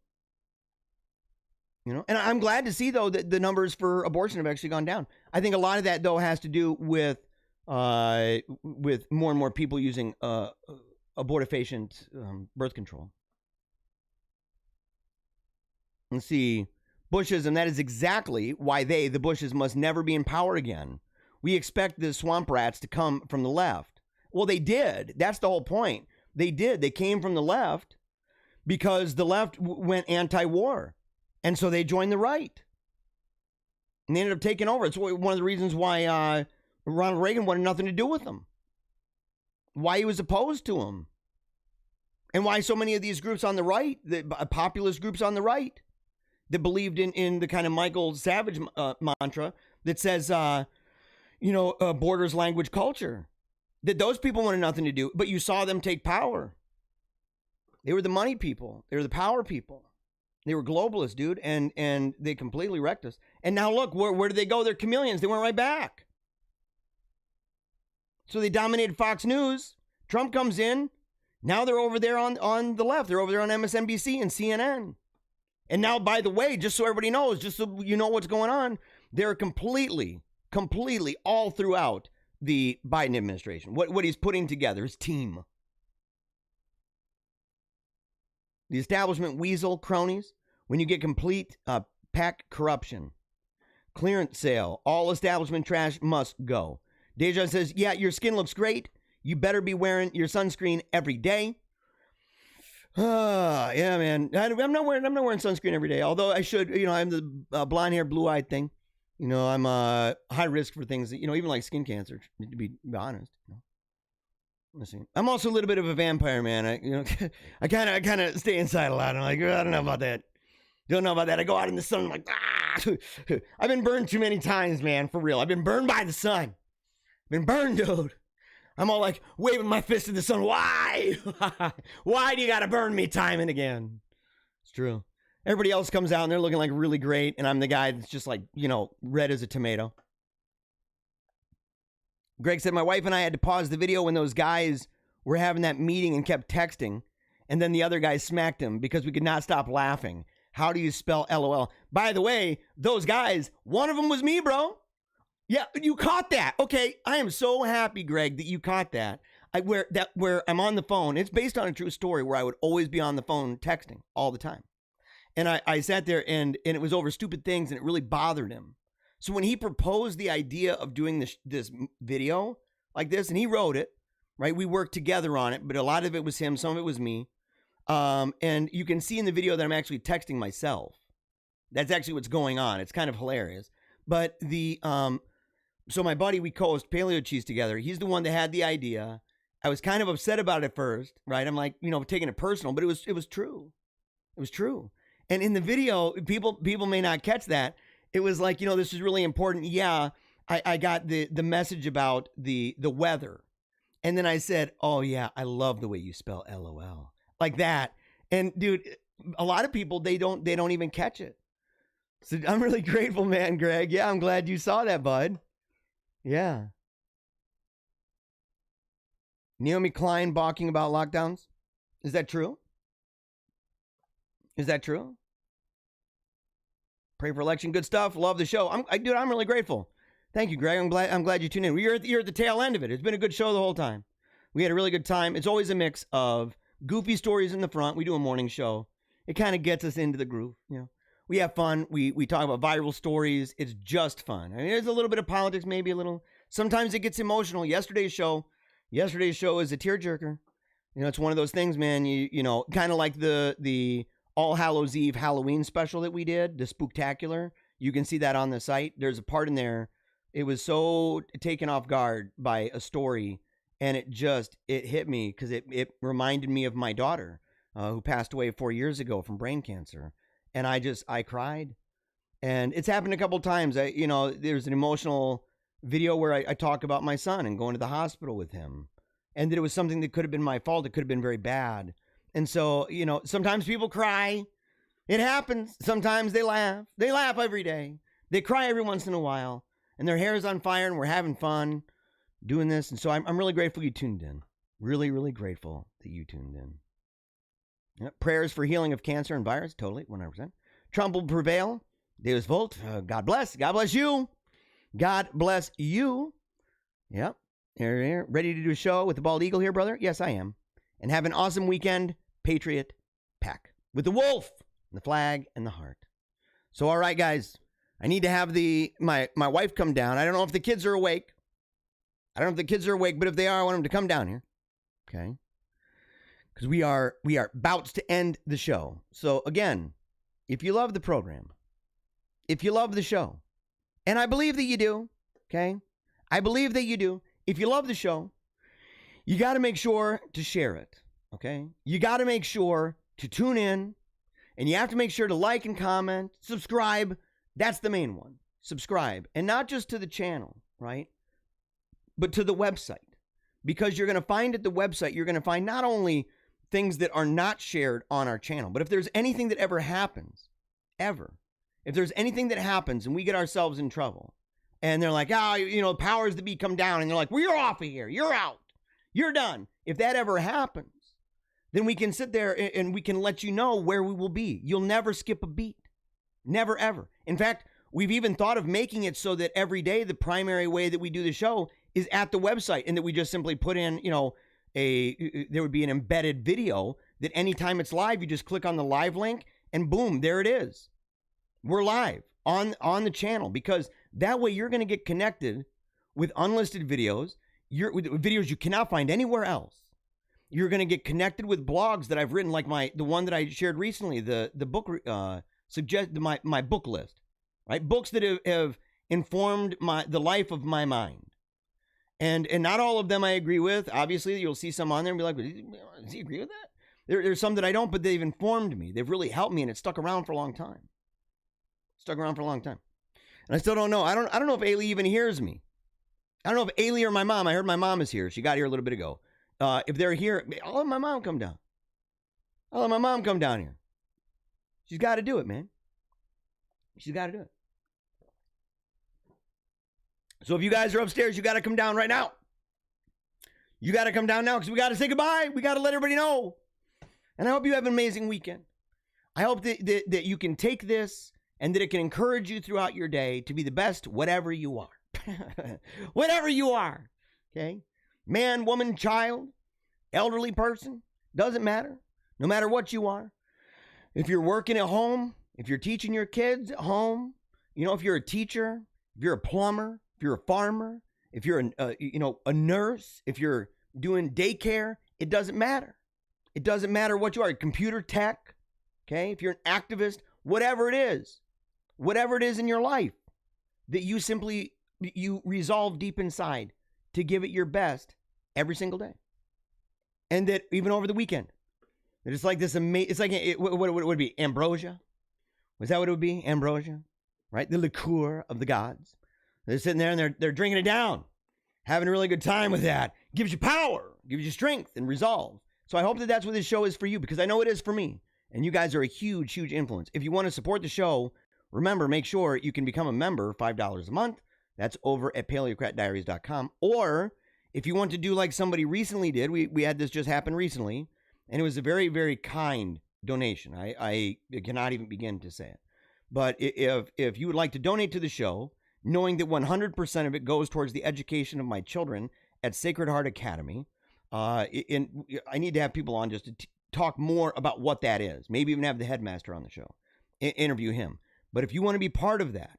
And I'm glad to see, though, that the numbers for abortion have actually gone down. I think a lot of that, though, has to do with more and more people using abortifacient birth control. Let's see. Bushism, that is exactly why the Bushes, must never be in power again. We expect the swamp rats to come from the left. Well, they did. That's the whole point. They did. They came from the left because the left went anti-war. And so they joined the right. And they ended up taking over. It's one of the reasons why Ronald Reagan wanted nothing to do with them. Why he was opposed to them. And why so many of these groups on the right, the populist groups on the right, that believed in the kind of Michael Savage mantra that says, borders, language, culture. That those people wanted nothing to do, but you saw them take power. They were the money people. They were the power people. They were globalists, dude, and they completely wrecked us. And now look, where did they go? They're chameleons. They went right back. So they dominated Fox News. Trump comes in. Now they're over there on the left. They're over there on MSNBC and CNN. And now, by the way, just so everybody knows, just so you know what's going on, they're completely all throughout the Biden administration. What he's putting together, his team. The establishment weasel cronies, when you get complete PAC corruption, clearance sale, all establishment trash must go. Deja says, yeah, your skin looks great. You better be wearing your sunscreen every day. Yeah, man. I'm not wearing sunscreen every day. Although I should, I'm the blonde hair, blue eyed thing. I'm high risk for things that, even like skin cancer, to be honest. Let's see. I'm also a little bit of a vampire, man. I kind of stay inside a lot. I'm like, I don't know about that. Don't know about that. I go out in the sun. I'm like, I've been burned too many times, man. For real. I've been burned by the sun. Been burned, dude. I'm all like waving my fist in the sun. Why? Why do you got to burn me time and again? It's true. Everybody else comes out and they're looking like really great. And I'm the guy that's just like, red as a tomato. Greg said, my wife and I had to pause the video when those guys were having that meeting and kept texting. And then the other guy smacked him because we could not stop laughing. How do you spell LOL? By the way, those guys, one of them was me, bro. Yeah, you caught that. Okay, I am so happy, Greg, that you caught that. Where I'm on the phone. It's based on a true story where I would always be on the phone texting all the time. And I sat there and it was over stupid things and it really bothered him. So when he proposed the idea of doing this video like this, and he wrote it, right? We worked together on it, but a lot of it was him, some of it was me. And you can see in the video that I'm actually texting myself. That's actually what's going on. It's kind of hilarious. But so my buddy, we co-host Paleo Cheese together. He's the one that had the idea. I was kind of upset about it at first, right? I'm like, taking it personal, but it was true. It was true. And in the video, people may not catch that. It was like, this is really important. Yeah, I got the message about the weather. And then I said, oh yeah, I love the way you spell LOL. Like that. And dude, a lot of people, they don't even catch it. So I'm really grateful, man, Greg. Yeah, I'm glad you saw that, bud. Yeah. Naomi Klein balking about lockdowns. Is that true? Is that true? Pray for election. Good stuff. Love the show. I'm really grateful. Thank you, Greg. I'm glad you tuned in. You're at the tail end of it. It's been a good show the whole time. We had a really good time. It's always a mix of goofy stories in the front. We do a morning show. It kind of gets us into the groove. We have fun. We talk about viral stories. It's just fun. I mean, there's a little bit of politics, maybe a little. Sometimes it gets emotional. Yesterday's show is a tearjerker. It's one of those things, man. You kind of like the All Hallows Eve Halloween special that we did, the Spooktacular. You can see that on the site. There's a part in there. It was so taken off guard by a story, and it hit me because it reminded me of my daughter who passed away 4 years ago from brain cancer. And I cried. And it's happened a couple times. There's an emotional video where I talk about my son and going to the hospital with him. And that it was something that could have been my fault. It could have been very bad. And so, sometimes people cry. It happens. Sometimes they laugh. They laugh every day. They cry every once in a while. And their hair is on fire and we're having fun doing this. And so I'm really grateful you tuned in. Really, really grateful that you tuned in. Yep. Prayers for healing of cancer and virus. Totally, 100%. Trump will prevail. Deus Volt. God bless. God bless you. God bless you. Yep. Here. Ready to do a show with the Bald Eagle here, brother? Yes, I am. And have an awesome weekend. Patriot Pack. With the wolf, and the flag, and the heart. So, all right, guys. I need to have my wife come down. I don't know if the kids are awake. But if they are, I want them to come down here. Okay? Because we are about to end the show. So again, if you love the program, if you love the show, and I believe that you do, okay? I believe that you do. If you love the show, you got to make sure to share it, okay? You got to make sure to tune in, and you have to make sure to like and comment, subscribe. That's the main one. Subscribe. And not just to the channel, right? But to the website. Because you're going to find at the website, you're going to find not only things that are not shared on our channel, but if there's anything that ever happens, if there's anything that happens and we get ourselves in trouble, and they're like, powers that be come down, and they're like, well, you're off of here, you're out, you're done. If that ever happens, then we can sit there and we can let you know where we will be. You'll never skip a beat. Never, ever. In fact, we've even thought of making it so that every day the primary way that we do the show is at the website, and that we just simply put in, there would be an embedded video that anytime it's live, you just click on the live link and boom, there it is. We're live on the channel, because that way you're going to get connected with unlisted videos, with videos you cannot find anywhere else. You're going to get connected with blogs that I've written, like the one that I shared recently, the book, my book list, right? Books that have informed the life of my mind. And not all of them I agree with. Obviously, you'll see some on there and be like, does he agree with that? There's some that I don't, but they've informed me. They've really helped me, and it stuck around for a long time. And I still don't know. I don't know if Ailey even hears me. I don't know if Ailey or my mom. I heard my mom is here. She got here a little bit ago. If they're here, I'll let my mom come down. Here. She's got to do it, man. She's got to do it. So if you guys are upstairs, you got to come down right now. You got to come down now because we got to say goodbye. We got to let everybody know. And I hope you have an amazing weekend. I hope that you can take this and that it can encourage you throughout your day to be the best, whatever you are. Whatever you are. Okay? Man, woman, child, elderly person, doesn't matter. No matter what you are. If you're working at home, if you're teaching your kids at home, you know, if you're a teacher, if you're a plumber, if you're a farmer, if you're a nurse, if you're doing daycare, it doesn't matter. It doesn't matter what you are, computer tech, okay? If you're an activist, whatever it is in your life that you resolve deep inside to give it your best every single day. And that even over the weekend. It's like this amazing, it's like, what would it be? Ambrosia? Was that what it would be? Ambrosia? Right? The liqueur of the gods. They're sitting there and they're drinking it down. Having a really good time with that. Gives you power. Gives you strength and resolve. So I hope that that's what this show is for you, because I know it is for me. And you guys are a huge, huge influence. If you want to support the show, remember, make sure you can become a member, $5 a month. That's over at paleocratdiaries.com. Or if you want to do like somebody recently did, we had this just happen recently, and it was a very, very kind donation. I cannot even begin to say it. But if you would like to donate to the show, knowing that 100% of it goes towards the education of my children at Sacred Heart Academy, I need to have people on just to talk more about what that is. Maybe even have the headmaster on the show, interview him. But if you want to be part of that,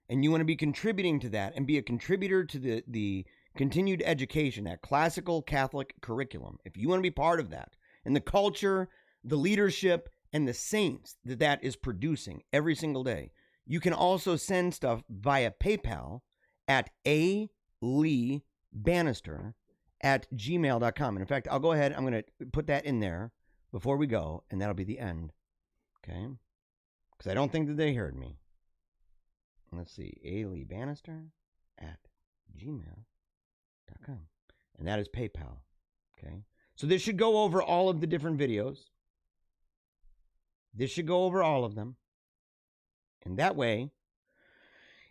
and you want to be contributing to that, and be a contributor to the continued education, that classical Catholic curriculum, if you want to be part of that, and the culture, the leadership, and the saints that is producing every single day, you can also send stuff via PayPal at aleebannister@gmail.com. And in fact, I'll go ahead, I'm going to put that in there before we go, and that'll be the end. Okay? Because I don't think that they heard me. Let's see, aleebannister@gmail.com. And that is PayPal. Okay? So this should go over all of the different videos. This should go over all of them. And that way,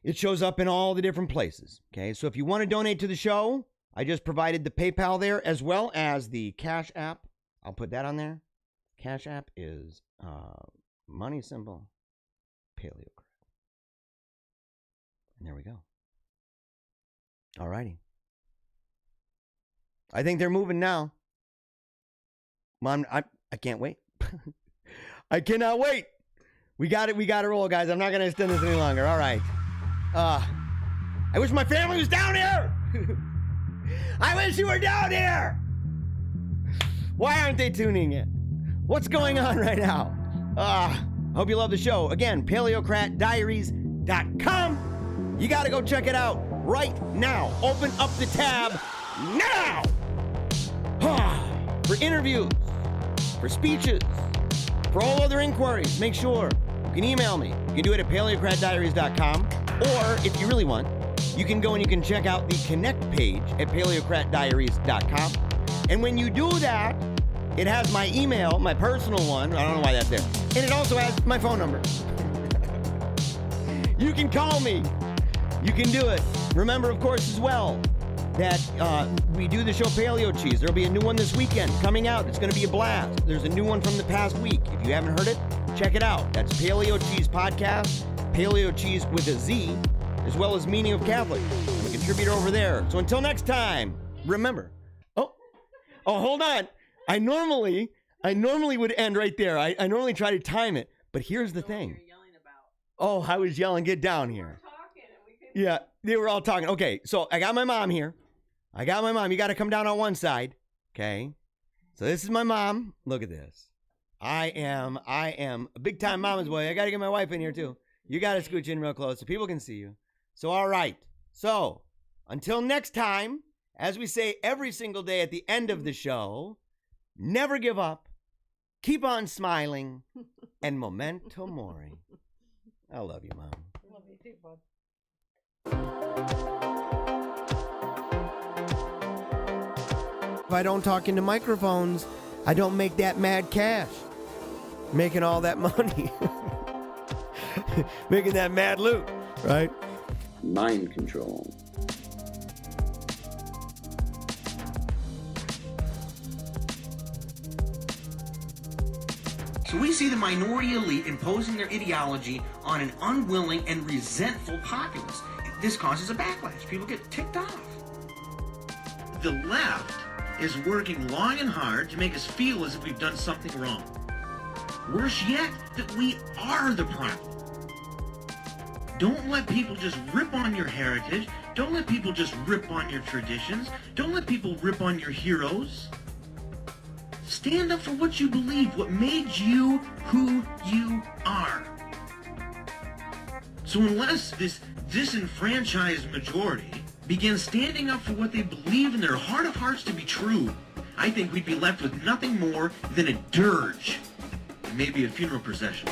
it shows up in all the different places. Okay? So if you want to donate to the show, I just provided the PayPal there, as well as the Cash App. I'll put that on there. Cash App is money symbol Paleocrat. And there we go. All righty. I think they're moving now. Mom, I can't wait. I cannot wait. We got it. We got to roll, guys. I'm not going to extend this any longer. All right. I wish my family was down here. I wish you were down here. Why aren't they tuning in? What's going on right now? Hope you love the show. Again, paleocratdiaries.com. You got to go check it out right now. Open up the tab now. For interviews, for speeches, for all other inquiries, make sure you can email me. You can do it at paleocratdiaries.com. Or if you really want, you can go and you can check out the Connect page at paleocratdiaries.com. And when you do that, it has my email, my personal one. I don't know why that's there. And it also has my phone number. You can call me. You can do it. Remember, of course, as well, that we do the show Paleo Cheese. There'll be a new one this weekend coming out. It's going to be a blast. There's a new one from the past week. If you haven't heard it, check it out. That's Paleo Cheese Podcast, Paleo Cheese with a Z, as well as Meaning of Catholic. I'm a contributor over there. So until next time, remember. Oh, hold on. I normally would end right there. I normally try to time it. But here's the thing. Oh, I was yelling, get down here. Yeah, they were all talking. Okay, so I got my mom here. You got to come down on one side. Okay. So this is my mom. Look at this. I am a big time mama's boy. I got to get my wife in here too. You got to scooch in real close so people can see you. So, all right. So, until next time, as we say every single day at the end of the show, never give up, keep on smiling, and memento mori. I love you, Mom. Love you too, bud. If I don't talk into microphones, I don't make that mad cash. Making all that money. Making that mad loot, right? Mind control. So we see the minority elite imposing their ideology on an unwilling and resentful populace. This causes a backlash. People get ticked off. The left is working long and hard to make us feel as if we've done something wrong. Worse yet, that we are the problem. Don't let people just rip on your heritage. Don't let people just rip on your traditions. Don't let people rip on your heroes. Stand up for what you believe, what made you who you are. So unless this disenfranchised majority begins standing up for what they believe in their heart of hearts to be true, I think we'd be left with nothing more than a dirge, and maybe a funeral procession.